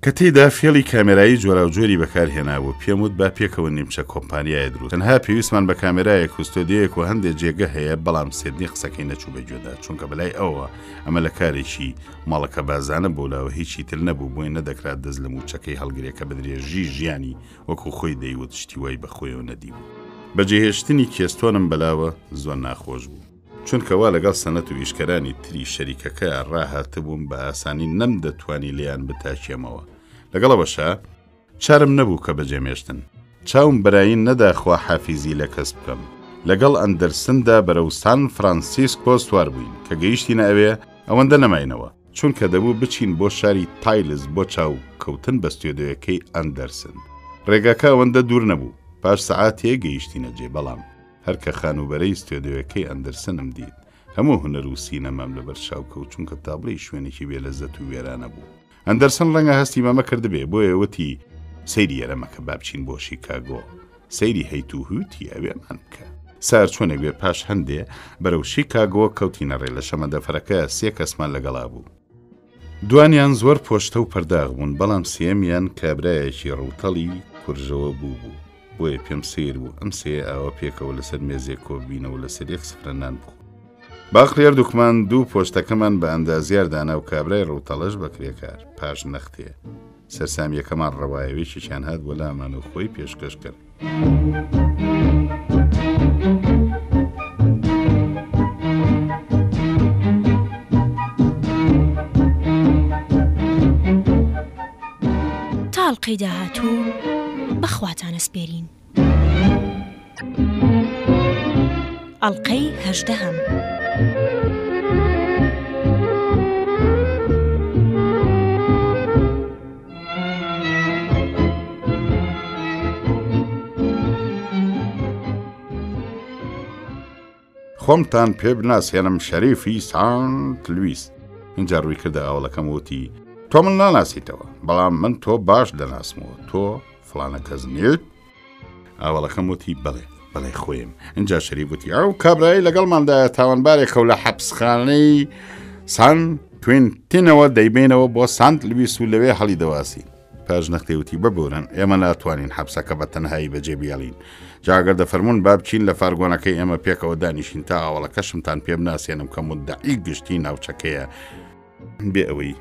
کە تێیدا فێڵی کامێرایی جۆراوجۆری بەکارهێنابوو. پێم وت با پێکەوە نیمچە کۆمپانیایە دروست. تەنها پێویستمان بە کامێرایەک و ستۆدیۆیەک و هەندێک جێگە هەیە، بەڵام سێدنی قسەکەی نەچوو بەگوێدا، چونکە بەلای ئەوە ئەمە لە کارێکی ماڵەکە بازانە بۆلاوە هیچی تر نەبوو، بۆی نەدەکرات دەست لە موچەکەی هەڵگرێکە بە درێژی ژیانی وەکو خۆی دەیوت شتی وای بەخۆیەوە نەدیبوو. بەجێهێشتنی کێستۆنم بەلاوە زۆر ناخۆش بوو، چونکەوا لەگەڵ سەنەت و ئیشکەرانی تری شەریکەکە ڕاهاتبووم بە ئاسانی نەمدەتوانی لیان بتاچێمەوە. لەگەڵەوەشە چارم نەبوو کە بەجێمێشتن. چاوم بەراین نەداخوا حافیزی لە کەس بکەم. لەگەڵ ئەندەرسندا بەرەو سان فرانسیسکۆ سوار بووین کە گەیشتینە ئەوێ ئەوەندە نەماینەوە، چونکە دەبوو بچین بۆ شاری تایلز بۆ چاو کەوتن بە ستۆدیۆیەکەی ئەندەرسن. ڕێگاکە ئەوەندە دوور نەبوو، پاش سەعاتێ گەیشتینە جێ. بەڵام هەرکە خانوبەرەی ستۆدیۆیەکەی ئەندەرسنم دیت، هەموو هونەر و سینەمام لەبەر چاوکەوت، چونکە تابلەی شوێنێکی بێلەزەت و وێرانە بوو. ئەندەرسن ڕەنگە هەستی مەمە کردبێ، بۆیە وتی سەیری ئەرەمەکە با بچین بۆ شیکاگۆ، سەیری هەیت و هوتی ئەوێمان بکە. سار چۆنێک بێ پاش هەندێ بەرەو شیکاگۆ کەوتینە ڕێ. لە شەمەندەفەرەکە 3 کەسمان لەگەڵا بوو. دوانیان زۆر پۆشتە و پەرداغ بوون، بەڵام سێمیان کابرایەکی ڕووتەڵی کورژەوە بوو. بۆیە پێم سیر بوو ئەم سێ ئاوە پێکەوە لەسەر مێزێک کۆبینەوە لەسەر 1 سفرە نان بخۆ. باخرێر دوکمان دوو پۆشتەکەمان بە ئەندازیار دانا و کابرای ڕووتەڵەش بەکرێکار. پاش نەختێ سەرسامیەکەمان ڕەوایەوێکیان هات بۆ لامان و خۆی پێشکەش کرد. تاڵقەی داهاتوو بەخواتانە سپێرین. ئەڵقەی 18. خۆمتان پێ بناسیێنم شەریفی سانت لویس. اینجا ڕووی کردە ئاوڵەکەم وتی تۆ من ناناسیتەوە، بەڵام من تۆ باش دەناسمەوە. تۆ فڵانە کەس نیت؟ ئاوڵەکەم وتی بەڵێ خۆیم. اینجا شەریف وتی ئەو کابرایی لەگەڵماندایە تاوانبارێکە و لە حەبسخانەی سان توێنتینەوە دەیبێنەوە بۆ سانت لویس و لەوێ هەڵی دەواسی. پاش نەختێوتی ببورن، ئێمە ناتوانین حەبسەکە بە تەنهایی بەجێ بیاڵین. جاگەر دەفەرمون با بچین لە فارگۆنەکەی ئێمە پێکەوە دانیشین تا ئاوڵەکەشمتان پێ بناسیێنم کە مودعی گشتی ناوچەکەیە. بێ ئەوەی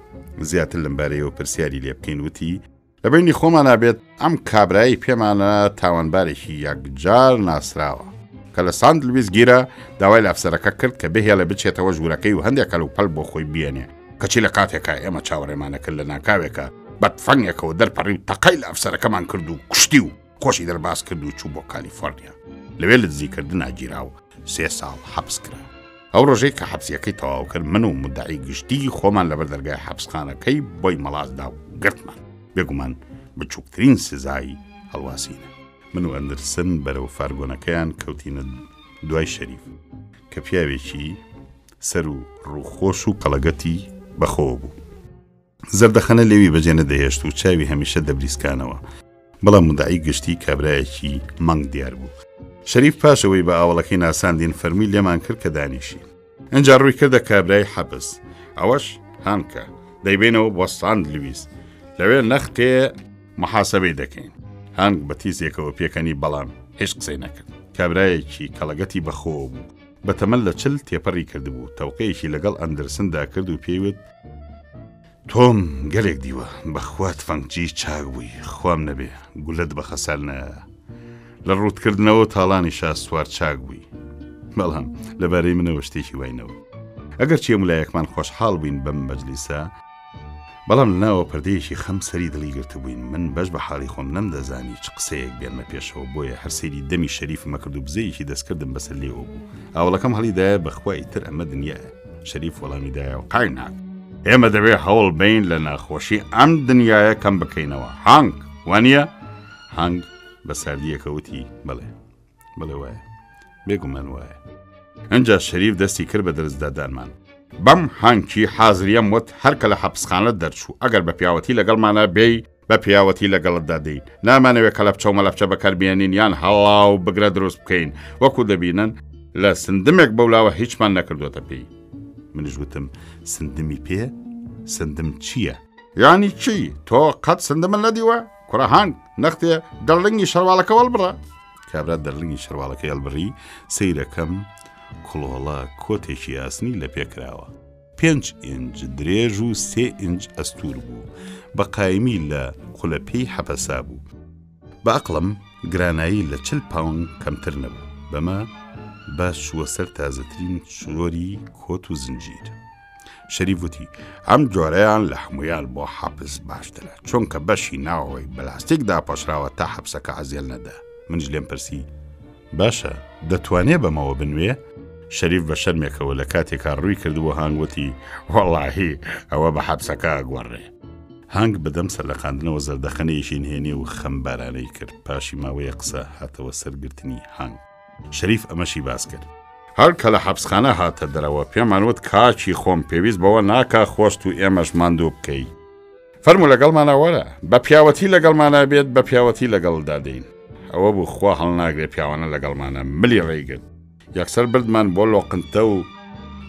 زیاتر لەمبارەیەوە پرسیاری لێ بکەین. وتی لەبینی خۆمان نابێت ئەم کابرایی پێمانە تاوانبارێکی یەکجار ناسراوە کە لە سانت لویس گیرە داوای لە ئەفسەرەکە کرد کە بهێڵە بچێتەوە ژوورەکەی و هەندێک کەلوپەل بۆ خۆی بێنێ، کەچی لە کاتێکە ئێمە چاوەڕێمانە کرد لە ناکاوێکە بەدفەنگێکەوە دەرپەڕی و تەقەی لە ئەفسەرەکەمان کرد و کوشتی و خۆشی دەرباز کرد و چوو بۆ کالیفۆرنیا. لەوێ لە دزیکردن ئاگیرا و 3 ساڵ حەبس کرا. ئەو ڕۆژەی کە حەبسیەکەی تەواو کرد، من و مودعی گشتی خۆمان لەبەر دەرگای حەبسخانەکەی بۆی مەڵازدا و گرتمان. بێگومان بچووکترین سزایی هەڵواسینە. من و ئەندرسن بەرەو فارگۆنەکەیان کەوتینە دوای شەریف کە پیاوێکی سەر و ڕووخۆش و کەڵەگەتی بەخۆوە بوو. زەردەخەنە لێوی بەجێ نەدەهێشت و چاوی هەمیشە دەبریسکانەوە، بەڵام مودعی گشتی کابرایەکی مەنگ دیار بوو. شەریف پاشەوەی بە ئاوڵەکەی ناساندین فەرمی لێمان کرد کە دانیشین. ئەنجا ڕووی کردە کابرای حەبس. ئەوەش هانکە دەیبێنەوە بۆ سانت لویس، لەوێ نەختێ محاسبەی دەکەین. هانگ بە تیزێکەوە پێکەنی، بەڵام هیچ قسەی نەکرد. کابرایەکی کەڵەگەتی بەخۆوە بوو، بەتەمەن لە 40 تێپەڕی کردبوو. تەوقەیەکی لەگەڵ ئەندرسندا کرد و پێیوت تۆم گەلێک دیوە، بەخوات فەنگجی چاک بووی، خوام نەبێ گولت بە خەسار نایە. لە ڕوودکردنەوە تاڵانی شا سوار چاک بووی، بەڵام لەبارەی منەوە شتێکی واینەوە. ئەگەر چێ مولایەکمان خۆشحاڵ بووین بەم مەجلیسە، بەڵام لەناوە پەردەیەکی خەم سەری دڵی گرتبووین من بەش بە حاڵی خۆم نەمدەزانی چ قسەیەک بێنمە پێشەوە بۆیە هەر سەیری دەمی شەریفمە کرد و بزەیەکی دەستکردم بەسەر لێەوە بوو ئاوڵەکەم هەڵیدایە بەخوای تر ئەمە دنیایە شەریف وەڵامیدایە و قای ناک ئێمە دەبێت هەوڵ بین لە ناخۆشی ئەم دنیایە کەم بکەینەوە هەنگ وانە هەنگ بە ساردیەکەوتی بڵێ وایە بێگومان وایە ئەنجا شەریف دەستی کرد بە دەرزدادانمان بەم هەنگی حازریەم وت هەرکە لە حەبسخانە دەرچوو ئەگەر بە پیاوەتی لەگەڵمانە بێی بە پیاوەتی لەگەڵتدا دەین نامانەوێت کە لە بچە و مەلەفچە بەکاربیێنین یان هەڵاو بگرە دروست بکەین وەکو دەبینن لە سندمێک بەولاوە هیچمان نەکردوتە پێی منیش وتم سندمی پێ سندم چییە یانی چی تۆ قەت سندمن نەدیوە کوڕە هەنگ نەختێ دەرلنگی شەرواڵەکە هەڵبڕە کابرا دەرلنگی شەرواڵەکە هەڵبڕی سەیرەکەم کڵۆڵە کۆتێکی ئاسنی لە پێکراوە 5 ئینج درێژ و 3 ئینج ئەستور بوو بە قایمی لە قولەپەی حەپەسا بوو بە ئەقڵم گرانایی لە 40 پاوند کەمتر نەبوو بەمە باش شووە سەر تازەترین شۆری کۆت و زنجیر شەریف وتی ئەم جۆرەیان لە هەمویان بۆ حەبس باشترە چونکە بەشی ناوەوەی بەلاستیکدا پۆشراوە تا حەبسەکە عەزیێل نەدا منش لێم پرسی باشە دەتوانێ بەمەوە بنوێ شەریف بە شەرمێکەوە لە کاتێکا ڕووی کردووە هانگوتی وەڵاهی ئەوە بە حەبسەکە گوەڕێ هەنگ بەدەم سەر لە خاندنەوە زەردەخەنەیەشی نهێنێ و خەمبارانەی کرد پاشی ماوەیە قسە هاتەوە سەرگرتنی هەنگ شەریف ئەمەشی باس کرد هەر کە لە حەبسخانە هاتە دەرەوە پێمان وت کاچی خۆم پێویست بەوە ناکا خۆشت و ئێمەش ماندوو بکەی فەرموو لەگەڵمانە وەرە بە پیاوەتی لەگەڵمانە بێت بە پیاوەتی لەگەڵدا دەین ئەوە بوو خوا هەڵناگرێ پیاوانە لەگەڵمانە ملی ڕێگرت یەکسەر بردمان بۆ لۆقنتە و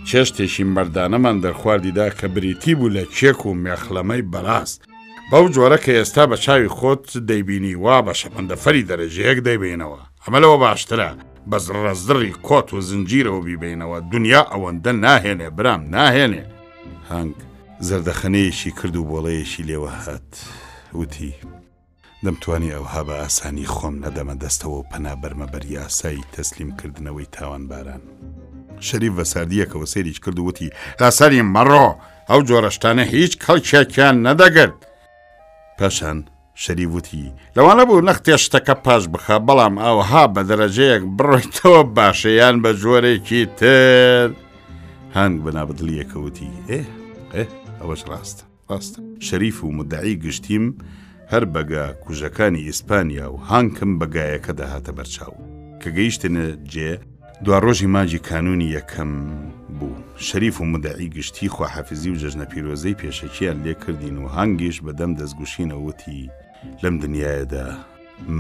چێشتێکی مەردانەمان دەرخواردیدا کە بریتی بوو لە کێک و مێخلەمەی بەراست بەو جۆرە کە ئێستا بە چاوی خۆت دەیبینی وا بە شەپەندەفەری دەرەجەیەک دەیبینەوە ئەمە لەوە باشترە بە زڕەزڕی کۆت و زنجیرەوە بیبینەوە دنیا ئەوەندە ناهێنێ برام ناهێنێ هەنگ زەردەخەنەیەشی کرد و بۆڵەیەشی لێوە هات وتی دەمتوانی ئەوها بە ئاسانی خۆم نەدەمە دەستەوە و پەنا بەرمە بەر یاسای تەسلیمکردنەوەی تاوانباران شەریف بە ساردیەکەوە سێریش کرد و وتی لاسەری مەڕۆ ئەو جۆرەشتانە هیچ کەڵکێکیان نەدەگرت پاشان شەریف وتی لەوانە بوو نەختێ شتەکە پاش بخە بەڵام ئەوها بە دەرەجەیەک بڕۆیتەوە باشەیان بە جۆرێکی تر هەنگ بەنابدڵیەکە وتی ئەوەش ڕاستە شەریف و مدعی گشتیم هەر بەگا کوژەکانی ئیسپانیا و هانکم بەگایەکە داهاتە بەرچاو کە گەیشتنە جێ دوا ڕۆژی ماجی کانونی یەکەم بوو شەریف و مدعی گشتی خواحافزی و جەژنە پیرۆزەی پێشەکیان لێ کردین و هەنگیش بەدەم دەستگوشینەوەتی لەم دنیاەدا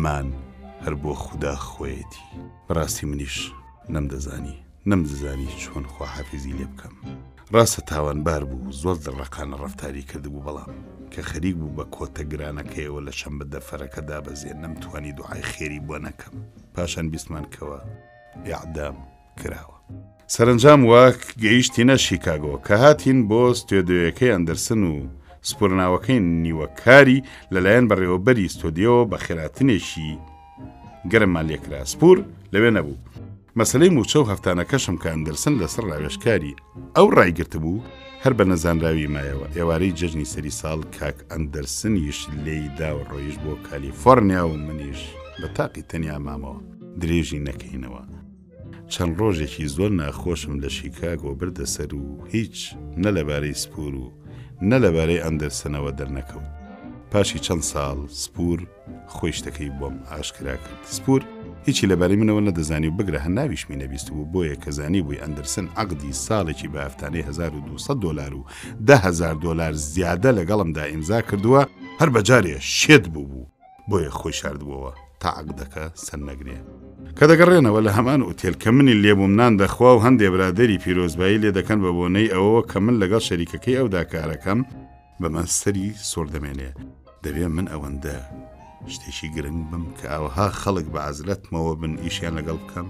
مان هەر بۆ خوددا خۆیەتی بەڕاستی منیش نەمدەزانی چۆن خواحافزی لێ بکەم ڕاستە تاوانبار بوو زۆر دڕەقانە ڕەفتاری کردبوو بەڵام کە خەریک بوو بە کۆتە گرانەکەیەوە لە شەمبە دەفەرەکە دابەزێن نەمتوانی دوعای خێری بۆ نەکەم پاشان بیستمان کەوە ئیعدام کراوە سەرنجام واک گەیشتینە شیکاگۆ کە هاتین بۆ ستۆدیۆیەکەی ئەندەرسن و سپۆرناوەکەی نیوەکاری لەلایەن بەڕێوەبەری ستۆدیۆ بە خێراتنێکی گەرممان لێکرا سپور لەوێ نەبوو مەسلەی موچە و هەفتانەکەشم کە ئەندەرسن لەسەر ڕاوێژکاری ئەو ڕایگرت بوو هەر بە نەزانراوی مایەوە ئێوارەی جەژنی سەری ساڵ کاک ئەندەرسنیش لێی داوە ڕۆیش بۆ کالیفۆرنیا و منیش بە تاقی تەنیا مامەوە درێژی نەکەینەوە چەند ڕۆژێکی زۆر ناخۆشم لە شیکاگۆ بردە سەر و هیچ نە لەبارەی سپور و نە لەبارەی ئەندەرسنەوە دەرنەکەوت پاشی چەند ساڵ سپور خۆی شتەکەی بۆم ئاشکرا کرد سپور هیچی لەبارەی منەوە نەدەزانی و بگرە هەناویشمی نەبیست بوو بۆیە کە زانی بووی ئەندەرسن عەقدی ساڵێکی بە هەفتانەی $1200 و $10,000 زیادە لەگەڵمدا ئیمزا کردووە هەر بەجارێ شێت بوو بۆیە خۆی شاردبووەوە تا عەقدەکە سەر نەگرێ کە دەگەڕێنەوە لە هەمان ئوتێل کە منی لێبوومنان دەخوا و هەندێ برادەری پیرۆزبایی لێ دەکەن بە بۆنەی ئەوەوە کە من لەگەڵ شەریکەکەی ئەودا کارەکەم بەمە سەری سۆر دەمێنێ دەبێ من ئەوەندە شتێکی گرنگ بم کە ئەوها خەڵک بە عەزلەتمەوە بن ئیشیان لەگەڵ بکەم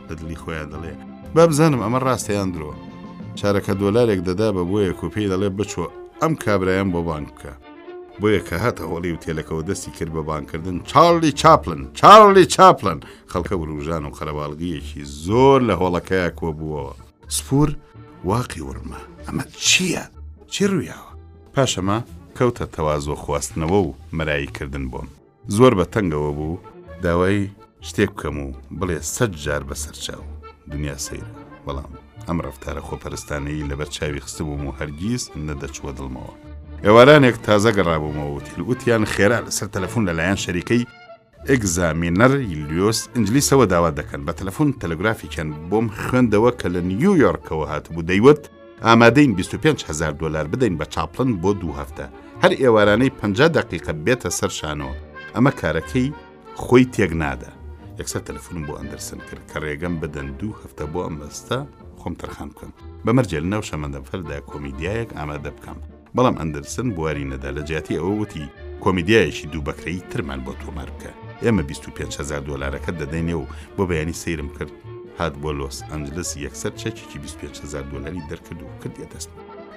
لە دڵی خۆیان دەڵێ با بزانم ئەمە ڕاستەیان درۆ چارەکە $1 دەدا بە بۆیە کوپەی دەڵێ بچۆ ئەم کابرایان بۆ بانک بکە بۆیە کە هاتە هۆڵی وتێلەکەەوە دەستی کرد بە بانکردن چارلی چاپلن خەڵکە وروژان و خەرەباڵگیەکی زۆر لە هۆڵەکەیە کۆبووەوە سپور واقی ورمە ئەمە چییە؟ چی ڕوویاوە؟ پاشەمە کەوتە تەوازۆ خواستنەوە و مەراییکردن بۆم زۆر بە تەنگەوە بوو داوای شتێک بکەم و بڵێ 100 جار بەسەر چاو دنیا سەیرە بەڵام ئەم ڕەفتارە خۆپەرستانەی لەبەر چاوی خستبووم و هەرگیز نەدەچوە دڵمەوە ئێوارانێک تازە گەڕابوومەوە وتیان خێرا لەسەر تەلەفۆن لەلایەن شەریکەی ئێگزامینەر یلیۆس ئینجلیسەوە داوا دەکەن بە تەلەفۆن تەلەگرافیکەن بۆم خوێندەوە کە لە نیویۆرکەوە هاتبوو دەیوت ئامادەین 25,000 دلار بدەین بە چاپڵن بۆ 2 هەفتە هەر ئێوارانەی 50 دقیقە بێتە سەر شانەوە ئەمە کارەکەی خۆی تێک نادا یەکسەر تەلەفۆنم بۆ ئەندەرسن کرد کە ڕێگەم بدەن 2 هەفتە بۆ ئەم بەستە خۆم تەرخان بکەم بەمەرجێ لەناو شەمەندەفەردا کۆمیدیایەک ئامادە بکەم بەڵام ئەندەرسن بواری نەدا لە جیاتی ئەوە وتی کۆمیدیایەکی دووبەکرەی ترمان بۆ تۆمار بکە ئێمە 25,000 دلارەکە دەدەینێ و بۆ بەیانی سەیرم کرد هات بۆ لۆس ئەنجلس یەکسەر چەکێکی 25,000 دلاری دەرکرد و کردیە دەست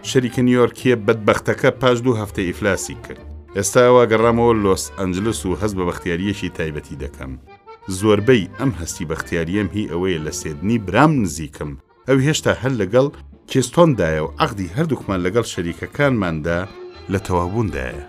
شەریکە نیویۆرکیە بەدبەختەکە پاش 2 هەفتە ئیفلاسی کرد ئێستا ئەوە گەڕامەوە لۆس ئەنجلس و هەست بە بەختیاریەکی تایبەتی دەکەم زۆربەی ئەم هەستی بەختیاریەم هی ئەوەیە لە سێدنی برام نزیکم ئەو هێشتا هەر لەگەڵ کێستۆندایە و عەقدی هەردووکمان لەگەڵ شەریکەکانماندا لە تەوابووندایە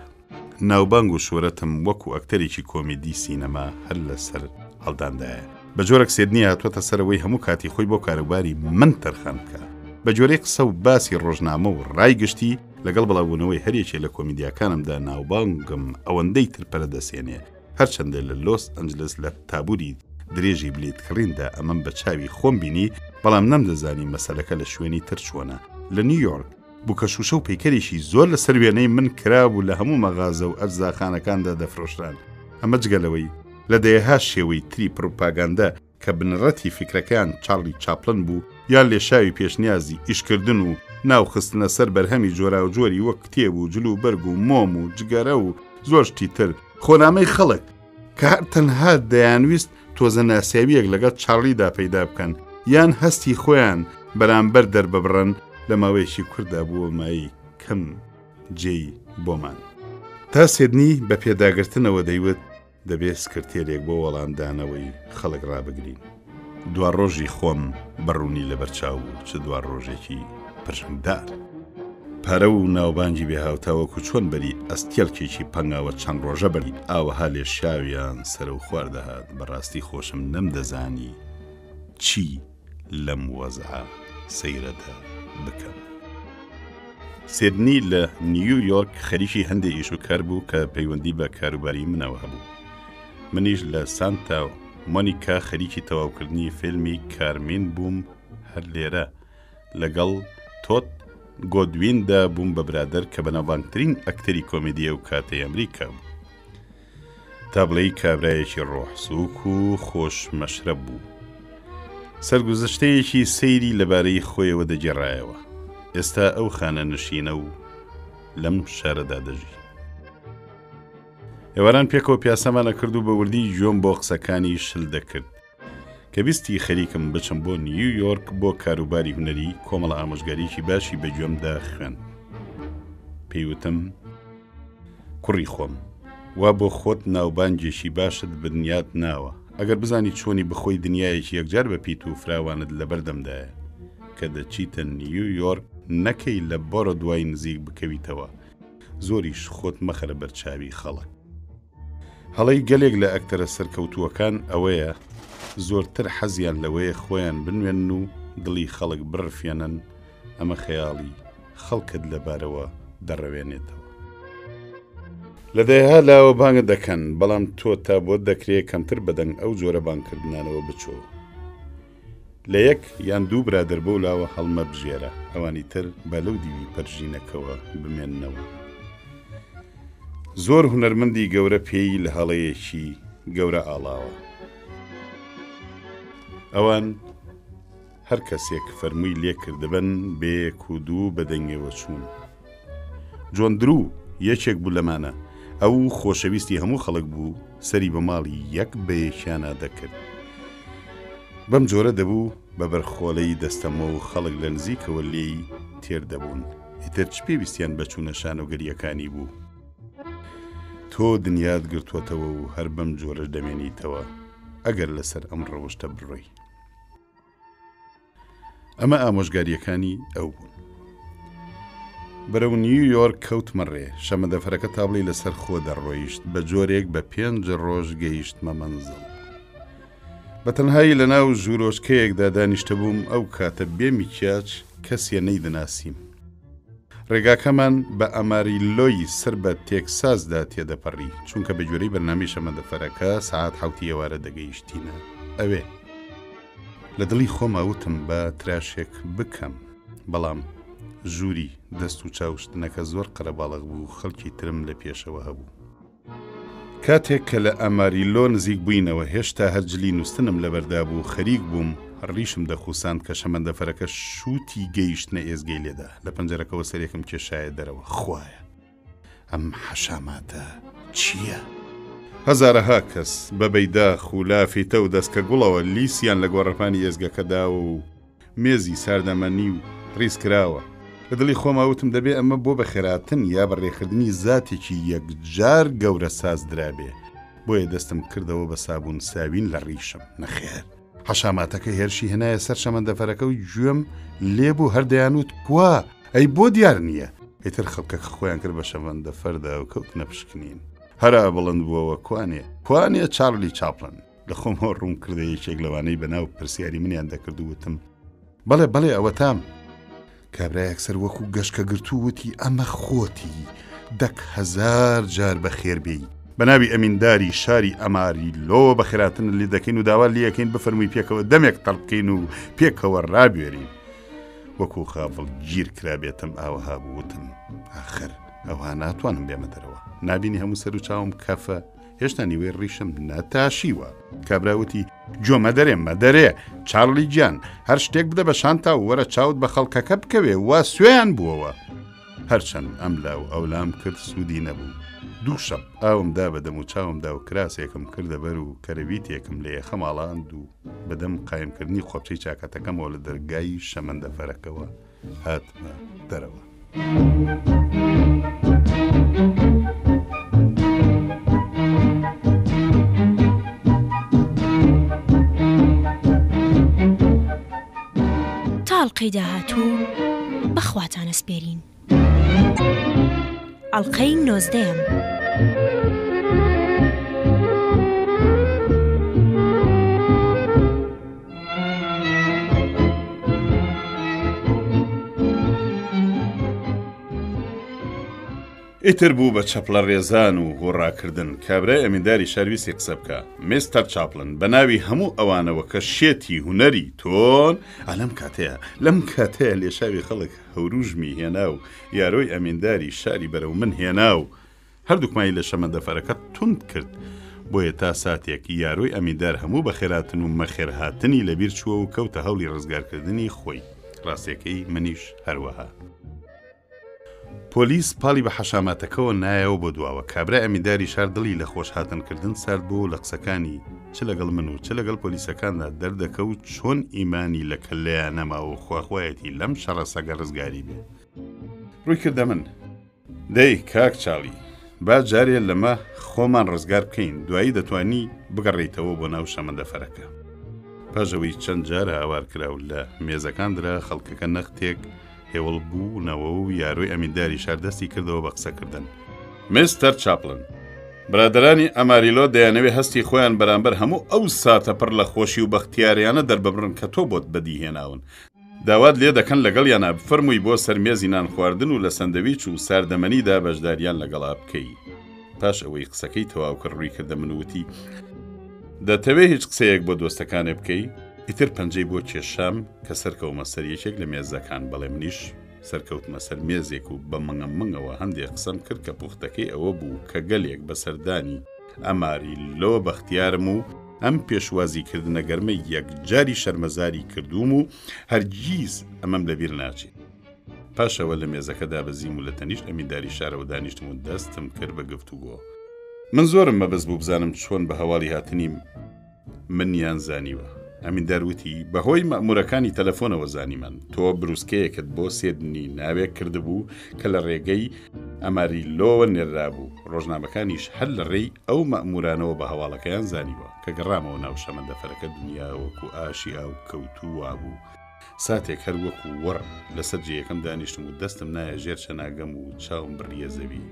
ناوبانگ و شۆرەتم وەکو ئەکتەرێکی کۆمیدی سینەما هەر لەسەر هەڵداندایە بە جۆرەك سێدنی هاتووەتە سەرەوەی هەموو کاتی خۆی بۆ کاروباری من تەرخان بکە بە جۆرەی قسە و باسی ڕۆژنامە و ڕایگشتی لەگەڵ بڵاوبوونەوەی هەرێکێ لە کۆمیدیاکانمدا ناوبانگم ئەوەندەی ترپەرە دەسێنێ هەرچەندە لە لۆس ئەنجلس لە تابووری درێژی بلیتکڕیندا ئەمەم بە چاوی خۆم بینی بەڵام نەمدەزانی مەسەلەکە لە شوێنی تر چۆنە لە نیویۆرک بووکەشوشە و پەیکەرێکی زۆر لە سەر وێنەی من کرابوو لە هەموو مەغازە و ئەرزاخانەکاندا دەفرۆشران ئەمە جگەلەوەی لە دەیەها شێوەی تری پروپاگاندا کە بنڕەتی فکرەکەیان چارلی چاپلن بوو یان لێشاوی پێشنیازی ئیشکردن و ناوخستنە سەر بەرهەمی جۆرا و جۆری وەک کتێب و جلو و بەرگ و مۆم و جگەرە و زۆر شتی تر خۆنامەی خەڵک کە هەر تەنها دەیانویست تۆزە ناسیاویەک لەگەڵ چارلیدا پەیدا بکەن یان هەستی خۆیان بەرامبەر دەرببڕن لە ماوەیەکی کووردا بووە مایی کەم جێی بۆمان تا سێدنی بە پێداگرتنەوە دەیوت دەبێت سکرتێرێک بۆ وەڵامدانەوەی خەڵک ڕابگرین دوار ڕۆژی خۆم بەڕوونی لەبەرچاو بوو چ دوار ڕۆژێکی پرژنگدار پارە و ناوبانگی بێهاوتاوەکو چۆن بەری ئەستێڵکێکی پەنگاوە چەند ڕۆژە بەری ئاوەها لێ شاویان سەر و خواردەهات بەڕاستی خۆشم نەمدەزانی چی لەم وەزعە سەیرەدا بکەم سێدنی لە نیویۆرک خەریکی هەندێک ئیش و کار بوو کە پەیوەندی بە کاروباری منەوە هەبوو منیش لە سانتا مۆنیکا خەریکی تەواوکردنی فیلمی کارمین بووم هەر لێرە لەگەڵ تۆت گۆدویندا بووم بە برادەر کە بەناوبانگترین ئەکتەری کۆمیدیە و کاتەی ئەمریکا بوو تابلەی کابرایەکی ڕۆحسووک و خۆش مەشرەب بوو سەرگوزەشتەیەکی سەیری لەبارەی خۆیەوە دەگێڕایەوە ئێستا ئەو خانە نشینە و لەم شارەدا دەژی ئێواران پێکەوە پیاسەمانە کرد و بە وردی گوێم بۆ قسەکانی شل دەکرد کە بیستی خەریکم بچم بۆ نیویۆرک بۆ کاروباری هونەری کۆمەڵە ئامۆژگاریکی باشی بە گوێمدا خوێن پێیوتم کوڕی خۆم وا بۆ خۆت ناوبانگێکی باشت بنیات ناوە ئەگەر بزانی چۆنی بخۆی دنیایەکی یەکجار بە پیت و فراوانت لە بەردەمدایە کە دەچیتە نیویۆرک نەکەی لە بۆڕە دوای نزیک بکەویتەوە زۆریش خۆت مەخەرە بەرچاوی خەڵک هەڵەی گەلێک لە ئەکتەرە سەرکەوتووەکان ئەوەیە زۆرتر حەزیان لەوەیە خۆیان بنوێن و دڵی خەڵک بڕفێنن ئەمە خەیاڵی خەڵکت لەبارەوە دەڕەوێنێتەوە لە دەیها لاوە بانگە دەکەن بەڵام تۆ تا بۆ دەکرێت کەمتر بەدەنگ ئەو جۆرە بانگکردنانەوە بچۆ لە یەک یان دوو برادر بۆ لاوە هەڵمە بژێرە ئەوانی تر بە لەو دیوی پەرژینەکەوە بمێننەوە زۆر هونەرمەندی گەورە پێی لە هەڵەیەکی گەورە ئاڵاوە ئەوان هەر کەسێک فەرمووی لێ کردبن بەیەک و دوو بەدەنگەوە چوون جۆندرو یەکێک بوو لەمانە ئەو خۆشەویستی هەموو خەڵک بوو سەری بە ماڵی یەک بەیەکیانە دەکرد بەم جۆرە دەبوو بە بەرخۆلەی دەستەمە و خەڵک لە نزیکەوە لێی تێر دەبوون ئیتر چ پێویستیان بەچوونە شانۆگەریەکانی بوو تۆ دنیات گرتووەتەوە و هەر بەم جۆرە دەمێنیتەوە ئەگەر لەسەر ئەم ڕەوشتە بڕۆی ئەمە ئامۆژگاریەکانی ئەو بوون بەرەو نیویۆرک کەوتمەڕێ شەمەندەفەرەکە تاڵی لەسەر خۆ دەڕۆیشت بە جۆرێک بە 5 ڕۆژ گەیشتمە مەنزڵ. بە تەنهایی لە ناو ژوورۆچکەیەکدا دانیشتە بووم ئەو کاتە بێمی کیاچ کەسیە نەیدەناسیم. ڕێگاکەمان بە ئەماریلۆی سەر بە تێکساسدا تێدەپەڕی چونکە بە جۆرەی بەرنامی شەمەندەفەرەکە سەعات 7 ئێوارە دەگەیشتینە. ئەوێ لە دڵی خۆماوتم بە تراشێک بکەم، بەڵام ژووری دەست و چاوشتنەکە زۆر قەرەباڵغ بوو، خەڵکی ترم لە پێشەوە هەبوو. کاتێک کە لە ئەماریلۆ نزیک بووینەوە هێشتا هەرجلی نووسنم لەبەردا بوو، خەریک بووم ڕیشم دەخوساند کە شەمەندەفەرەکە شووتی گەیشتنە ئێزگەی لێدا. لە پەنجەرەکەەوە سەرێکم کێشایە دەرەوە. خوایە ئەم حەشاماتە چییە؟ هەزارەها کەس بە بەیداخ و لافیتە و دەستکە گوڵەوە لیسیان لە گۆڕەپانی ئێزگەکەدا و مێزی ساردەمەنی و ڕیزکراوە. لە دڵی خۆماوتم دەبێ ئەمە بۆ بەخێراتن یا بەڕێکردنی زاتێکی یەکجار گەورە ساز درابێ. بۆیە دەستم کردەوە بە سابوون ساوین لە ڕیشم. نەخێر حەشاماتەکە هێرشی هێنایە سەر شەمەندەفەرەکە و گوێم لێبوو هەردەیانوت کوا ئەی بۆ دیار نییە. ئیتر خەڵکەکە خۆیان کرد بە شەمەندەفەردا و کەوتنە پشکنین. هەرا بڵند بووەوە کوانێ چارلی چاپلن. لە خۆمەوە ڕوون کردە یەکێک لەوانەی بەناو پرسیاری منیان دەکردووتم بەڵێ ئەوە تام. کابرایەک سەر وەکو گەشکە گرتو وتی ئەمە خۆتی 10,000 جار بەخێربێی. بەناوی ئەمینداری شاری ئەماریلۆ بەخێراتن لێ دەکەین و داوا لێەکەین بفەرمووی پێکەوە دەمێک تەڵبکەین و پێکەوە ڕابێرین. وەکو خافڵ گیر کرابێتم ئاوەها بووتم ئاخر ئەوها ناتوانم بێمە دەرەوە. نابینی هەموو سەر و چاوم کەفە، هێشتا نیوەی ڕیشم نەتاشیوە. کابراوتی جۆمە دەرێ چارلی گیان، هەر شتێک بدە بە شانتا و وەرە چاوت بە خەڵکەکە بکەوێ وا سوێیان بووەوە. هەرچەند ئەم لاو ئەولام کرد سوودی نەبوو. 2 شەب ئاومدا بەدەم و چاومدا و کراسێکم کردە بەر و کەرەویتێکم لە یەخە ماڵاند و بەدەم قایمکردنی خۆپچەی چاکەتەکەمەوە لە دەرگای شەمەندەفەرەکەوە هاتمە دەرەوە. تاڵقەی داهاتوو بەخواتانە سپێرین. ئەڵقەی 19. ئیتر بوو بە چەپڵە ڕێزان و هۆڕاکردن. کابرای ئەمینداری شەرویسی قسە بکە. میستەر چاپلن بە ناوی هەموو ئەوانەوە کە شێتی هوەری تۆن لەم کاتەیە لێشاوی خەڵک هەوروژمی هێنا و یارۆی ئەمینداری شاری بەرەو من هێنا و هەردووکمایی لە شەمەندەفەرەکە توند کرد. بۆیە تا ساتێکی یارۆی ئەمیندار هەموو بە خێراتن و مەخێرهاتنی لەبیر چووە و کەوتە هەوڵی ڕزگارکردنی خۆی. ڕاستیەکەی منیش هەروەها. پۆلیس پاڵی بە حەشاماتەکەەوە نایەوە بۆ دواوە. کابرا ئەمینداری شار دڵی لە خۆشهاتنکردن سارد بوو لە قسەکانی چ لەگەڵ من و چ لەگەڵ پۆلیسەکاندا دەردەکەوت چۆن ئیمانی لە کەلەیان نەماوە و خواخوایەتی لەم شەڕە سەگە ڕزگاری بێ. ڕووی کردە من دەی کاک چاڵی با جارێ لەمە خۆمان ڕزگار بکەین، دوایی دەتوانی بگەڕێیتەوە بۆ ناو شەمەندەفەرەکە. پاژەوەی چەند جارە هاوار کراو لە مێزەکاندرا خەڵکەکە نەختێک هێوڵ بوونەوە و یاروی ئەمینداری شاردەستی کردەوە بە قسەکردن. میستەر چاپلن برادرانی ئەماریلۆ دەیانەوێ هەستی خۆیان بەرامبەر هەموو ئەو ساتە پڕ لە خۆشی و بەختیاریانە دەرببڕن کە تۆ بۆت بەدیهێناون. داوات لێ دەکەن لەگەڵ یانە بفەرمووی بۆ سەرمێزی نان خواردن و لە سەندەویچ و ساردەمەنیدا بەشداریان لەگەڵا بکەی. پاش ئەوەی قسەکەی تەواو کرد ڕووی کردە من وتی دەتەوێت هیچ قسەیەک بۆ دۆستەکانێ بکەی؟ ئیتر پەنجەی بۆ کێشام کە سەرکەومە سەر یەکێک لە مێزەکان، بەڵێ منیش سەرکەوتمە سەر مێزێک و بە منەوە هەندێک قسەم کرد کە پوختەکەی ئەوە بوو کە گەلێک بە سەردانی ئەماریلۆ بەختیارم و ئەم پێشوازیکردنە گەرمەی یەکجاری شەرمەزاری کردووم و هەرگیز ئەمەم لەبیر ناچێت. پاشەوە لە مێزەکەدا بەزیم و لە تەنیشت ئەمینداری شارەوە دانیشتم و دەستم کرد بە گفتوگۆ. من زۆرم مەبەست بوو بزانم چۆن بە هەواڵی هاتنیم منیان زانیوە. ئەمیندار وتی بەهۆی مەئمورەکانی تەلەفۆنەوە زانیمان تۆ بروسکەیەکت بۆ 3 دنی ناوێک کردبوو کە لە ڕێگەی ئەماریلۆوە نێرابوو. ڕۆژنامەکانیش هەر لە ڕێی ئەو مەئمورانەوە بە هەواڵەکەیان زانیوە کە گەڕامەوە ناو شەمەندەفەرەکە دنیا وەکو ئاشی ئاو کەوتووا بوو ساتێک هەر وەکو وەڕ لەسەر جێیەکەم دانیشتم و دەستم نایە ژێر شەناگەم و چاوم بڕیە زەوی.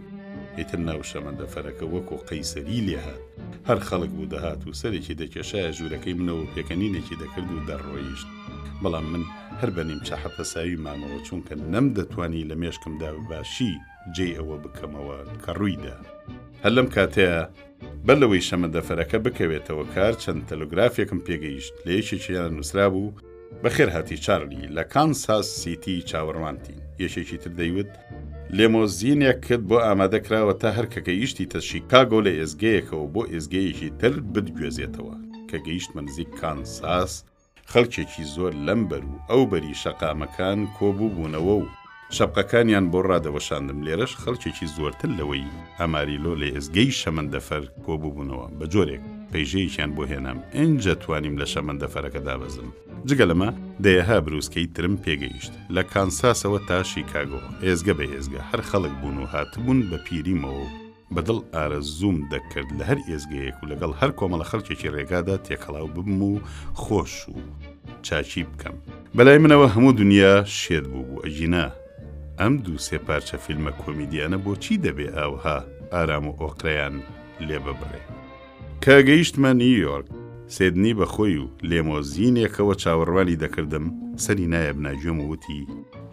ئیتر ناو شەمەندەفەرەکە وەکو قەیسەری لێهات، هەر خەڵک بوو دەهات و سەرێکی دەکێشایە ژوورەکەی منەوە پێکەنینێکی دەکرد و دەڕۆیشت. بەڵام من هەر بەنیم چاحەتە ساوی مامەوە چونکە نەم دەتوانی لە مێشکمدا باشی جێی ئەوە بکەمەوە کە ڕوویدا. هەر لەم کاتەیە بەر لەوەی شەمەندەفەرەکە بکەوێتەوە کار چەند تەلۆگرافێکم پێگەیشت لە یەکێکیان نووسرا بوو: بەخێر هاتی چارلی، لە کانساس سیتی چاوەڕوانتین. یەکێکی تر دەیوت لێمۆزینێک کرد بۆ ئامادەکراوە تا هەر کە گەیشتی تە شیکاگۆ لە ئێزگەیەکەوە بۆ ئێزگەیەکی تر بتگوێزێتەوە. کە گەیشتمە نزیک کانساس، خەڵکێکی زۆر لەمبەر و ئەو بەری شەقامەکان کۆبوو بوونەوە و شەپقەکانیان بۆ ڕادەوەشاندم. لێرەش خەڵکێکی زۆرتر لەوەی ئەماریلۆ لە ئێزگەی شەمەندەفەر کۆبوو بوونەوە. بە جۆرێک پەیژەیەکیان بۆ هێنام، ئینجا توانیم لە شەمەندەفەرەکە دابەزم. جگە لەمە دەیەها بروسکەی ترم پێگەیشت لە کانساسەوە تا شیکاگۆ، ئێزگە بە ئێزگە هەر خەڵک بوون و هاتبوون بە پیریمەوە بەدڵ ئارەزووم دەکرد لە هەر ئێزگەیەک و لەگەڵ هەر کۆمەڵە خەڵکێکی ڕێگادا تێکەڵاو ببم و خۆش و چاچی بکەم. بەلای منەوە هەموو دنیا شێت بوو ئەژینا ئەم دوو سێ پارچە فیلمە کۆمیدیانە بۆچی دەبێ ئاوها ئارام و ئۆقرەیان لێ ببڕێ. کە گەیشتمە نیویۆرک، سێدنی بەخۆی و لێمۆزینێکەوە چاوەڕوانی دەکردم، سەری نایە بناگوێم و وتی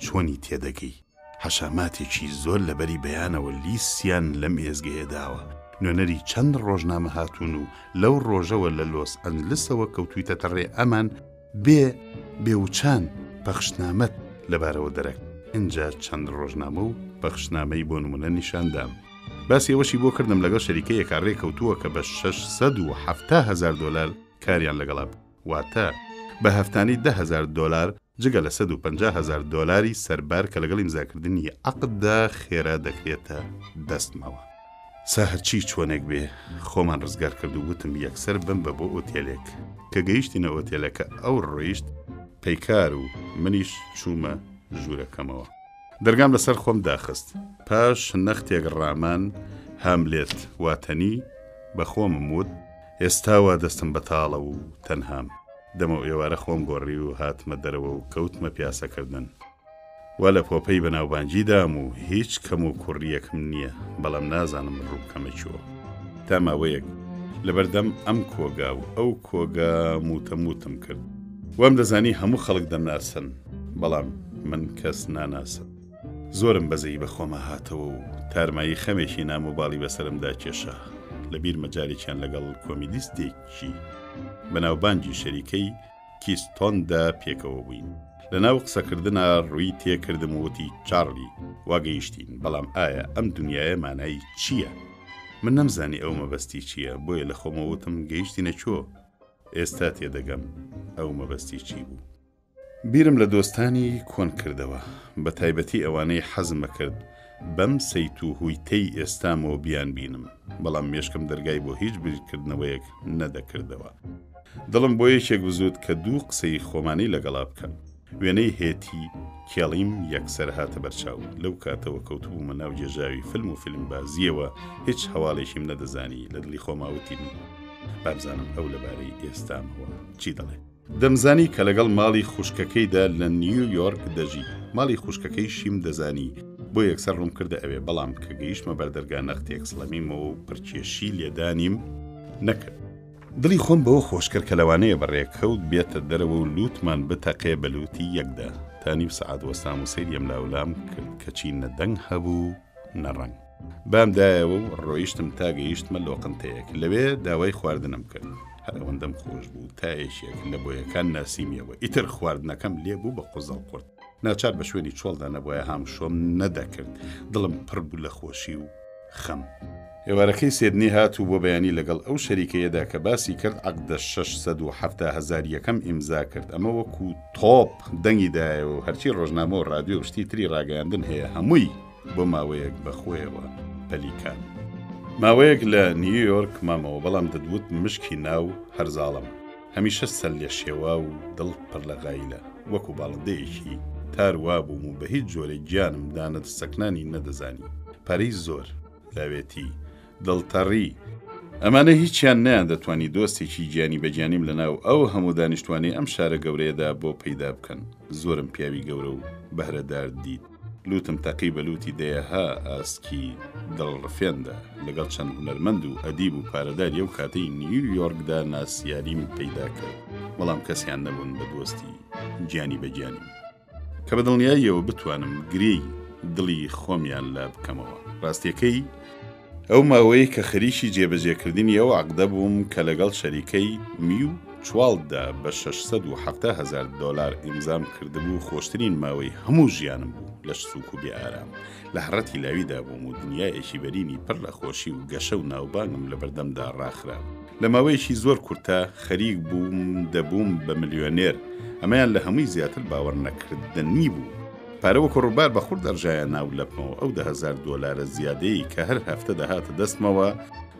چۆنی تێدەگەی؟ حەشاماتێکی زۆر لەبەری بەیانەوە لیسیان لەم ئێزگەیەداوە. نوێنەری چەند ڕۆژنامە هاتوون و لەو ڕۆژەوە لە لۆس ئەنجلسەوە کەوتویتە ڕێ ئەمان بێوچان پەخشنامەت لەبارەوە دەرەک. اینجا چەند ڕۆژنامە و پەخشنامەی بۆ نمونە نیشاندام. باسی ئەوەشی بۆ کردم لەگەڵ شەریکەیەکە ڕێکەوتووە کە بە $670,000 کاریان لەگەڵا، واتە بە هەفتانی $10,000 جگە لە $150,000 سەربار کە لەگەڵ ئیمزاکردنی عەقددا خێرا دەکرێتە دەستمەوە. سا هەرچی چۆنێک بێ خۆمان ڕزگار کرد و وتم یەکسەر بم بە بۆ ئۆتێلێک. کە گەیشتینە ئۆتێلەکە ئەو ڕۆیشت پەیکار و منیش چوومە ژوورەکەمەوە. دەرگام لەسەر خۆم داخست. پاش نەختێک ڕامان هاملێت واتەنی بە خۆمم وت ئێستاوە دەستم بەتاڵە و تەنهام. دەمە ئێوارە خۆم گۆڕی و هاتمە دەرەوە و کەوتمە پیاسەکردن. وا لە پۆپەی بەناوبانجیدام و هیچ کەم و کوڕیەکم نییە، بەڵام نازانم ڕووکەمەچووە. تا ماوەیەک لەبەردەم ئەم کۆگا و ئەو کۆگا موتەموتم کرد. وام دەزانی هەموو خەڵک دەمناسن، بەڵام من کەس ناناسم. زۆرم بەزەی بە خۆمە هاتەوە و تارمایی خەمێکی نامۆباڵی بەسرمدا کێشە. لەبیر مەجارێکیان لەگەڵ کۆمیدیستێکی بەناوبانجی شەریکەی کیستۆندا پێکەوە بووین. لە ناو قسەکردنا ڕووی تێکردم وتی چارلی واگەیشتین، بەڵام ئایا ئەم دنیاە مانایی چییە؟ من نەمزانی ئەو مەبەستی چییە، بۆیە لە خۆمەوتم گەیشتینە چۆ؟ ئێستا تێدەگەم ئەو مەبەستی چی بوو. بیرم لە دۆستانی کۆن کردەوە، بە تایبەتی ئەوانەی حەزمە کرد بەم سەیت و هویتەی ئێستامەوە بیان بینم، بەڵام مێشکم دەرگای بۆ هیچ بیرکردنەوەیەک نەدەکردەوە. دڵم بۆ یەکێک بزود کە دوو قسەی خۆمانی لەگەڵا بکەم. وێنەی هێتی کێڵیم یەکسەر هاتە بەرچاو. لەو کاتەوە کەوتبوومە ناو جێژاوی فیلم و فیلمبازیەوە، هیچ هەواڵێکیم نەدەزانی. لە دڵی خۆماوتیم بابزانم ئەو لەبارەی ئێستامەوە چی دەڵێ. دەمزانی کە لەگەڵ ماڵی خوشکەکەیدا لە نیویۆرک دەژی. ماڵی خوشکەکەی شیم دەزانی، بۆ یەکسەر ڕوم کردە ئەوێ، بەڵام کە گەیشتمە بەردەرگا نەختێک سڵەمیمەوە و پرچێشی لێدانیم نەکرد. دڵی خۆم بەوە خۆشکرد کە لەوانەیە بەڕێکەوت بێتە دەرەوە و لوتمان بتەقێ بەلوتی یەکدا. تا نیو سەعات وەستام و سەیریم لاولام کرد کەچی نەدەنگ هەبوو نەڕەنگ. بامدایەوە و ڕۆیشتم تا گەیشتمە لۆقنتەیەک. لەوێ داوای خواردنم کرد. هەر ئەوەندەم خۆش بوو تا یەشێک لە بۆیەکان ناسیمیەوە. ئیتر خواردنەکەم لێ بوو بە قوزەڵ قورت. ناچار بە شوێنی چۆڵدا نەبووە هام شۆم نەدەکرد. دڵم پڕ بوو لە خۆشی و خەم. ئێوارەکەی سێدنی هاتوو بۆ بەیانی لەگەڵ ئەو شەریکەیەدا کە باسی کرد عەقدە $670,000 ئیمزا کرد. ئەمە وەکو تۆپ دەنگیدایەوە و هەرچی ڕۆژنامە و ڕادیۆ و شتی تری ڕاگەیاندن هەیە هەمووی بۆ ماوەیەک بەخۆیەوە پەلیکان. ماوەیەک لە نیویۆرک مامەوە، بەڵام دەدوت مشکی ناو هەرزاڵم. هەمیشە سەر لێ شێوا و دڵ پڕ لە غایلە، وەکو باڵندەیەکی تاروا بووم و بە هیچ جۆرەی گیانم دانەت سەکنانی نەدەزانی. پارەی زۆر، لاوێتی، دڵتەڕی ئەمانە هیچیان نیان دەتوانی دۆستێکی گیانی بەگیانیم لەناو ئەو هەموو دانیشتوانێ ئەم شارە گەورەیەدا بۆ پەیدا بکەن. زۆرم پیاوی گەورە و بەهرەدار دیت. لوتم تەقی بە لوتی دەیەها ئاسکی دڵڕفێندا لەگەڵ چەند هونەرمەند و ئەدیب و پارەداری ئەو کاتەی نیویۆرکدا ناسیاریم پەیدا کرد. بەڵام کەسیان نەبوون بە دۆستی گیانی بەگیانیم کە بە دڵنیاییەوە بتوانم گرێی دڵی خۆمیان لا بکەمەوە. ڕاستیەکەی ئەو ماوەی کە خەریکی جێبەجێکردنی ئەو عەقدە بووم کە لەگەڵ شەریکەی میو چواڵدا بە 670,000 دۆلار ئیمزام کردبوو خۆشترین ماوەی هەموو ژیانم بوو لە سووک و بێئارام. لە هەڕەتی لاویدا بووم و دنیایەکی بەرینی پڕ لە خۆشی و گەشە و ناوبانگم لە بەردەمدا ڕاخرا. لە ماوەیەکی زۆر کورتە خەریک بووم دەبووم بە ملیۆنێر. ئەمەیان لە هەمووی زیاتر باوەڕ نەکردنی بوو. پارەوە کۆڕووبار بە خورد دەرژایە ناو لەپمەوە ئەو 10,000 دۆلارە زیادەی کە هەر هەفتە دەهاتە دەستمەوە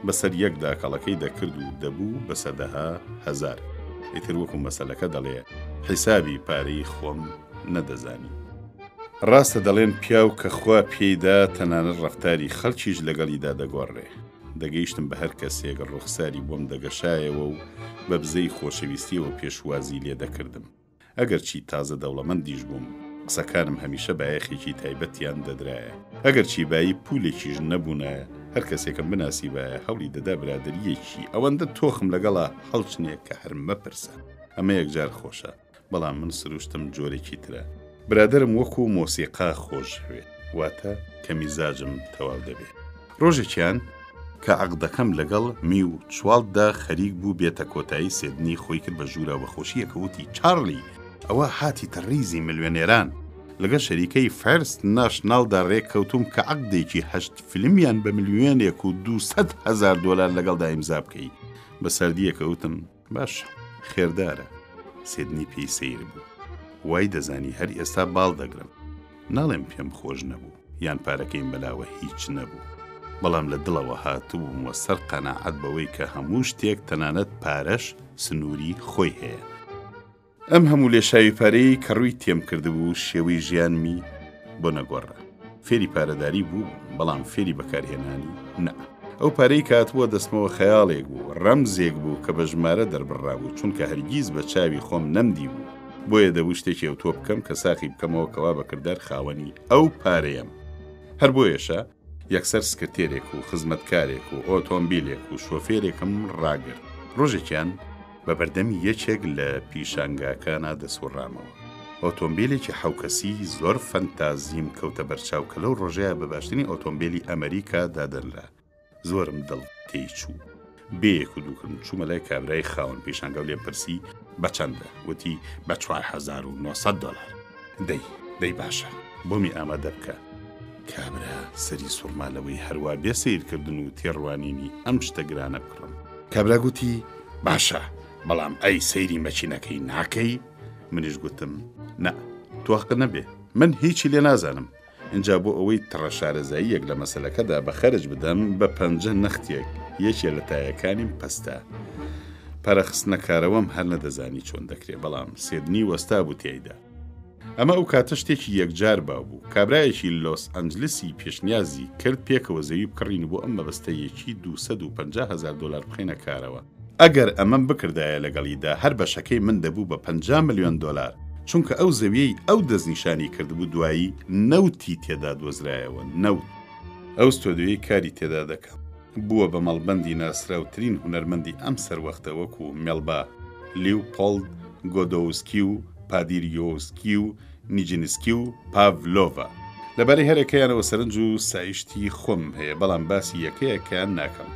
بەسەر یەکدا کەڵەکەی دەکرد و دەبوو بە سەدەها هەزار. ئیتر وەکو مەسەلەکە دەڵێ حیسابی پارەی خۆم نەدەزانی. ڕاستە دەڵێن پیاو کە خوا پێیدا تەنانەت ڕەفتاری خەڵکیش لەگەڵیدا دەگۆڕێ. دەگەیشتم بە هەر کەسێک ڕوخساری بۆم دەگەشایەوە و بە بزەی خۆشەویستیەوە پێشوازی لێ دەکردم. ئەگەر چی تازە دەوڵەمەندیش بووم قسەکانم هەمیشە بایەخێکی تایبەتیان دەدرایە. ئەگەر چی بایی پولێکیش نەبوونە هەر کەسێکم بناسی بایە هەوڵی دەدا برادریەکی ئەوەندە تۆخم لەگەڵا هەڵچنێک کە هەر مەپرسە. ئەمە یەکجار خۆشە بەڵام من سروشتم جۆرێکی ترە. برادرم وەکو مۆسیقا خۆش هەوێت واتە کە میزاجم تەواو دەبێت. ڕۆژێکیان کە عەقدەکەم لەگەڵ میو چواڵدا خەریک بوو بێتە کۆتایی سێدنی خۆی کرد بە ژوورە بەخۆشیەکە وتی چارلی ئەوە هاتی تەڕیزی ملیۆنێران. لەگەڵ شەریکەی فەرست ناشناڵدا ڕێککەوتوم کە عەقدێکی 8 فیلمیان بە ملیۆنێک و 200,000 دۆلار لەگەڵدا ئیمزا بکەی. بە سەردیەکە وتم باش خێردارە. سێدنی پێی سەیر بوو. وای دەزانی هەر ئێستا باڵ دەگرم. ناڵێم پێم خۆش نەبوو یان پارەکەیم بەلاوە هیچ نەبوو. بەڵام لە دڵەوە هاتووم وە سەر قەناعەت بەوەی کە هەموو شتێک تەنانەت پارەش سنووری خۆی هەیە. ئەم هەموو لێشاوی پارەی کە ڕووی تێم کردبوو شێوەی ژیانمی بۆ نەگۆڕە. فێری پارەداری بوو بەڵام فێری بەکارهێنانی نە. ئەو پارەی کاتووە دەستمەوە خەیاڵێک بوو ڕەمزێک بوو کە بە ژمارە دەربڕابوو چونکە هەرگیز بە چاوی خۆم نەمدی بوو. بۆیە دەبوو شتێکی ئەو تۆ بکەم کە ساقی بکەمەوە کەوا بەکردار خاوەنی ئەو پارەیەم. هەر بۆیەشە یەکسەر سکرتێرێک و خزمەتکارێک و ئۆتۆمبیلێک و شۆفێرێکم ڕاگرت. ڕۆژێکیان بە بەردەمی یەکێک لە پیشانگاکانە دەسوڕامەوە. ئۆتۆمبیلێکی حەوکەسی زۆر فەنتازیم کەوتە بەرچاو کە لەو ڕۆژەیە بە باشترین ئۆتۆمبیلی ئەمریکا دادەنرا. زۆرم دڵ تێیچوو. بەیەک و دووکردن چوومە لای کابرای خاوەن پیشانگە و لێم پرسی بە چەندە؟ وتی بە 4,900 دۆلار. دەی باشە بۆمی ئامادە بکە. کابرا سەری سوڕمالەوەی هەروە بێ سیرکردن و تێڕوانینی ئەم شتە گرانە بکڕم. کابرا گوتی باشە بەڵام ئەی سەیری مەچینەکەی ناکەی؟ منیش گوتم نە تۆقە نەبێ من هیچی لێ نازانم. اینجا بۆ ئەوەی تڕە شارەزاییەک لە مەسەلەکەدا بە خەرج بدەم بە 5 نەختێک یەکێ لە تایەکانیم پەستە. پەرەخستنەکارەوەم هەر نەدەزانی چۆن دەکرێت بەڵام سێدنی وەستا بوو تێیدا. ئەمە ئەو کاتە شتێکی یەکجار باو بوو. کابرایەکی لۆس ئەنجلسی پێشنیازی کرد پێکەوە زەوی بکڕین بۆ ئەم مەبەستەیەکی 250,000 دۆلار بخینە کارەوە. ئەگەر ئەمەم بکردایە لەگەڵیدا هەر بەشەکەی من دەبوو بە 50 ملیۆن دۆلار چونکە ئەو زەویەی ئەو دەستنیشانی کردبوو دوایی نەوتی تێدا دۆزرایەوە نەوت. ئەو ستۆدیۆی کاری تێدا دەکەم. بووە بە مەڵبەندی ناسراوترین هونەرمەندی ئەم سەروەختە وەکو مێڵبا، لیوپۆڵد گۆدۆوسکی و پادیریۆسکی و نیجنسکی و پاڤلۆڤا. لەبارەی هەرێکەیانەوە سەرنج و سایشتی خۆم هەیە بەڵام باسی یەکەیەکیان ناکەم.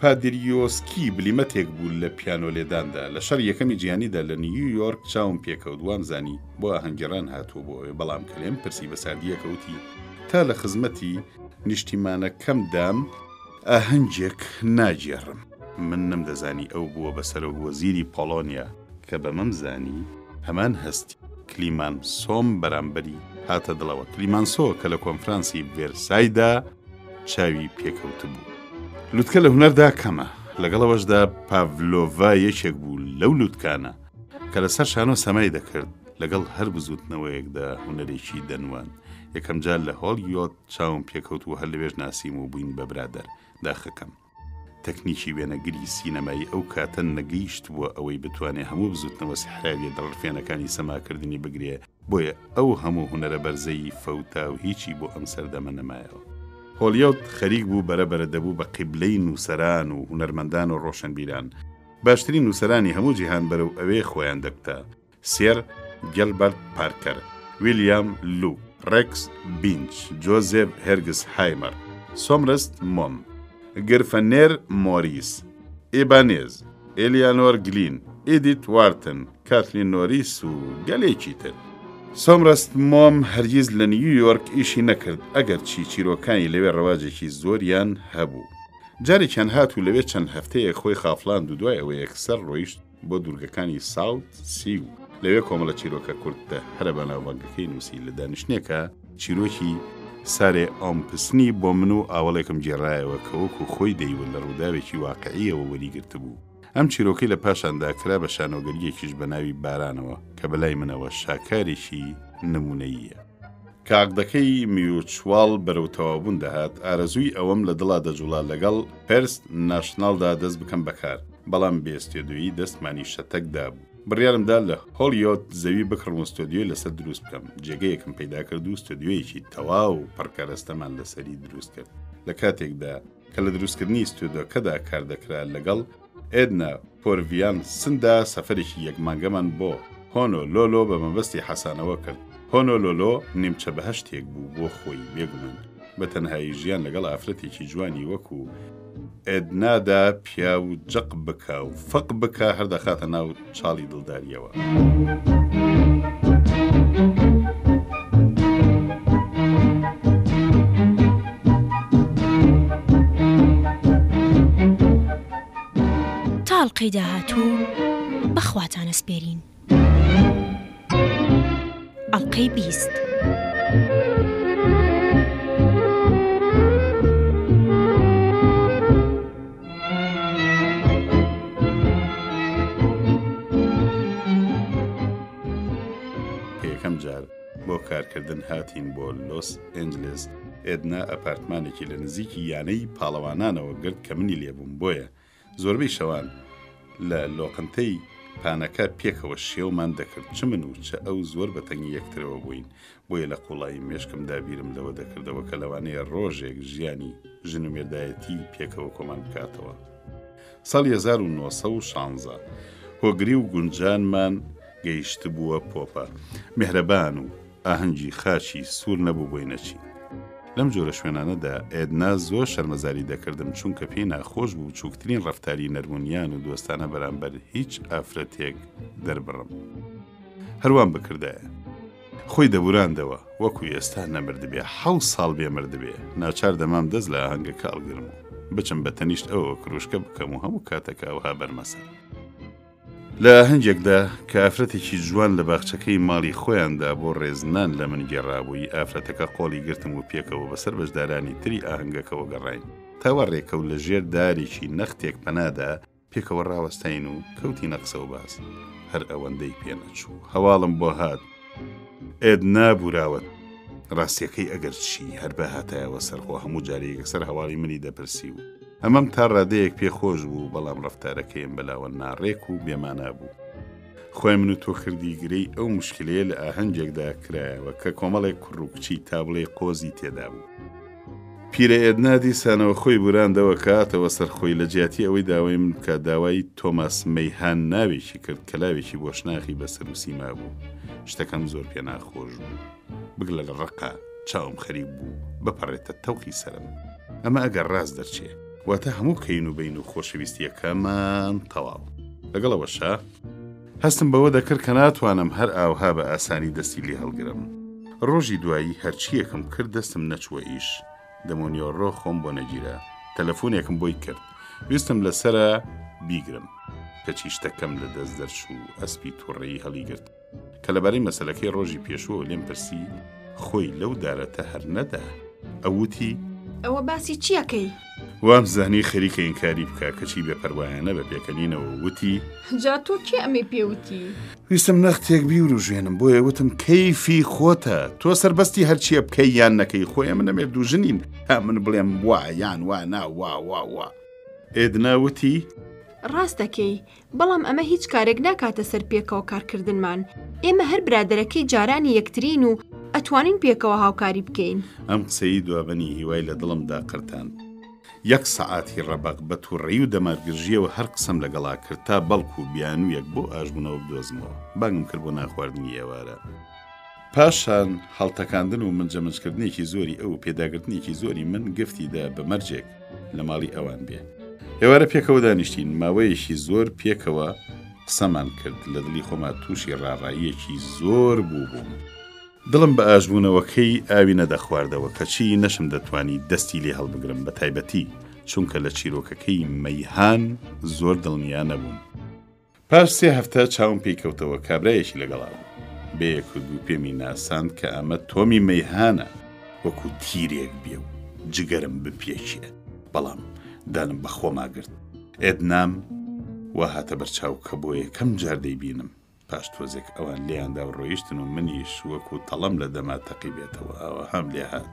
پادریۆسکی بلیمەتێک بوو لە پیانۆ لێداندا لە شەڕ یەکەمی جیهانیدا لە نیویۆرک چاوم پێکەوت وامزانی بۆ ئاهەنگێڕان هاتووە بۆ ئەوێ بەڵام کە لێم پرسی بە ساردیەکەوتی تا لە خزمەتی نیشتیمانەکەمدام ئاهەنگێک ناگێڕم. من نەمدەزانی ئەو بووە بەسەرە وەزیری پۆڵۆنیا کە بە مەمزانی هەمان هەستی کلیمانسۆم بەرامبەری هاتە دڵەوە. کلیمانسۆ کە لە کۆنفرانسی ڤێرسایدا چاوی پێکەوت بوو. لوتکە لە هونەردا کەمە. لەگەڵەوەشدا پاڤلۆڤا یەکێک بوو لەو لوتکانە کە لەسەر شانۆ سەمای دەکرد لەگەڵ هەر بزوتنەوەیەکدا هونەرێکی دەنوان. یەکەم جار لە هۆلیوود چاوم پێکەوت و هەر لەوێژ ناسیم و بووین بە برادەر داخەکەم. تەکنیکی وێنەگری سینەمایی ئەو کاتە نەگەیشت بووە ئەوەی بتوانێت هەموو بزوتنەوە سحراویە دڵڕفێنەکانی سەماکردنی بگرێ بۆیە ئەو هەموو هونەرە بەرزەی فەوتا و هیچی بۆ ئەم سەردەمە نەمایەوە. هۆلیوود خەریک بوو بەرەبەرە دەبوو بە قیبلەی نووسەران و هونەرمەندان و ڕۆشنبیران. باشترین نووسەرانی هەموو جیهان بەرەو ئەوێ خۆیان دەکتا: سێر گەلبەرت پارکەر، ویلیام لو، ڕێکس بینچ، جۆزێف هێرگس هایمەر، سۆمرست مۆم، گرفەنێر مۆریس، ئێبانێز، ئێلیانۆر گلین، ئیدیت وارتن، کاتلین نۆریس و گەلێکی تر. سۆمرست مۆم هەرگیز لە نیویۆرک ئیشی نەکرد ئەگەر چیرۆکانی لەوێ ڕەواجێکی زۆریان هەبوو. جارێکیان هات و لەوێ چەند هەفتەیەک خۆی خافڵاند و دوای ئەوەی یەکسەر ڕۆیشت بۆ دوورگەکانی ساوت سی و لەوێ کۆمەڵە چیرۆکە کورتە هەرە بەناوبانگەکەی نووسی لە دانیشتێکە چیرۆکی سارێ ئۆمپسنی بۆ من و ئاوەڵێکم گێڕایەوە کە وەکو خۆی دەیوە لە ڕووداوێکی واقعیەوە وەریگرت بوو. ئەم چیرۆکەی لە پاشاندا کرا بە شانۆگەریەکیش بە ناوی بارانەوە کە بەلای منەوە شاکارێکی نمونەییە. کاغدەکەی میوچواڵ بەرەو تەواوبوون دەهات، ئارەزووی ئەوەم لە دڵا دەجوڵا لەگەڵ پێرست ناشناڵدا دەست بکەم بەکار، بەڵام بێستێدویی دەستمانی شەتەکدا بوو. بڕیارمدا لە هۆلیوود زەوی بکڕم و ستۆدیۆی لەسەر دروست بکەم. جێگەیەکم پەیدا کرد و ستۆدیۆیەکی تەواو پڕکارەستەمان لەسەری دروست کرد. لە کاتێکدا کە لە دروستکردنی ستۆدیۆکەدا کار دەکرا لەگەڵ ئێدنا پۆرڤیان سندا سەفەرێکی یەک مانگەمان بۆ هۆنۆلۆلۆ بە مەبەستی حەسانەوە کرد. هۆنۆلۆلۆ نیمچە بەهەشتێک بوو بۆ خۆی بێگومان، بە تەنهایی ژیان لەگەڵ ئافرەتێکی جوانی وەکو ئێدنادا پیا و جەق بکە و فەق بکە هەردەخاتە ناو چاڵی دڵداریەوە. تاڵقەی داهاتوو بەخواتانە سپێرین. ئەڵقەی 20. یەکەم جار بۆ کارکردن هاتین بۆ لۆس ئێنجلس. ئێدنا ئەپارتمانێکی لە نزیکی یانەی پاڵەوانانەوە گرت کە منی لێبووم، بۆیە زۆربەی شەوان لە لۆقنتەی پانەکە پێکەوە شێومان دەکرد، چ من و چە ئەو زۆر بەتەنگی یەکترەوە بووین. بۆیە لە قوڵایی مێشکمدا بیرم لەوە دەکردەوە کە لەوانەیە ڕۆژێک ژیانی ژن و مێردایەتی پێکەوە کۆمان بکاتەوە. ساڵی 1916 هۆگری و گونجانمان گەیشت بووە پۆپە، میهرەبان و ئاهەنگی خاچی سوور نەبوو بۆی نەچین. لەم جۆرە شوێنانەدا ئێدنا زۆر شەرمەزاری دەکردم، چونکە پێی ناخۆش بوو چووکترین ڕەفتاری نەرمونیان و دۆستانە بەرامبەر هیچ ئافرەتێک دەربڕم. هەروان بکردایە خۆی دەبوراندەوە وەکو ئێستا نەمردبێ، 7 ساڵ بێمردبێ. ناچار دەمام دەست لە ئاهەنگەکە ئەڵگرم و بچم بە تەنیشت ئەوە کروشکە بکەم و هەموو کاتەکە ئەوها بەرمەسەر. لە هەنجێکدا کە ئافرەتێکی جوان لە باخچەکەی ماڵی خۆیاندا بۆ ڕێزنان لە من گێڕابووی، ئافرەتەکە قۆڵی گرتم و پێکەوە بەسەر بەشدارانی تری ئاهەنگەکەەوە گەڕین. تاوە ڕێکەوت لە ژێر دارێکی نەختێک پەنادا پێکەوە ڕاوەستین و کەوتی نەقسە و باس. هەر ئەوەندەی پێنەچوو هەواڵم بۆ هات. ئێدنا بوراوت ڕاستیەکەی ئەگەر چی هەر بە هاتایەوە سەرخۆ هەموو جارێک سەر هەواڵی منی دەپرسی و ئەمەم تا ڕادەیەک پێخۆش بوو، بەڵام ڕەفتارەکەیم بەلاوە ناڕێک و بێمانە بوو. خۆی من و تۆ کردی گرەی ئەو مشکلەیە لە ئاهەنگێکدا کرایەوە کە کۆمەڵێک کوڕ و کچی تابڵێ قۆزی تێدا بوو. پیرە ئێدنا دیسانەوە خۆی بوراندەوە کاتەوە سەرخۆی لە جیاتی ئەوەی داوای من بکە داوای تۆماس مەیهان ناوێکی کرد کە لاوێکی بۆ شناخی بەسەر و سیما بوو. شتەکەم زۆر پێ ناخۆش بوو. بگلە لە ڕقا چاوم خەریب بوو بپەڕێتە تەوقی سەرم. ئەمە ئەگەر ڕاست دەرچێ واتە هەموو کەین و بین و خۆشەویستیەکەمان تەواو. لەگەڵەوەشە هەستم بەوە دەکرد کە ناتوانم هەر ئاوها بە ئاسانی دەستی لێ هەڵگرم. ڕۆژی دوایی هەرچیەکم کرد دەستم نەچوە ئیش. دەمۆنیۆڕۆ خۆم بۆ نەگیرە. تەلەفۆنێکم بۆی کرد. ویستم لەسرە بیگرم کەچی شتەکەم لە دەست دەرچوو ئەسپی تووڕێی هەڵیگرت کە لەبارەی مەسەلەکەی ڕۆژی پێشوە لێم پرسی خۆی لەو دارەتە هەر نەدا. ئەوتی ئەوە باسی چیەکەی؟ وام زانی خەریکە ئینکاری بکە کەچی بێپەروایانە بە پێکەنینەوە وتی جا تۆ کێ ئەمێ پێوتی؟ ویستم نەختێک بیور و ژێنم بۆیە وتم کەیفی خۆتە، تۆ سەربەستی هەرچیە بکەی یان نەکەی، خۆی ئەمە نەمێ دووژنین تا من بڵێم وا یان وا نا وا وا وا. ئێدناوتی ڕاست دەکەی بەڵام ئەمە هیچ کارێک ناکاتە سەر پێکەوە کارکردنمان ئێمە هەر برادەرەکەی جارانی یەکترین و ئەتوانین پێکەوە هاوکاری بکەین ئەم قسەی دوابنی هیوای لە دڵمدا قرتان 1 سەعاتی ڕەبەق بە تووڕێی و دەمارگرژیەوە هەر قسەم لەگەڵا کرد تا بەڵکو و بیانویەک بۆ ئاژبوونەوە بدۆزمەوە بانگم کرد بۆ ناخواردنی ئێوارە پاشان هەڵتەکاندن و منجەمنجکردنێکی زۆری ئەو پێداگرتنێکی زۆری من گفتیدا بە مەرجێک لە ماڵی ئەوان بێ ئێوارە پێکەوە دانیشتین ماوەیەکی زۆر پێکەوە قسەمان کرد لە دڵی خۆما تووشی ڕاڕاییەکی زۆر بووبووم دڵم بە ئاژبوونەوەکەی ئاوی نەدەخواردەوە کەچی نەشم دەتوانی دەستی لێ هەڵبگرم بە تایبەتی چونکە لە چیرۆکەکەی مەیهان زۆر دڵنیا نەبووم پاش 3 هەفتە چاوم پێی کەوتەوە کابرایەکی لەگەڵاوە بەیەکرد و پێمی ناساند کە ئەمە تۆمی مەیهانە وەکو تیرێک بێ و جگەرم بپێچێ بەڵام دانم بە خۆماگرت ئێدنام وا هاتە بەرچاو کە بۆ یەکەم جار دەیبینم پاش تۆزێک ئەوان لێیاندا و ڕۆیشتن و منیش وەکو تەڵەم لە دەما تەقی بێتەوە ئەوە هەم لێ هات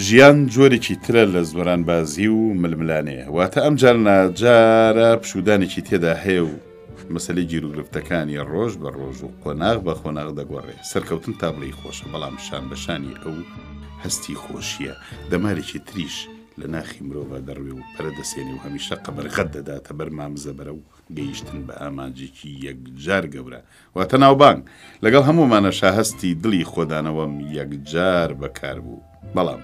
ژیان جۆرێکی ترە لە زۆران بازی و ململانەیە واتە ئەم جار ناجارە پشودانێکی تێدا هەیە و مەسەلەی گیرروگرفتەکانی ڕۆژ بە ڕۆژ و قۆناغ بە خۆناغ دەگۆڕێ سەرکەوتن تابڵی خۆشە بەڵام شان بەشانی ئەو هەستی خۆشیە دەمارێکی تریش لە ناخی مرۆڤ دەڕوێ و پەرەدەسێنێ و هەمیشە قەبەرغەت دەداتە بەر مامزە بەرە و گەیشتن بە ئامانجێکی یەکجار گەورە واتە ناوبانگ لەگەڵ هەمومانە شاهەستی دڵی خۆدانەوەم یەکجار بەکار بوو بەڵام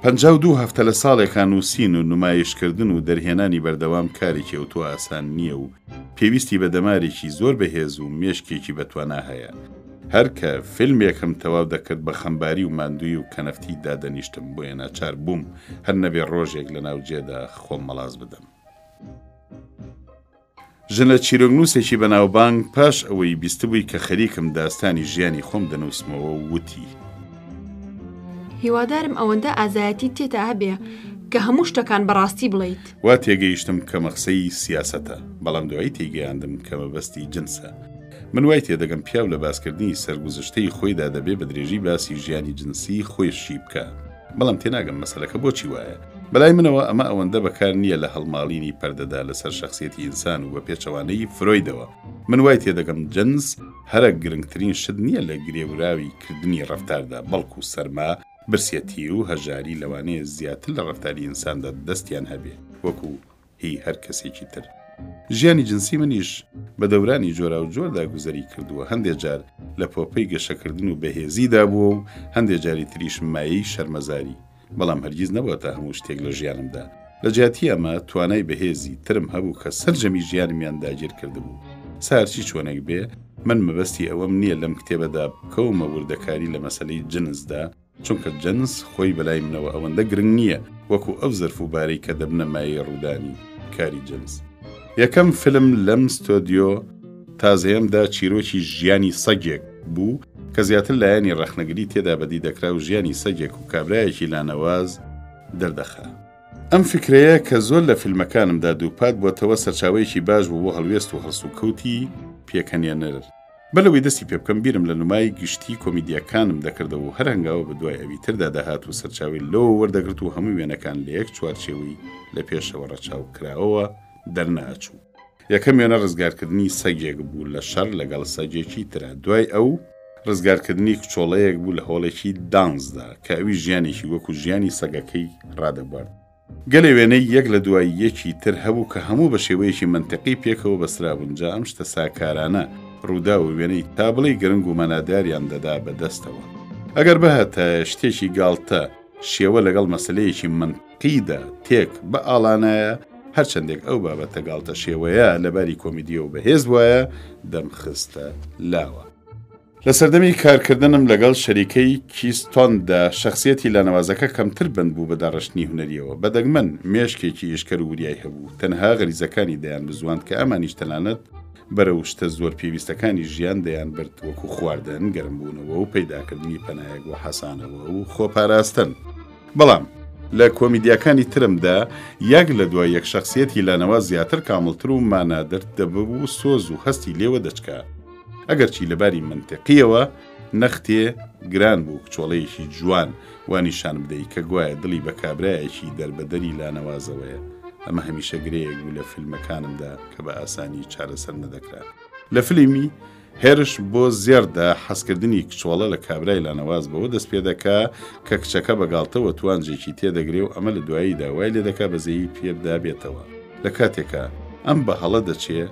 52 هەفتە لە ساڵێکان نووسین و نمایشکردن و دەرهێنانی بەردەوام کارێکی ئەوتۆ ئاسان نییە و پێویستی بە دەمارێکی زۆر بەهێز و مێشکێکی بەتوانا هەیە هەر کە فیلمێکم تەواو دەکرد بە خەمباری و ماندووی و کەنەفتی دادەنیشتم بۆیە ناچار بووم هەر نەبێ ڕۆژێک لە ناوجێدا خۆم مەڵاز بدەم ژنە چیرۆکنووسێکی بەناوبانگ پاش ئەوەی بیستبووی کە خەریکم داستانی ژیانی خۆم دەنووسمەوە وتی هیوادارم ئەوەندە ئازایەتی تێتا هەبێ کە هەموو شتەکان بەڕاستی بڵیت وا تێگەیشتم کە مەقسەی سیاسەتە بەڵام دوای تێگەیاندم کە مەبەستی جنسە من وای تێدەگەم پیاو لە باسکردنی سەرگوزشتەی خۆیدا دەبێ بە درێژی باسی ژیانی جنسی خۆیشی بکە بەڵام تێناگەم مەسەلەکە بۆچی وایە بەلای منەوە ئەمە ئەوەندە بەکار نییە لە هەڵماڵینی پەردەدا لەسەر شخصیەتی ئینسان و بە پێچەوانەی فرۆیدەوە من وای تێدەگەم جنس هەرە گرنگترین شت نییە لە گرێوراوی کردنی ڕەفتاردا بەڵکو سەرما برسێتی و هەژاری لەوانەیە زیاتر لە ڕەفتاری ئینساندا دەستیان هەبێ وەکو هی هەر کەسێکی تر ژیانی جنسی منیش بە دەورانی جۆرا و جۆردا گوزەری کردووە هەندێک جار لە پۆپەی گەشەکردن و بەهێزیدا بووە و هەندێک جاری تریش مایی شەرمەزاری بەڵام هەرگیز نەبووە تا هەموو شتێک لە ژیانمدا لە جیاتی ئەمە توانای بەهێزی ترم هەبوو کە سەرجەمی ژیانمیان داگیر کردبوو سارچی چۆنێک بێ من مەبەستی ئەوەم نییە لەم کتێبەدا بکەومە وردەکاری لە مەسەلەی جنسدا چونکە جنس خۆی بەلای منەوە ئەوەندە گرنگ نییە وەکو ئەو زەرف و بارەی کە دەبنە مایە ڕوودانی کاری جنس یەکەم فیلم لەم ستۆدیۆ تازەیەمدا چیرۆکی ژیانی سەگێک بوو کە زیاتر لایەنی ڕەخنەگری تێدا بەدی دەکرا و ژیانی سەگێک و کابرایەکی لانەواز دەردەخا ئەم فکرەیە کە زۆر لە فیلمەکانمدا دووپات بۆتەوە سەرچاوەیەکی باش بوو بۆ هەڵوێست و هەڵسو کەوتی پێکەنێنەر بەلەوەی دەستی پێ بکەم بیرم لە نمای گشتی کۆمیدیەکانم دەکردەوە و هەر هەنگاوە بە دوای ئەوی تردا دەهات و سەرچاوی لەوە وەردەگرت و هەموو وێنەکان لە یەک چوارچێوەی لە پێشەوە ڕەچاو کراوە دەرناچوو یەکەم وێنە ڕزگارکردنی سەگێک بوو لە شەڕ لەگەڵ سەگێکی ترە دوای ئەو ڕزگارکردنی کچۆڵەیەک بوو لە هۆڵێکی دانزدا کە ئەوی ژیانێکی وەکو ژیانی سەگەکەی ڕادەبوارد گەلێ وێنەی یەک لە دوای یەکی تر هەبوو کە هەموو بە شێوەیەکی منتەقی پێکەوە بەسرابوونجا ئەم شتە ساکارانە ڕوودا و وێنەی تابڵی گرنگ و مەناداریان دەدا بەدەستەوە ئەگەر بەهاتە شتێکی گاڵتە شێوە لەگەڵ مەسلەیەکی منتقیدا تێک بە ئاڵانایە هەرچەندێک ئەو بابەتە گاڵتە شێوەیە لەباری کۆمیدیە و بەهێز وایە دەمخستە لاوە لە سەردەمی کارکردنم لەگەڵ شەریکەی کیستۆندا شخصیەتی لانەوازەکە کەمتر بند بوو بە داڕشتنی هونەریەوە بەدەگمەن مێشکێکی ئشکەر و وریای هەبوو تەنها غەریزەکانی دەیان بزواند کە ئەمانیش تەنانەت بەرەو شتە زۆر پێویستەکانی ژیان دەیان برد وەکو خواردن گەرمبوونەوە و پەیداکردنی پەنایەک و حەسانەوە و خۆپاراستن بەڵام لە کۆمیدیاکانی ترمدا یەک لە دوای یەک شخصیەتی لانەوە زیاتر کامڵتر و مانادر دەبوو و سۆز و هەستی لێوە دەچکا ئەگەرچی لەباری منتەقیەوە نەختێ گران بوو کچۆڵەیەکی جوان وانی شان بدەی کە گوایە دڵی بە کابرایەکی دەربەدەری لانەوازەوەیە. ئەمە هەمیشە گرەیەک بوو لە فیلمەکانمدا کە بە ئاسانی چارەسەر نەدەکرا. لە فیلمی هێرش بۆ زێردا حەزکردنی کچۆڵە لە کابرای لانەواز بەوە دەست پێ دەکا کە کچەکە بەگاڵتەوە توانجێکی تێدەگرێ و ئەمە لە دواییدا وای لێ دەکا بەزەیی پێبدا بێتەوە. لە کاتێکە ئەم بە هەڵە دەچێ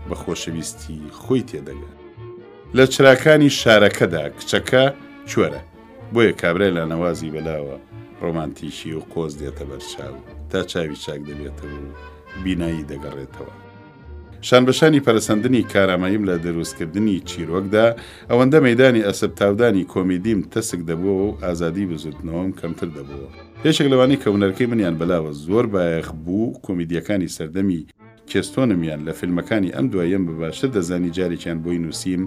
بە خۆشەویستی خۆی تێدەگا. لە چراکانی شارەکەدا کچەکە چۆرە بۆیە کابرای لانەوازی بەلاوە ڕۆمانتیشی و قۆز دێتە بەرچاو تا چاوی چاک دەبێتەوە و بینایی دەگەڕێتەوە. شانبەشانی پەرسەندنی کارامەیم لە دروستکردنی چیرۆکدا ئەوەندە مەیدانی ئەسب تاودانی کۆمیدیم تەسک دەبووە و ئازادی بزوتنەوەم کەمتر دەبووە. پێشێک لەوانی کە هونەرەکەی منیان بەلاوە زۆر بایەخ بوو کۆمیدیەکانی سەردەمی کێستۆنمیان لە فیلمەکانی ئەم دوایەم بەباشتر دەزانی جارێکیان بۆی نووسیم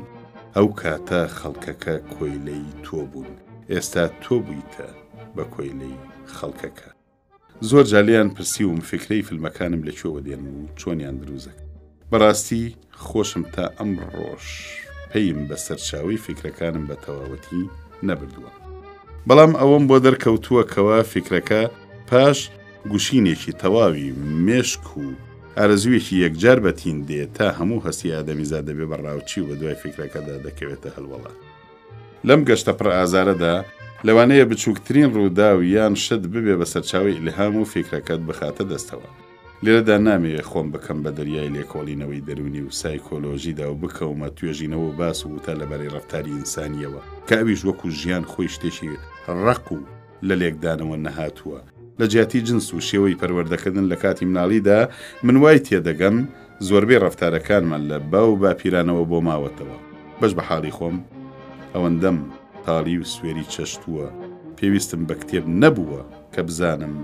ئەو کاتە خەڵکەکە کۆیلەی تۆ بوون، ئێستا تۆ بوویتە بە کۆیلەی خەڵکەکە. زۆر جالیان پرسیوم فکرەی فیلمەکانم لەکوێوە دێن و چۆنیان دروزەکە. بەڕاستی خۆشم تا ئەم ڕۆژ پێیم بە سەرچاوی فکرەکانم بە تەواوەتی نەبردووە. بەڵام ئەوەم بۆ دەرکەوتووە کەوا فکرەکە پاش گوشینێکی تەواوی مێشک و ئارەزوویەکی یەکجار بەتین دێ تا هەموو هەستی ئادەمیزاد دەبێ بەڕاوچی و بە دوای فکرەکەدا دەکەوێتە هەلوەڵات. لەم گەشتە پڕ ئازارەدا لەوانەیە بچووکترین ڕوودا و یان شت ببێ بە سەرچاوی ئیلهام و فکرەکەت بخاتە دەستەوە. لێرەدا نامەوێت خۆم بکەم بە دەریای لێکۆڵینەوەی دەرونی و سایکۆلۆژیدا و بکەومە توێژینەوە و باس و وتە لەبەرەی ڕەفتاری ئینسانیەوە کە ئەویش وەکو ژیان خۆی شتێکی ڕق و لە لێکدانەوە نەهاتووە. لە جیاتی جنس و شێوەی پەروەردەکردن لە کاتی مناڵیدا من وای تێدەگەم زۆربەی ڕەفتارەکانمان لە باو باپیرانەوە بۆ ماوەتەوە. بەش بە حاڵی خۆم ئەوەندەم تاڵی و سوێری چەشتووە پێویستم بە کتێب نەبووە کە بزانم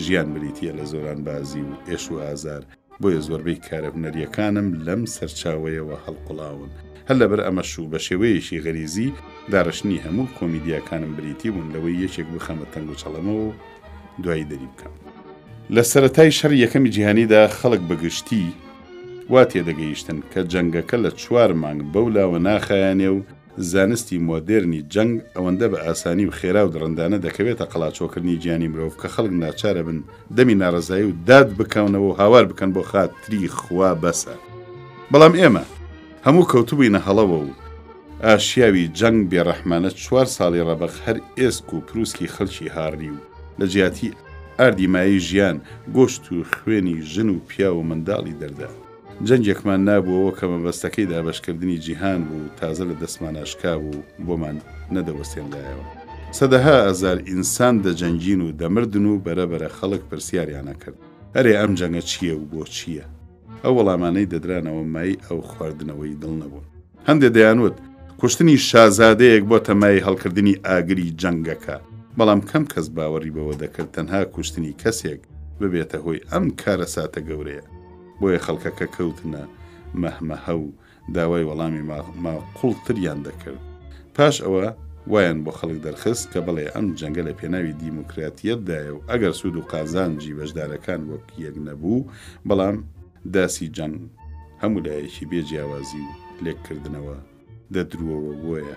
ژیان بریتیە لە زۆران بازی و ئێش و ئازار، بۆیە زۆربەی کارە هونەریەکانم لەم سەرچاوەیەوە هەڵقوڵاون. هەر لەبەر ئەمەش و بە شێوەیەکی غەریزی داڕشنی هەموو کۆمیدیاکانم بریتی بوون لەوەی یەکێک بخەمە تەنگ و چەڵەمەوە و دوایی دەری بکەم. لە سەرەتای شەڕی یەکەمی جیهانیدا خەڵک بەگشتی وا تێدەگەیشتن کە جەنگەکە لە 4 مانگ بەولاوە ناخایانێ و زانستی مۆدێرنی جەنگ ئەوەندە بە ئاسانی و خێرا و درڕندانە دەکەوێتە قەڵاچۆکردنی گیانی مرۆڤ کە خەڵک ناچارە بن دەمی ناڕزایی و داد بکەونەوە و هاوار بکەن بۆ خاتری خوا بەسە. بەڵام ئێمە هەموو کەوتوبووینە هەڵەوە و ئاشیاوی جەنگ بێڕەحمانە 4 ساڵی ڕەبەق هەر ئێسک و پرووسکی خەڵکی هاڕی و لە جیاتی ئاردی مایی ژیان گۆشت و خوێنی ژن و پیا و منداڵی دەردا. جەنگێکمان نابووەوە کە مەبەستەکەی دابەشکردنی جیهان بوو تازە لە دەستمان ئاشکا بوو بۆمان نەدەوەستێنلایەوە. سەدەها ئەزار ئینسان دەجەنگین و دەمردن و بەرەبەرە خەڵک پرسیاریانە کرد ئەرێ ئەم جەنگە چییە و بۆ چییە؟ ئەو وەڵامانەی دەدرانەوە مای ئەو خواردنەوەی دڵ نەبوون. هەندێک دەیانوت کوشتنی شازادەیەک بۆ تەمای هەڵکردنی ئاگری جەنگەکە، بەڵام کەم کەس باوەڕی بەوە دەکرد تەنها کوشتنی کەسێک ببێتە هۆی ئەم کارە ساتە گەورەیە. بۆیە خەڵکەکە کەوتنە مەهمەهە و داوای وەڵامی ماقوڵتریان دەکرد. پاش ئەوە وایان بۆ خەڵک دەرخست کە بڵێ ئەم جەنگە لە پێناوی دیموکراتیەتدایە و ئەگەر سوود و قازانجی بەشدارەکان وەک یەک نەبوو، بەڵام داسی جەنگ هەموو لایەکی بێجیاوازی و لێککردنەوە دەدرووەوە. بۆیە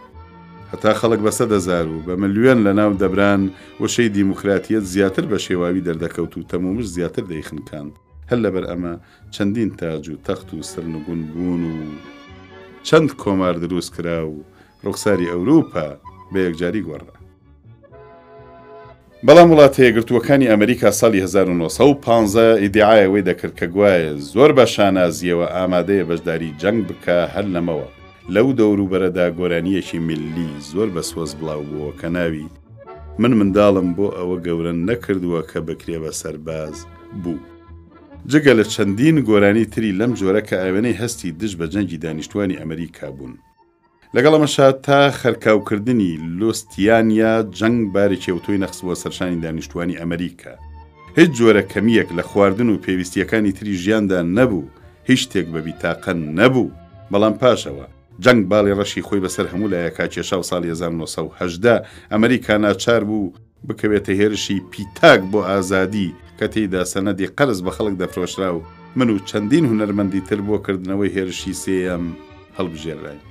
هەتا خەڵک بە 100,000 و بە ملیۆن لە ناو دەبران وشەی دیموکراتیەت زیاتر بە شێواوی دەردەکەوت و تەمومش زیاتر دەیخنکاند. هەر لەبەر ئەمە چەندین تاج و تەخت و سەرنگون بوون و چەند کۆمار دروست کرا و ڕوخساری ئەوروپا بە یەکجاری گۆڕا. بەڵام وڵاتە یەکگرتووەکانی ئەمریکا ساڵی 1950 ئیدعایەوەی دەکرد کە گوایە زۆر بە شانازیەوە ئامادەیە بەشداری جەنگ بکە. هەر لەمەوە لەو دەوروبەرەدا گۆرانیەکی میلی زۆر بە سۆز بڵاو بووە کە ناوی من منداڵم بۆ ئەوە گەورە نەکردووە کە بکرێ بە سەرباز بوو. جگە لە چەندین گۆرانی تری لەم جۆرە کە ئاوێنەی هەستی دژ بە جەنگی دانیشتوانی ئەمریکا بوون. لەگەڵەمەشا تا خەرکاوکردنی لۆستیانیا جەنگ باری کێوتۆی نەخستووە سەرشانی دانیشتوانی ئەمریکا. هیچ جۆرە کەمیەک لە خواردن و پێویستیەکانی تری ژیاندا نەبوو، هیچ شتێک بە بیتاقە نەبوو. بەڵام پاشەوە جەنگ باڵی ڕەشی خۆی بەسەر هەموو لایەکا کێشا و ساڵی 1970 ئەمریکا ناچار بوو بکەوێتە هێرشی پیتاک بۆ ئازادی کە تێیدا سەنەدی قەرز بە خەڵک دەفرۆشرا و من و چەندین هونەرمەندی تر بۆ کردنەوەی هێرشی سێیەم هەڵبژێڕاین.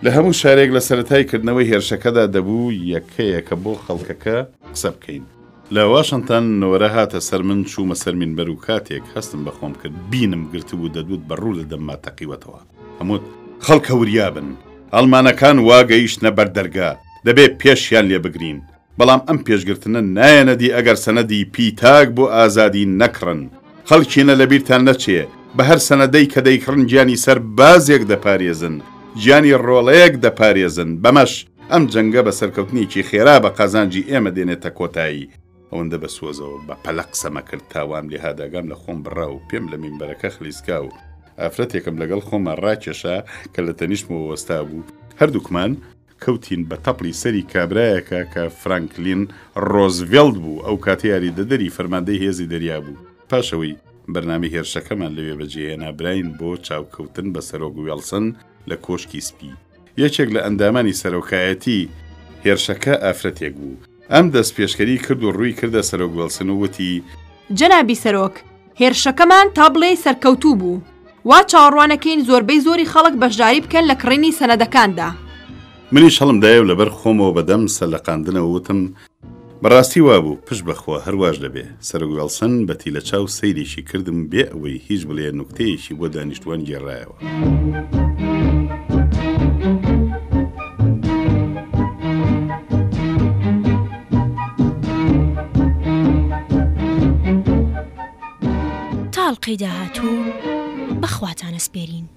لە هەموو شارێک لە سەرەتای کردنەوەی هێرشەکەدا دەبوو یەکەیەکە بۆ خەڵکەکە قسە بکەین. لە واشنتن نۆرە هاتە سەر من چوومە سەر مینبەر و کاتێک هەستم بەخۆم کرد بینم گرتبوو دەدوت بەڕوو لە دەمما تەقیوەتەوە. هەمووت خەڵکە وریابن، ئەڵمانەکان واگەیشتنە بەردەرگا، دەبێت پێشیان لێ بگرین. بەڵام ئەم پێشگرتنە نایەنەدی ئەگەر سەنەدی پیتاک بۆ ئازادی نەکڕن. خەڵکینە لەبیرتان نەچێ بە هەر سەنەدەی کە دەیکڕن گیانی سەر بازێک دەپارێزن، گیانی ڕۆڵەیەک دەپارێزن. بەمەش ئەم جەنگە بە سەرکەوتنیکی خێرا بە قازانجی ئێمە دێنێتە کۆتایی. ئەوەندە بە سۆزەوە بە پەلە قسەمە کرد تاوام لێ هاداگام لە خۆم بڕا و پێم لە مینبەرەکە خلیسکا و ئافرەتێکم لەگەڵ خۆمە ڕاکێشا کە لە تەنیشتمەوە وەستا بوو. هەردووکمان کەوتین بە تەپڵی سەری کابرایەکە کە فرانکلین ڕۆزڤێلت بوو، ئەو کاتە یاریدەدەری فەرماندەی هێزی دەریا بوو. پاشەوەی بەرنامەی هێرشەکەمان لەوێ بەجێهێنا براین بۆ چاوکەوتن بە سەرۆک وێڵسن لە کۆشکی سپی. یەکێک لە ئەندامانی سەرۆکایەتی هێرشەکە ئافرەتێک بوو. ئەم دەست پێشکەری کرد و ڕووی کردە سەرۆک وێڵسن و وتی: جەنابی سەرۆک، هێرشەکەمان تا بڵێ سەرکەوتوو بوو. وا چاوەڕوانەکەین زۆربەی زۆری خەڵک بەشداری بکەن لە کڕینی سەنەدەکاندا. منیش هەڵمدایە و لەبەر خۆمەوە بەدەم سەرلەقاندنەوە وتم بەڕاستی وابوو پشت بەخۆ هەرواش دەبێ. سەرۆک وێڵسن بەتی لە چاو سەیرێکی کردم بێ ئەوەی هیچ بڵێ نوکتەیەکی بۆ دانیشتوان گێڕایەوە. تاڵقەی داهاتوو بەخواتانە سپێرین.